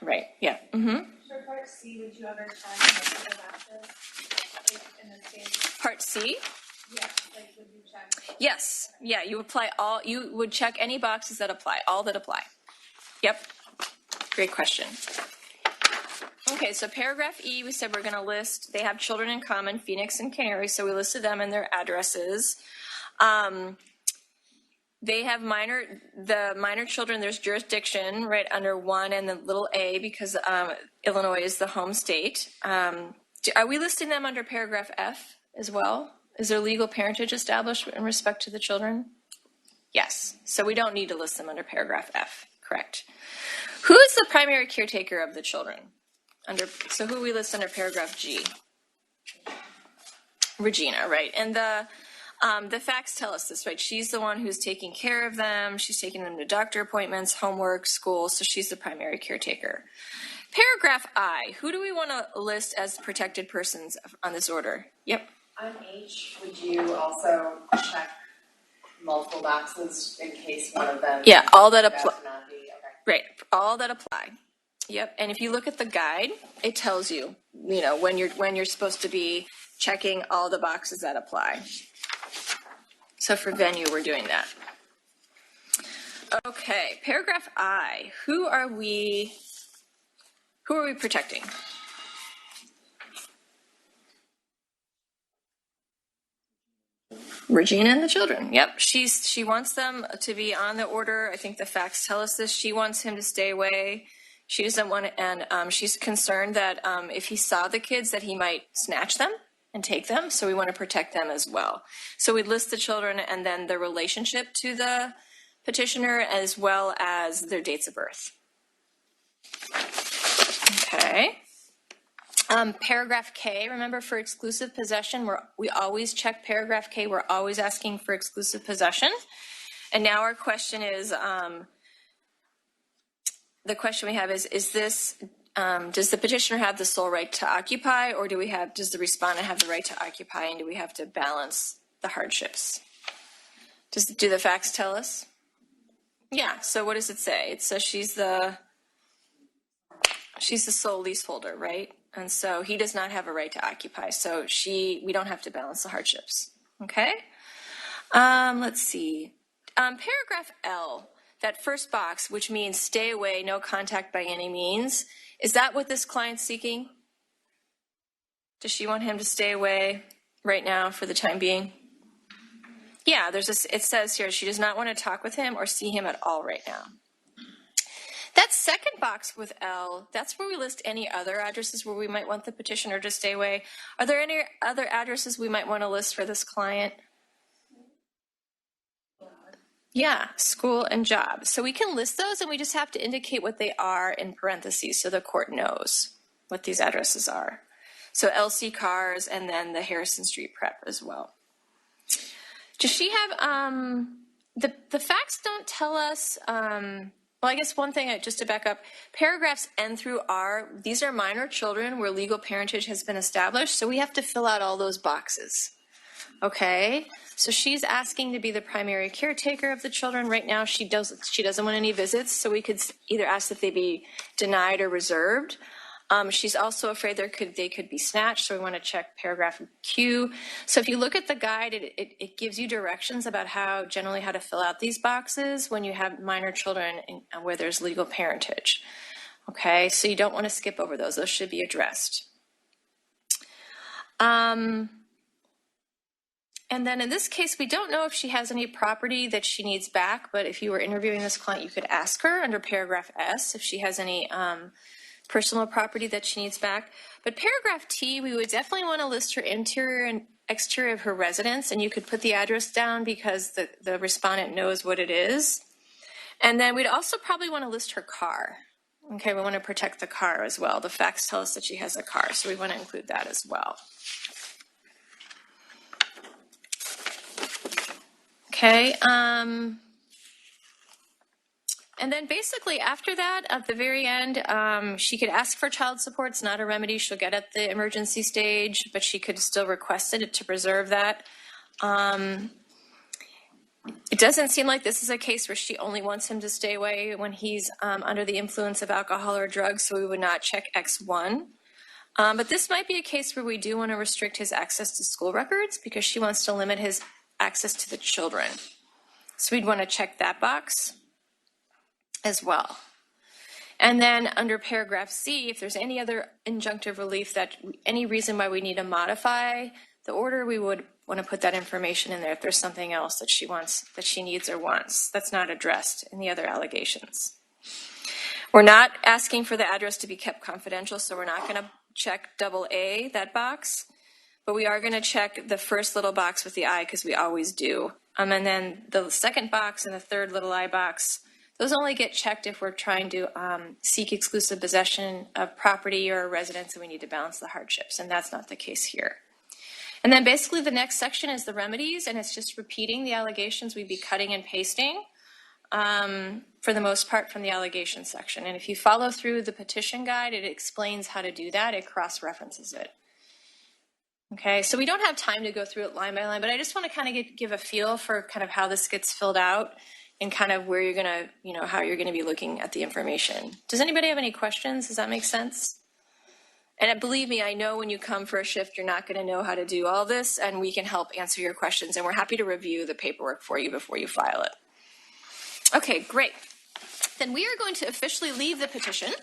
Right. Yeah. Mm-hmm. For part C, would you ever check multiple boxes, like in this case? Part C? Yeah, like would you check? Yes. Yeah, you would check any boxes that apply, all that apply. Yep. Great question. Okay, so paragraph E, we said we're going to list, they have children in common, Phoenix and Canary, so we listed them and their addresses. They have the minor children, there's jurisdiction right under 1 and the little a because Illinois is the home state. Are we listing them under paragraph F as well? Is there legal parentage established in respect to the children? Yes, so we don't need to list them under paragraph F, correct. Who is the primary caretaker of the children? So who we list under paragraph G? Regina, right? And the facts tell us this, right? She's the one who's taking care of them. She's taking them to doctor appointments, homework, school. So she's the primary caretaker. Paragraph I, who do we want to list as protected persons on this order? Yep. On H, would you also check multiple boxes in case one of them? Yeah, all that apply. Okay. Right, all that apply. Yep, and if you look at the guide, it tells you, when you're supposed to be checking all the boxes that apply. So for venue, we're doing that. Okay, paragraph I. Who are we protecting? Regina and the children. Yep, she wants them to be on the order. I think the facts tell us this. She wants him to stay away. She doesn't want to, and she's concerned that if he saw the kids, that he might snatch them and take them. So we want to protect them as well. So we list the children and then the relationship to the petitioner as well as their dates of birth. Okay. Paragraph K, remember for exclusive possession, we always check paragraph K. We're always asking for exclusive possession. And now our question is, the question we have is this, does the petitioner have the sole right to occupy, or does the respondent have the right to occupy, and do we have to balance the hardships? Do the facts tell us? Yeah, so what does it say? It says she's the sole leaseholder, right? And so he does not have a right to occupy, so we don't have to balance the hardships, okay? Let's see. Paragraph L, that first box, which means stay away, no contact by any means, is that what this client's seeking? Does she want him to stay away right now for the time being? Yeah, it says here she does not want to talk with him or see him at all right now. That second box with L, that's where we list any other addresses where we might want the petitioner to stay away. Are there any other addresses we might want to list for this client? Yeah, school and job. So we can list those and we just have to indicate what they are in parentheses so the court knows what these addresses are. So LC Cars and then the Harrison Street Prep as well. Does she have, the facts don't tell us, well, I guess one thing, just to back up, paragraphs N through R, these are minor children where legal parentage has been established, so we have to fill out all those boxes. Okay, so she's asking to be the primary caretaker of the children. Right now, she doesn't want any visits, so we could either ask that they be denied or reserved. She's also afraid they could be snatched, so we want to check paragraph Q. So if you look at the guide, it gives you directions about how to fill out these boxes when you have minor children where there's legal parentage. Okay, so you don't want to skip over those. Those should be addressed. And then in this case, we don't know if she has any property that she needs back, but if you were interviewing this client, you could ask her under paragraph S if she has any personal property that she needs back. But paragraph T, we would definitely want to list her interior and exterior of her residence, and you could put the address down because the respondent knows what it is. And then we'd also probably want to list her car. Okay, we want to protect the car as well. The facts tell us that she has a car, so we want to include that as well. Okay, and then basically after that, at the very end, she could ask for child support. It's not a remedy she'll get at the emergency stage, but she could still request it to preserve that. It doesn't seem like this is a case where she only wants him to stay away when he's under the influence of alcohol or drugs, so we would not check X1. But this might be a case where we do want to restrict his access to school records because she wants to limit his access to the children. So we'd want to check that box as well. And then under paragraph C, if there's any other injunctive relief that any reason why we need to modify the order, we would want to put that information in there if there's something else that she wants, that she needs or wants that's not addressed in the other allegations. We're not asking for the address to be kept confidential, so we're not going to check AA, that box. But we are going to check the first little box with the I because we always do. And then the second box and the third little I box, those only get checked if we're trying to seek exclusive possession of property or a residence and we need to balance the hardships. And that's not the case here. And then basically the next section is the remedies, and it's just repeating the allegations. We'd be cutting and pasting for the most part from the allegation section. And if you follow through the petition guide, it explains how to do that. It cross-references it. Okay, so we don't have time to go through it line by line, but I just want to kind of give a feel for kind of how this gets filled out and kind of where you're going to, how you're going to be looking at the information. Does anybody have any questions? Does that make sense? And believe me, I know when you come for a shift, you're not going to know how to do all this, and we can help answer your questions, and we're happy to review the paperwork for you before you file it. Okay, great. Then we are going to officially leave the petition,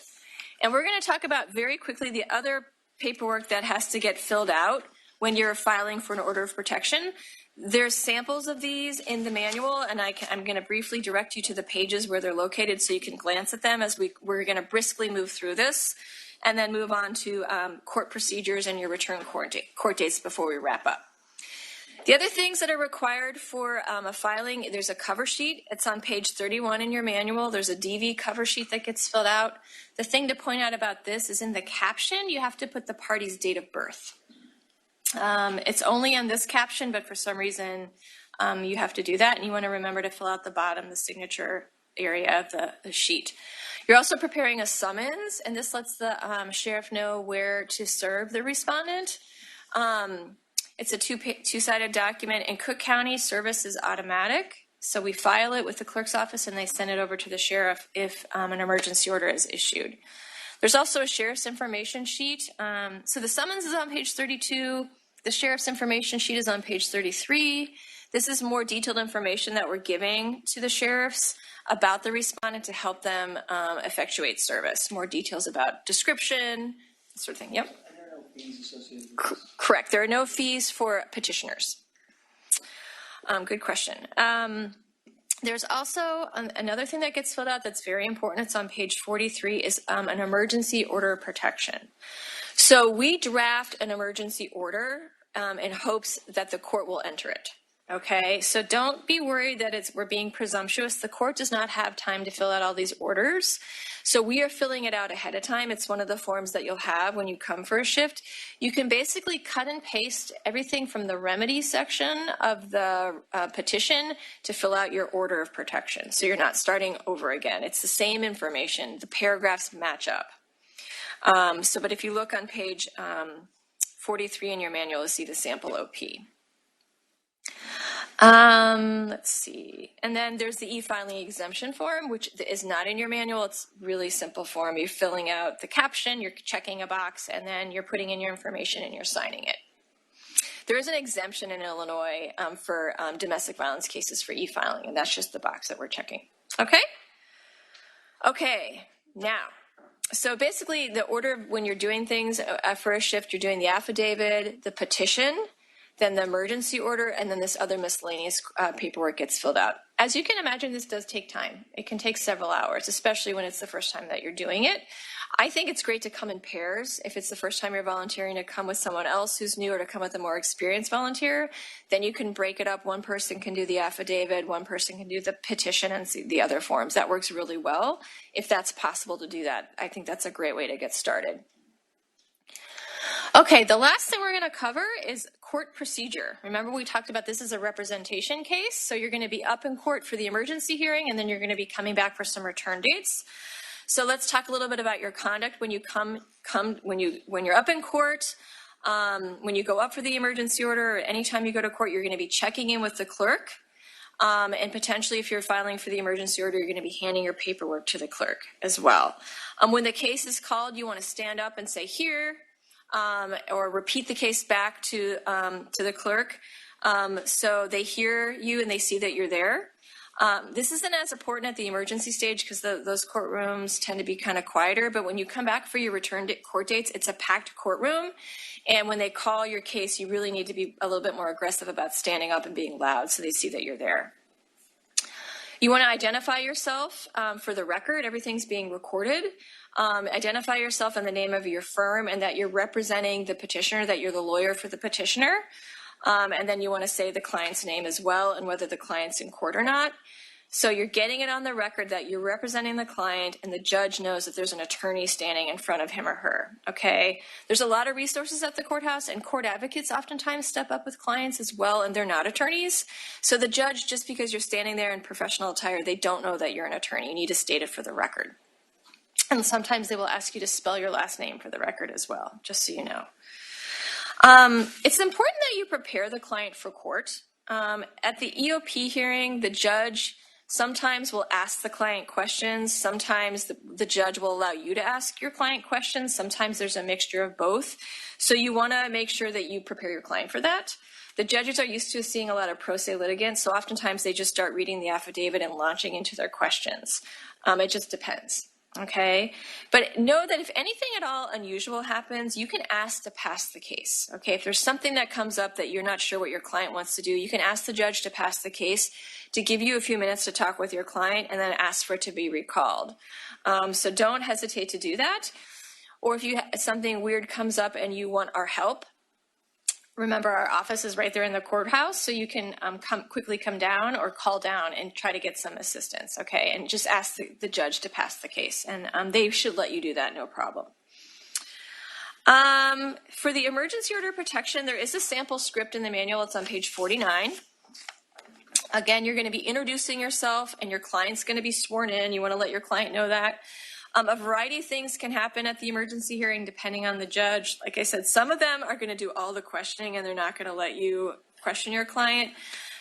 and we're going to talk about very quickly the other paperwork that has to get filled out when you're filing for an order of protection. There's samples of these in the manual, and I'm going to briefly direct you to the pages where they're located so you can glance at them as we're going to briskly move through this and then move on to court procedures and your return court dates before we wrap up. The other things that are required for a filing, there's a cover sheet. It's on page 31 in your manual. There's a DV cover sheet that gets filled out. The thing to point out about this is in the caption, you have to put the party's date of birth. It's only on this caption, but for some reason you have to do that, and you want to remember to fill out the bottom, the signature area of the sheet. You're also preparing a summons, and this lets the sheriff know where to serve the respondent. It's a two-sided document. In Cook County, service is automatic, so we file it with the clerk's office, and they send it over to the sheriff if an emergency order is issued. There's also a sheriff's information sheet. So the summons is on page 32. The sheriff's information sheet is on page 33. This is more detailed information that we're giving to the sheriffs about the respondent to help them effectuate service. More details about description, that sort of thing. Yep. And there are no fees associated with this? Correct. There are no fees for petitioners. Good question. There's also another thing that gets filled out that's very important. It's on page 43 is an emergency order of protection. So we draft an emergency order in hopes that the court will enter it. Okay, so don't be worried that we're being presumptuous. The court does not have time to fill out all these orders. So we are filling it out ahead of time. It's one of the forms that you'll have when you come for a shift. You can basically cut and paste everything from the remedy section of the petition to fill out your order of protection. So you're not starting over again. It's the same information. The paragraphs match up. But if you look on page 43 in your manual, you'll see the sample OP. Let's see. And then there's the e-filing exemption form, which is not in your manual. It's really simple form. You're filling out the caption, you're checking a box, and then you're putting in your information and you're signing it. There is an exemption in Illinois for domestic violence cases for e-filing, and that's just the box that we're checking. Okay? Okay, now. So basically the order when you're doing things for a shift, you're doing the affidavit, the petition, then the emergency order, and then this other miscellaneous paperwork gets filled out. As you can imagine, this does take time. It can take several hours, especially when it's the first time that you're doing it. I think it's great to come in pairs. If it's the first time you're volunteering, to come with someone else who's new or to come with a more experienced volunteer, then you can break it up. One person can do the affidavit, one person can do the petition and see the other forms. That works really well if that's possible to do that. I think that's a great way to get started. Okay, the last thing we're going to cover is court procedure. Remember, we talked about this as a representation case, so you're going to be up in court for the emergency hearing, and then you're going to be coming back for some return dates. So let's talk a little bit about your conduct when you when you're up in court. When you go up for the emergency order, or anytime you go to court, you're going to be checking in with the clerk, and potentially, if you're filing for the emergency order, you're going to be handing your paperwork to the clerk as well. When the case is called, you want to stand up and say here. Or repeat the case back to the clerk so they hear you and they see that you're there. This isn't as important at the emergency stage because those courtrooms tend to be kind of quieter, but when you come back for your return court dates, it's a packed courtroom, and when they call your case, you really need to be a little bit more aggressive about standing up and being loud so they see that you're there. You want to identify yourself for the record. Everything's being recorded. Identify yourself and the name of your firm and that you're representing the petitioner, that you're the lawyer for the petitioner. And then you want to say the client's name as well and whether the client's in court or not. So you're getting it on the record that you're representing the client and the judge knows that there's an attorney standing in front of him or her, okay? There's a lot of resources at the courthouse, and court advocates oftentimes step up with clients as well, and they're not attorneys. So the judge, just because you're standing there in professional attire, they don't know that you're an attorney. You need to state it for the record. And sometimes they will ask you to spell your last name for the record as well, just so you know. It's important that you prepare the client for court. At the EOP hearing, the judge sometimes will ask the client questions. Sometimes the judge will allow you to ask your client questions. Sometimes there's a mixture of both. So you want to make sure that you prepare your client for that. The judges are used to seeing a lot of pro se litigants, so oftentimes they just start reading the affidavit and launching into their questions. It just depends. Okay, but know that if anything at all unusual happens, you can ask to pass the case. Okay, if there's something that comes up that you're not sure what your client wants to do, you can ask the judge to pass the case, to give you a few minutes to talk with your client, and then ask for it to be recalled. So don't hesitate to do that. Or if something weird comes up and you want our help, remember, our office is right there in the courthouse, so you can quickly come down or call down and try to get some assistance, okay? And just ask the judge to pass the case, and they should let you do that, no problem. For the emergency order protection, there is a sample script in the manual. It's on page 49. Again, you're going to be introducing yourself, and your client's going to be sworn in. You want to let your client know that. A variety of things can happen at the emergency hearing depending on the judge. Like I said, some of them are going to do all the questioning and they're not going to let you question your client.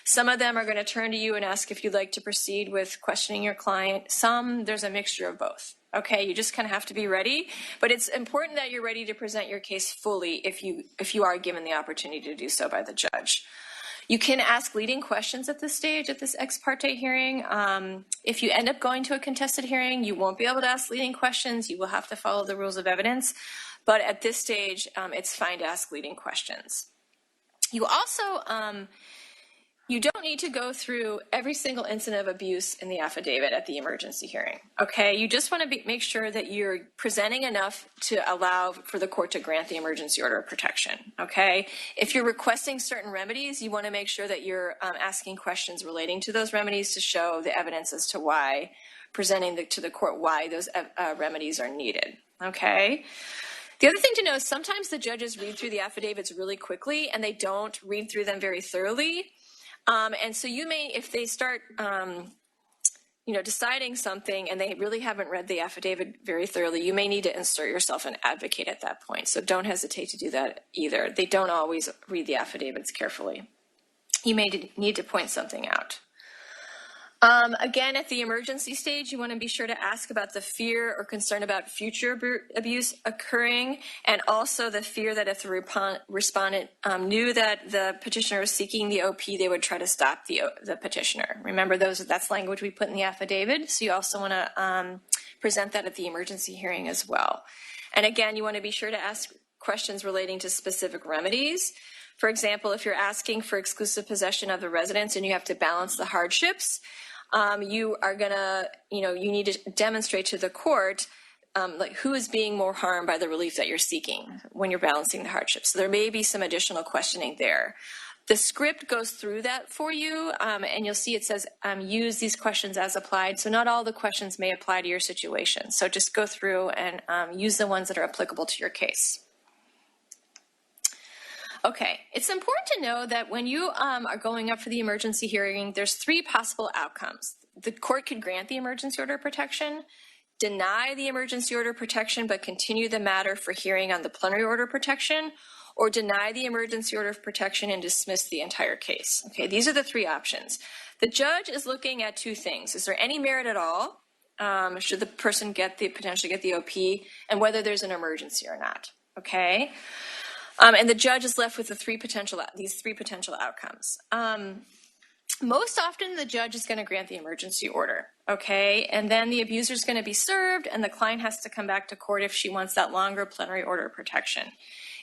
Some of them are going to turn to you and ask if you'd like to proceed with questioning your client. Some, there's a mixture of both. Okay, you just kind of have to be ready. But it's important that you're ready to present your case fully if you are given the opportunity to do so by the judge. You can ask leading questions at this stage, at this ex parte hearing. If you end up going to a contested hearing, you won't be able to ask leading questions. You will have to follow the rules of evidence. But at this stage, it's fine to ask leading questions. You also, You don't need to go through every single incident of abuse in the affidavit at the emergency hearing, okay? You just want to make sure that you're presenting enough to allow for the court to grant the emergency order of protection, okay? If you're requesting certain remedies, you want to make sure that you're asking questions relating to those remedies to show the evidence as to why, presenting to the court why those remedies are needed, okay? The other thing to know is sometimes the judges read through the affidavits really quickly and they don't read through them very thoroughly. And so you may, if they start, deciding something and they really haven't read the affidavit very thoroughly, you may need to insert yourself an advocate at that point. So don't hesitate to do that either. They don't always read the affidavits carefully. You may need to point something out. Again, at the emergency stage, you want to be sure to ask about the fear or concern about future abuse occurring, and also the fear that if the respondent knew that the petitioner was seeking the OP, they would try to stop the petitioner. Remember, that's language we put in the affidavit, so you also want to present that at the emergency hearing as well. And again, you want to be sure to ask questions relating to specific remedies. For example, if you're asking for exclusive possession of the residence and you have to balance the hardships, you are gonna, you need to demonstrate to the court like who is being more harmed by the relief that you're seeking when you're balancing the hardships. So there may be some additional questioning there. The script goes through that for you, and you'll see it says use these questions as applied. So not all the questions may apply to your situation. So just go through and use the ones that are applicable to your case. Okay, it's important to know that when you are going up for the emergency hearing, there's 3 possible outcomes. The court could grant the emergency order of protection, deny the emergency order of protection but continue the matter for hearing on the plenary order of protection, or deny the emergency order of protection and dismiss the entire case. Okay, these are the 3 options. The judge is looking at 2 things. Is there any merit at all? Should the person potentially get the OP, and whether there's an emergency or not, okay? And the judge is left with these 3 potential outcomes. Most often, the judge is going to grant the emergency order, okay? And then the abuser is going to be served, and the client has to come back to court if she wants that longer plenary order of protection.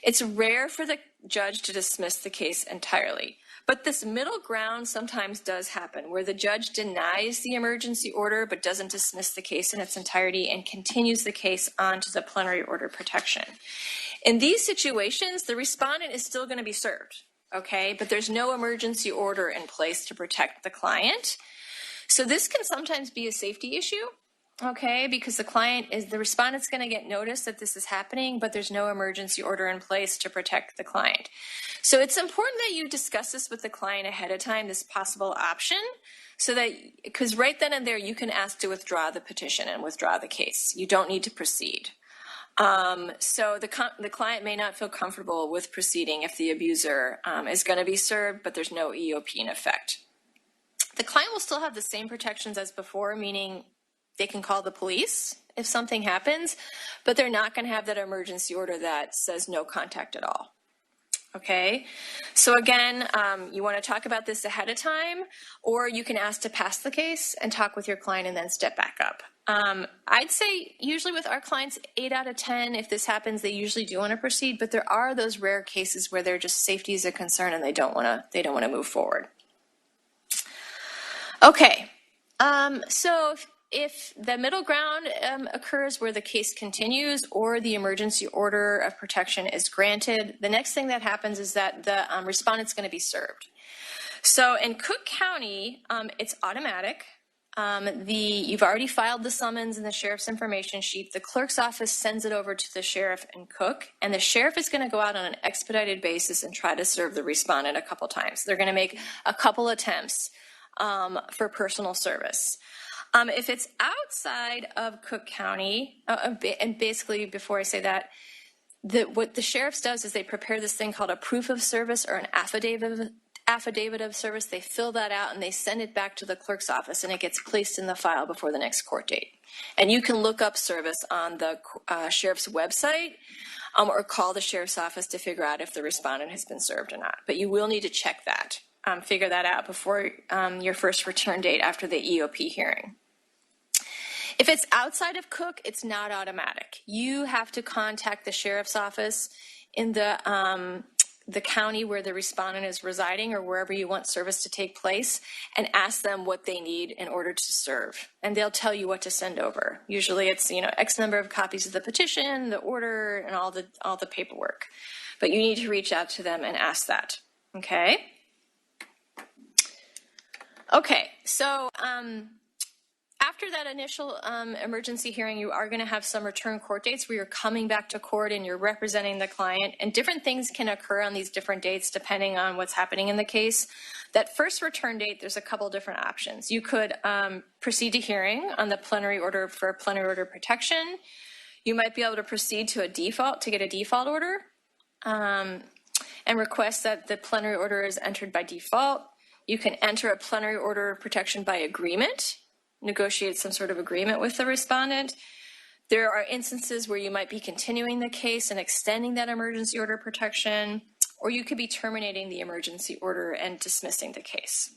It's rare for the judge to dismiss the case entirely, but this middle ground sometimes does happen, where the judge denies the emergency order but doesn't dismiss the case in its entirety and continues the case on to the plenary order of protection. In these situations, the respondent is still going to be served, okay? But there's no emergency order in place to protect the client. So this can sometimes be a safety issue, okay? Because the respondent's going to get notice that this is happening, but there's no emergency order in place to protect the client. So it's important that you discuss this with the client ahead of time, this possible option, so that, because right then and there, you can ask to withdraw the petition and withdraw the case. You don't need to proceed. So the client may not feel comfortable with proceeding if the abuser is going to be served, but there's no EOP in effect. The client will still have the same protections as before, meaning they can call the police if something happens, but they're not going to have that emergency order that says no contact at all. Okay, so again, you want to talk about this ahead of time, or you can ask to pass the case and talk with your client and then step back up. I'd say usually with our clients, 8 out of 10, if this happens, they usually do want to proceed, but there are those rare cases where they're just safety is a concern and they don't want to move forward. Okay, so if the middle ground occurs where the case continues or the emergency order of protection is granted, the next thing that happens is that the respondent's going to be served. So in Cook County, it's automatic. You've already filed the summons in the sheriff's information sheet. The clerk's office sends it over to the sheriff in Cook, and the sheriff is going to go out on an expedited basis and try to serve the respondent a couple times. They're going to make a couple attempts for personal service. If it's outside of Cook County, and basically before I say that, what the sheriff does is they prepare this thing called a proof of service or an affidavit of service. They fill that out and they send it back to the clerk's office, and it gets placed in the file before the next court date. And you can look up service on the sheriff's website or call the sheriff's office to figure out if the respondent has been served or not. But you will need to check that, figure that out before your first return date after the EOP hearing. If it's outside of Cook, it's not automatic. You have to contact the sheriff's office in the the county where the respondent is residing or wherever you want service to take place and ask them what they need in order to serve. And they'll tell you what to send over. Usually it's, X number of copies of the petition, the order, and all the paperwork. But you need to reach out to them and ask that, okay? Okay, so after that initial emergency hearing, you are going to have some return court dates where you're coming back to court and you're representing the client, and different things can occur on these different dates depending on what's happening in the case. That first return date, there's a couple different options. You could proceed to hearing on the plenary order for plenary order protection. You might be able to proceed to get a default order and request that the plenary order is entered by default. You can enter a plenary order of protection by agreement, negotiate some sort of agreement with the respondent. There are instances where you might be continuing the case and extending that emergency order protection, or you could be terminating the emergency order and dismissing the case.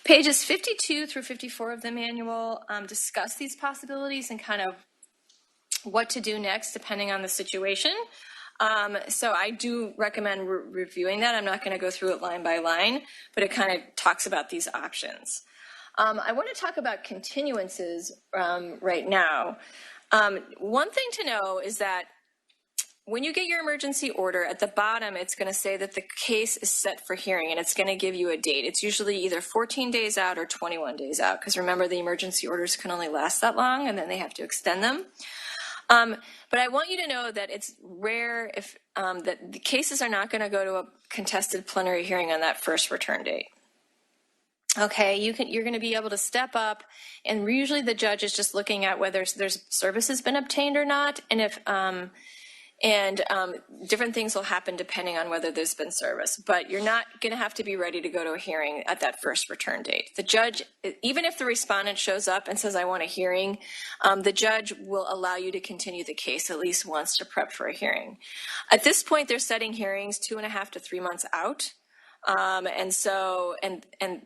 Pages 52 through 54 of the manual discuss these possibilities and kind of what to do next depending on the situation. So I do recommend reviewing that. I'm not going to go through it line by line, but it kind of talks about these options. I want to talk about continuances right now. One thing to know is that when you get your emergency order, at the bottom, it's going to say that the case is set for hearing, and it's going to give you a date. It's usually either 14 days out or 21 days out, because remember, the emergency orders can only last that long, and then they have to extend them. But I want you to know that it's rare if that the cases are not going to go to a contested plenary hearing on that first return date. Okay, you're going to be able to step up, and usually the judge is just looking at whether there's service has been obtained or not, and if different things will happen depending on whether there's been service. But you're not going to have to be ready to go to a hearing at that first return date. The judge, even if the respondent shows up and says, I want a hearing, the judge will allow you to continue the case at least once to prep for a hearing. At this point, they're setting hearings 2.5 to 3 months out. And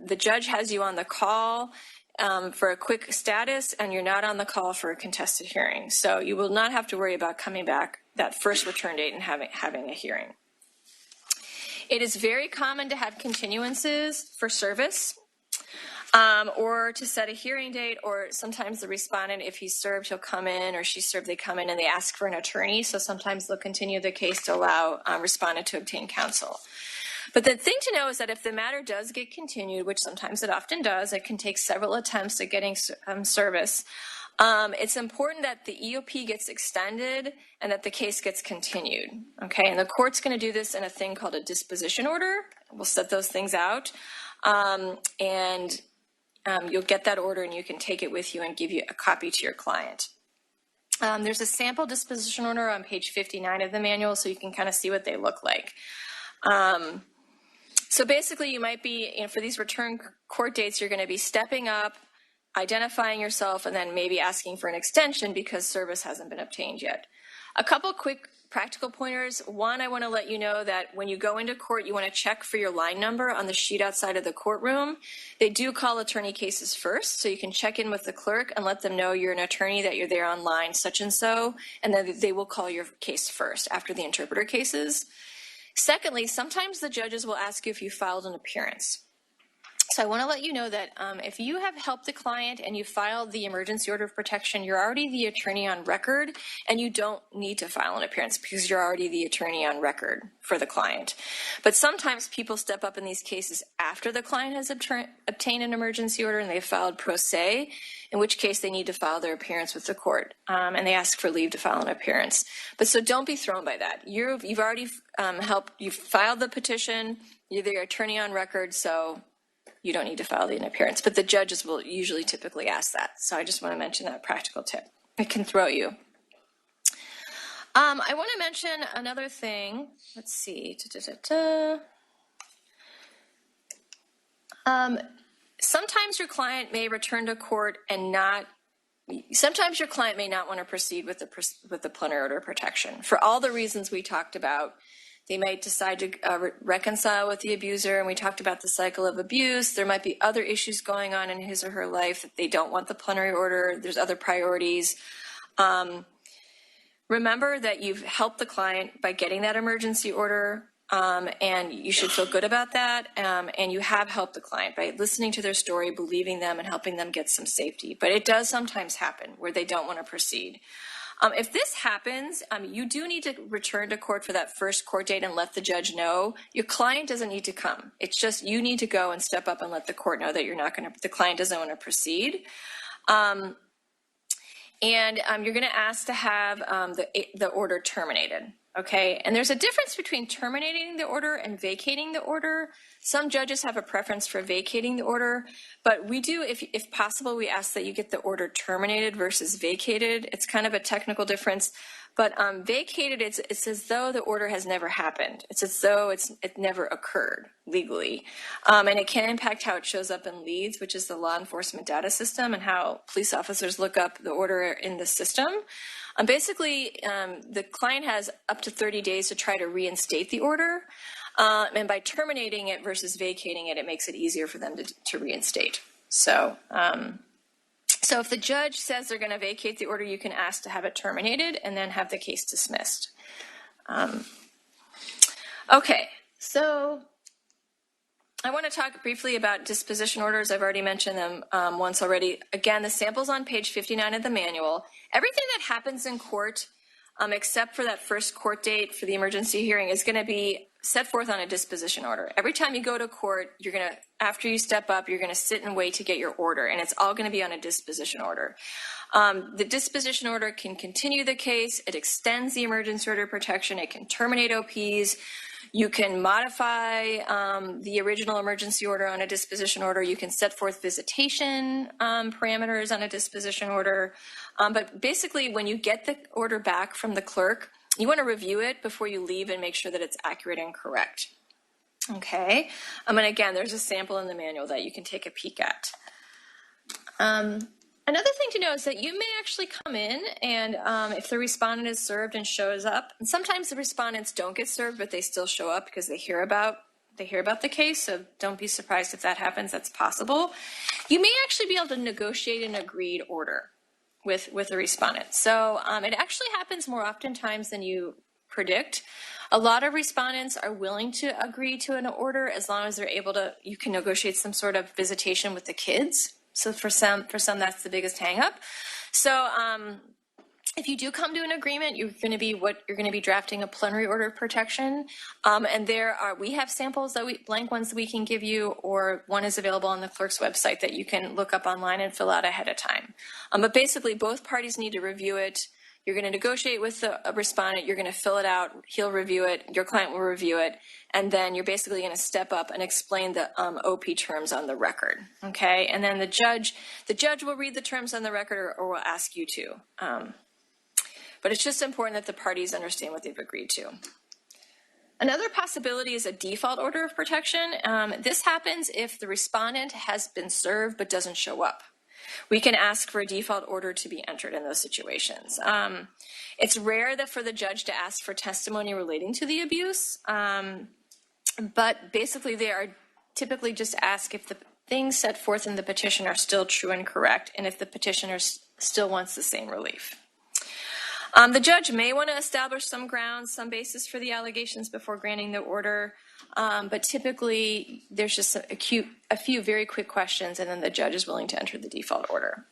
the judge has you on the call for a quick status, and you're not on the call for a contested hearing. So you will not have to worry about coming back that first return date and having a hearing. It is very common to have continuances for service or to set a hearing date, or sometimes the respondent, if he's served, he'll come in, or she's served, they come in and they ask for an attorney. So sometimes they'll continue the case to allow respondent to obtain counsel. But the thing to know is that if the matter does get continued, which sometimes it often does, it can take several attempts at getting service. It's important that the EOP gets extended and that the case gets continued. Okay, and the court's going to do this in a thing called a disposition order. We'll set those things out, and you'll get that order, and you can take it with you and give you a copy to your client. There's a sample disposition order on page 59 of the manual, so you can kind of see what they look like. So basically, you might be, for these return court dates, you're going to be stepping up, identifying yourself, and then maybe asking for an extension because service hasn't been obtained yet. A couple quick practical pointers. One, I want to let you know that when you go into court, you want to check for your line number on the sheet outside of the courtroom. They do call attorney cases first, so you can check in with the clerk and let them know you're an attorney, that you're there on line such and so, and then they will call your case first after the interpreter cases. Secondly, sometimes the judges will ask you if you filed an appearance. So I want to let you know that if you have helped the client and you filed the emergency order of protection, you're already the attorney on record, and you don't need to file an appearance because you're already the attorney on record for the client. But sometimes people step up in these cases after the client has obtained an emergency order and they've filed pro se, in which case they need to file their appearance with the court, and they ask for leave to file an appearance. But so don't be thrown by that. You've already you've filed the petition, you're the attorney on record, so you don't need to file an appearance, but the judges will usually typically ask that. So I just want to mention that practical tip. It can throw you. I want to mention another thing. Let's see. Sometimes your client may return to court and sometimes your client may not want to proceed with the plenary order of protection. For all the reasons we talked about, they might decide to reconcile with the abuser, and we talked about the cycle of abuse. There might be other issues going on in his or her life that they don't want the plenary order. There's other priorities. Remember that you've helped the client by getting that emergency order. And you should feel good about that. And you have helped the client by listening to their story, believing them, and helping them get some safety. But it does sometimes happen where they don't want to proceed. If this happens, you do need to return to court for that first court date and let the judge know. Your client doesn't need to come. It's just you need to go and step up and let the court know that the client doesn't want to proceed. And you're going to ask to have the order terminated. Okay, and there's a difference between terminating the order and vacating the order. Some judges have a preference for vacating the order, but we do, if possible, we ask that you get the order terminated versus vacated. It's kind of a technical difference, but vacated, it's as though the order has never happened. It's as though it never occurred legally, and it can impact how it shows up in LEADS, which is the law enforcement data system, and how police officers look up the order in the system. Basically, the client has up to 30 days to try to reinstate the order. And by terminating it versus vacating it, it makes it easier for them to reinstate. So if the judge says they're going to vacate the order, you can ask to have it terminated and then have the case dismissed. Okay, so I want to talk briefly about disposition orders. I've already mentioned them once already. Again, the sample's on page 59 of the manual. Everything that happens in court, except for that first court date for the emergency hearing, is going to be set forth on a disposition order. Every time you go to court, you're going to, after you step up, you're going to sit and wait to get your order, and it's all going to be on a disposition order. The disposition order can continue the case. It extends the emergency order protection. It can terminate OPs. You can modify the original emergency order on a disposition order. You can set forth visitation parameters on a disposition order. But basically, when you get the order back from the clerk, you want to review it before you leave and make sure that it's accurate and correct. Okay. And again, there's a sample in the manual that you can take a peek at. Another thing to know is that you may actually come in and if the respondent is served and shows up, and sometimes the respondents don't get served, but they still show up because they hear about the case, so don't be surprised if that happens. That's possible. You may actually be able to negotiate an agreed order with the respondent. So it actually happens more oftentimes than you predict. A lot of respondents are willing to agree to an order as long as they're able to, you can negotiate some sort of visitation with the kids. So for some, that's the biggest hang up. So if you do come to an agreement, you're going to be drafting a plenary order of protection. And we have samples blank ones that we can give you, or one is available on the clerk's website that you can look up online and fill out ahead of time. But basically both parties need to review it. You're going to negotiate with the respondent, you're going to fill it out, he'll review it, your client will review it, and then you're basically going to step up and explain the OP terms on the record, okay? And then the judge will read the terms on the record or will ask you to. But it's just important that the parties understand what they've agreed to. Another possibility is a default order of protection. This happens if the respondent has been served but doesn't show up. We can ask for a default order to be entered in those situations. It's rare for the judge to ask for testimony relating to the abuse, but basically they are typically just ask if the things set forth in the petition are still true and correct, and if the petitioner still wants the same relief. The judge may want to establish some grounds, some basis for the allegations before granting the order, but typically there's just a few very quick questions, and then the judge is willing to enter the default order.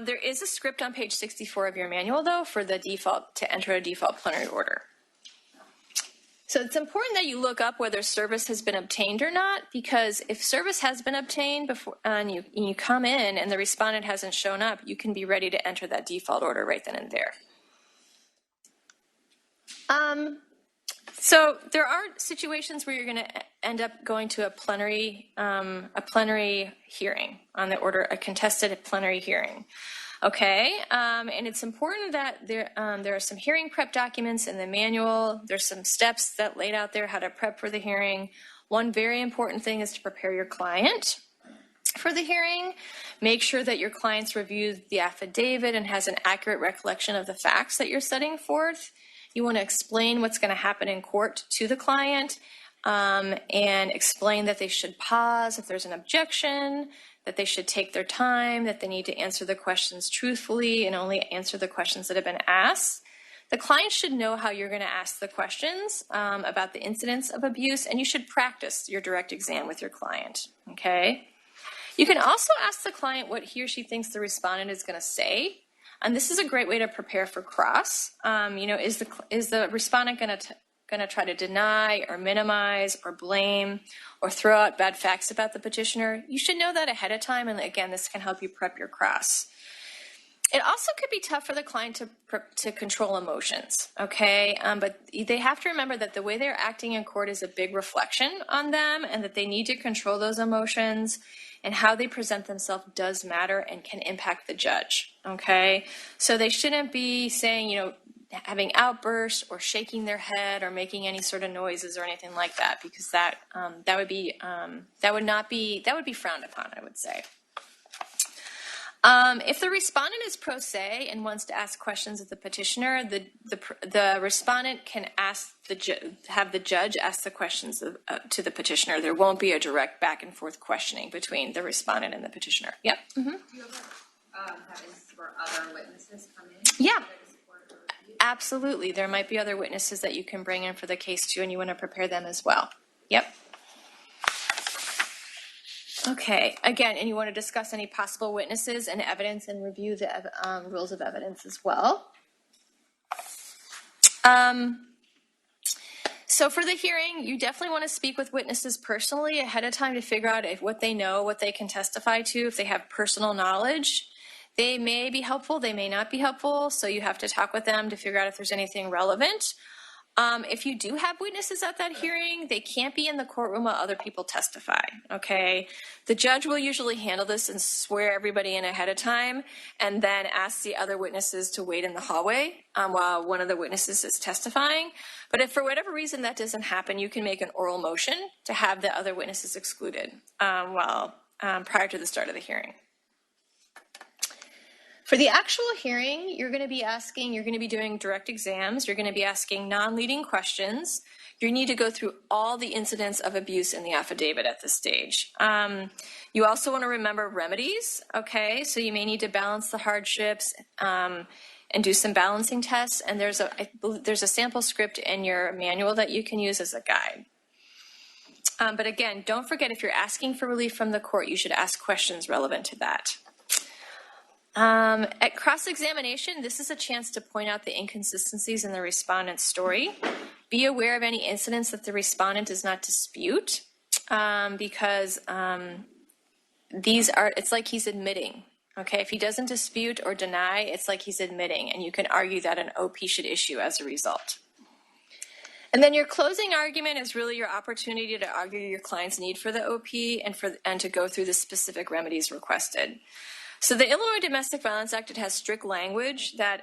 There is a script on page 64 of your manual, though, for the default to enter a default plenary order. So it's important that you look up whether service has been obtained or not, because if service has been obtained before and you come in and the respondent hasn't shown up, you can be ready to enter that default order right then and there. So there are situations where you're going to end up going to a plenary hearing on the order, a contested plenary hearing. Okay, and it's important that there are some hearing prep documents in the manual. There's some steps that laid out there how to prep for the hearing. One very important thing is to prepare your client for the hearing. Make sure that your client's reviewed the affidavit and has an accurate recollection of the facts that you're setting forth. You want to explain what's going to happen in court to the client and explain that they should pause if there's an objection, that they should take their time, that they need to answer the questions truthfully and only answer the questions that have been asked. The client should know how you're going to ask the questions about the incidents of abuse, and you should practice your direct exam with your client, okay? You can also ask the client what he or she thinks the respondent is going to say, and this is a great way to prepare for cross. Is the respondent going to try to deny or minimize or blame or throw out bad facts about the petitioner? You should know that ahead of time, and again, this can help you prep your cross. It also could be tough for the client to control emotions, okay? But they have to remember that the way they're acting in court is a big reflection on them, and that they need to control those emotions, and how they present themselves does matter and can impact the judge, okay? So they shouldn't be saying, having outbursts or shaking their head or making any sort of noises or anything like that, because that would be frowned upon, I would say. If the respondent is pro se and wants to ask questions of the petitioner, the respondent can have the judge ask the questions to the petitioner. There won't be a direct back and forth questioning between the respondent and the petitioner. Yep. Mm-hmm. Do you ever have instances where other witnesses come in? Yeah. Absolutely. There might be other witnesses that you can bring in for the case too, and you want to prepare them as well. Yep. Okay, again, and you want to discuss any possible witnesses and evidence and review the rules of evidence as well. So for the hearing, you definitely want to speak with witnesses personally ahead of time to figure out what they know, what they can testify to, if they have personal knowledge. They may be helpful, they may not be helpful, so you have to talk with them to figure out if there's anything relevant. If you do have witnesses at that hearing, they can't be in the courtroom while other people testify, okay? The judge will usually handle this and swear everybody in ahead of time, and then ask the other witnesses to wait in the hallway while one of the witnesses is testifying. But if for whatever reason that doesn't happen, you can make an oral motion to have the other witnesses excluded prior to the start of the hearing. For the actual hearing, you're going to be doing direct exams, you're going to be asking non-leading questions. You need to go through all the incidents of abuse in the affidavit at this stage. You also want to remember remedies, okay? So you may need to balance the hardships and do some balancing tests, and there's a sample script in your manual that you can use as a guide. But again, don't forget, if you're asking for relief from the court, you should ask questions relevant to that. At cross-examination, this is a chance to point out the inconsistencies in the respondent's story. Be aware of any incidents that the respondent does not dispute, because it's like he's admitting, okay? If he doesn't dispute or deny, it's like he's admitting, and you can argue that an OP should issue as a result. And then your closing argument is really your opportunity to argue your client's need for the OP and to go through the specific remedies requested. So the Illinois Domestic Violence Act, it has strict language that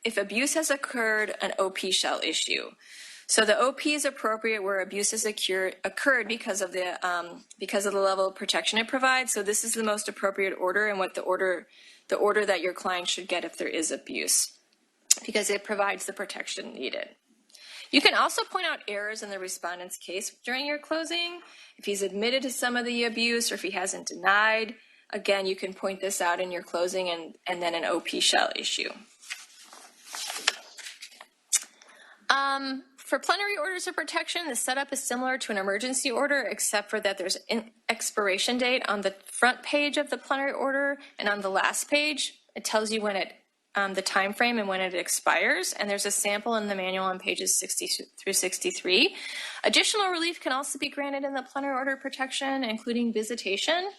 if abuse has occurred, an OP shall issue. So the OP is appropriate where abuse has occurred because of the level of protection it provides. So this is the most appropriate order, and what the order that your client should get if there is abuse, because it provides the protection needed. You can also point out errors in the respondent's case during your closing. If he's admitted to some of the abuse or if he hasn't denied, again, you can point this out in your closing, and then an OP shall issue. For plenary orders of protection, the setup is similar to an emergency order, except for that there's an expiration date on the front page of the plenary order, and on the last page, it tells you when the time frame and when it expires, and there's a sample in the manual on pages 60 through 63. Additional relief can also be granted in the plenary order of protection, including visitation.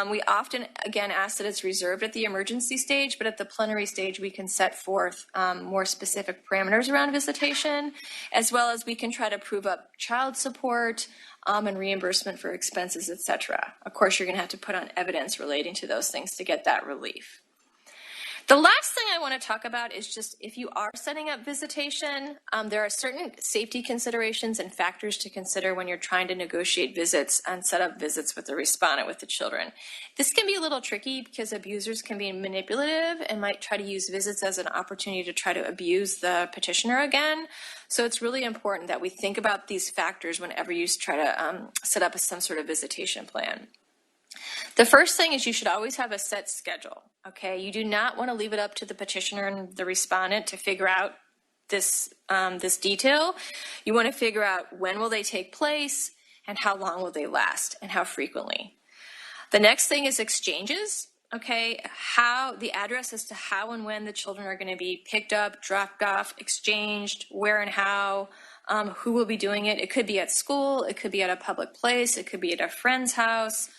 We often, again, ask that it's reserved at the emergency stage, but at the plenary stage, we can set forth more specific parameters around visitation, as well as we can try to prove up child support and reimbursement for expenses, etc. Of course, you're going to have to put on evidence relating to those things to get that relief. The last thing I want to talk about is just if you are setting up visitation, there are certain safety considerations and factors to consider when you're trying to negotiate visits and set up visits with the respondent, with the children. This can be a little tricky because abusers can be manipulative and might try to use visits as an opportunity to try to abuse the petitioner again. So it's really important that we think about these factors whenever you try to set up some sort of visitation plan. The first thing is you should always have a set schedule, okay? You do not want to leave it up to the petitioner and the respondent to figure out this detail, you want to figure out when will they take place and how long will they last and how frequently. The next thing is exchanges. Okay, how the address as to how and when the children are going to be picked up, dropped off, exchanged, where and how, who will be doing it. It could be at school, it could be at a public place, it could be at a friend's house.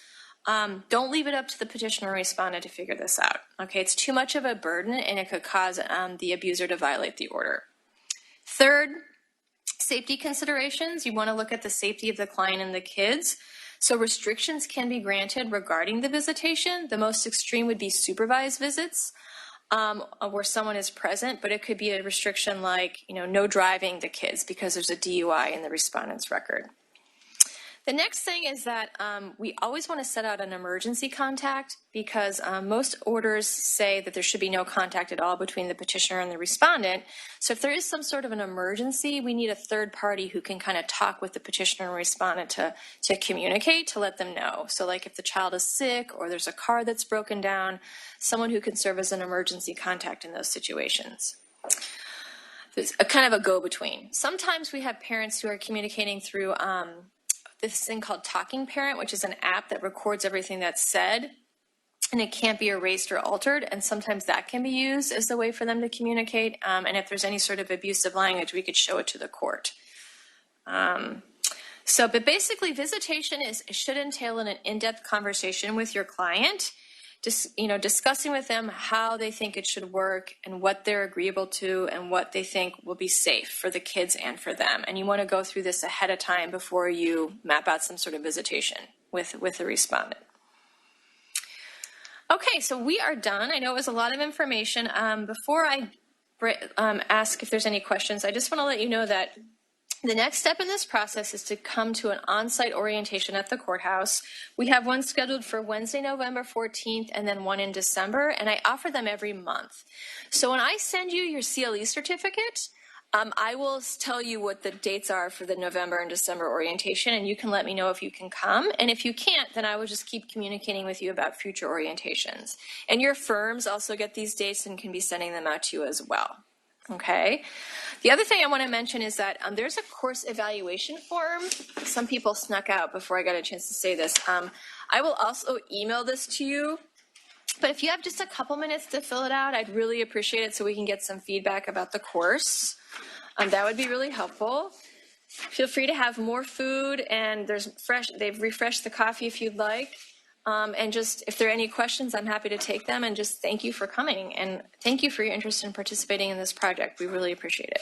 Don't leave it up to the petitioner or respondent to figure this out. Okay, it's too much of a burden and it could cause the abuser to violate the order. Third, safety considerations. You want to look at the safety of the client and the kids. So restrictions can be granted regarding the visitation. The most extreme would be supervised visits, where someone is present, but it could be a restriction like, no driving the kids because there's a DUI in the respondent's record. The next thing is that we always want to set out an emergency contact because most orders say that there should be no contact at all between the petitioner and the respondent. So if there is some sort of an emergency, we need a third party who can kind of talk with the petitioner and respondent to communicate, to let them know. So like if the child is sick or there's a car that's broken down, someone who can serve as an emergency contact in those situations. It's a kind of a go-between. Sometimes we have parents who are communicating through this thing called Talking Parent, which is an app that records everything that's said, and it can't be erased or altered, and sometimes that can be used as a way for them to communicate, and if there's any sort of abusive language, we could show it to the court. But basically, visitation should entail an in-depth conversation with your client, discussing with them how they think it should work and what they're agreeable to and what they think will be safe for the kids and for them. And you want to go through this ahead of time before you map out some sort of visitation with the respondent. Okay, so we are done. I know it was a lot of information. Before I ask if there's any questions, I just want to let you know that the next step in this process is to come to an on-site orientation at the courthouse. We have one scheduled for Wednesday, November 14th, and then one in December, and I offer them every month. So when I send you your CLE certificate, I will tell you what the dates are for the November and December orientation, and you can let me know if you can come. And if you can't, then I will just keep communicating with you about future orientations. And your firms also get these dates and can be sending them out to you as well. Okay. The other thing I want to mention is that there's a course evaluation form. Some people snuck out before I got a chance to say this. I will also email this to you. But if you have just a couple minutes to fill it out, I'd really appreciate it so we can get some feedback about the course. That would be really helpful. Feel free to have more food, and they've refreshed the coffee if you'd like. And just, if there are any questions, I'm happy to take them, and just thank you for coming, and thank you for your interest in participating in this project. We really appreciate it.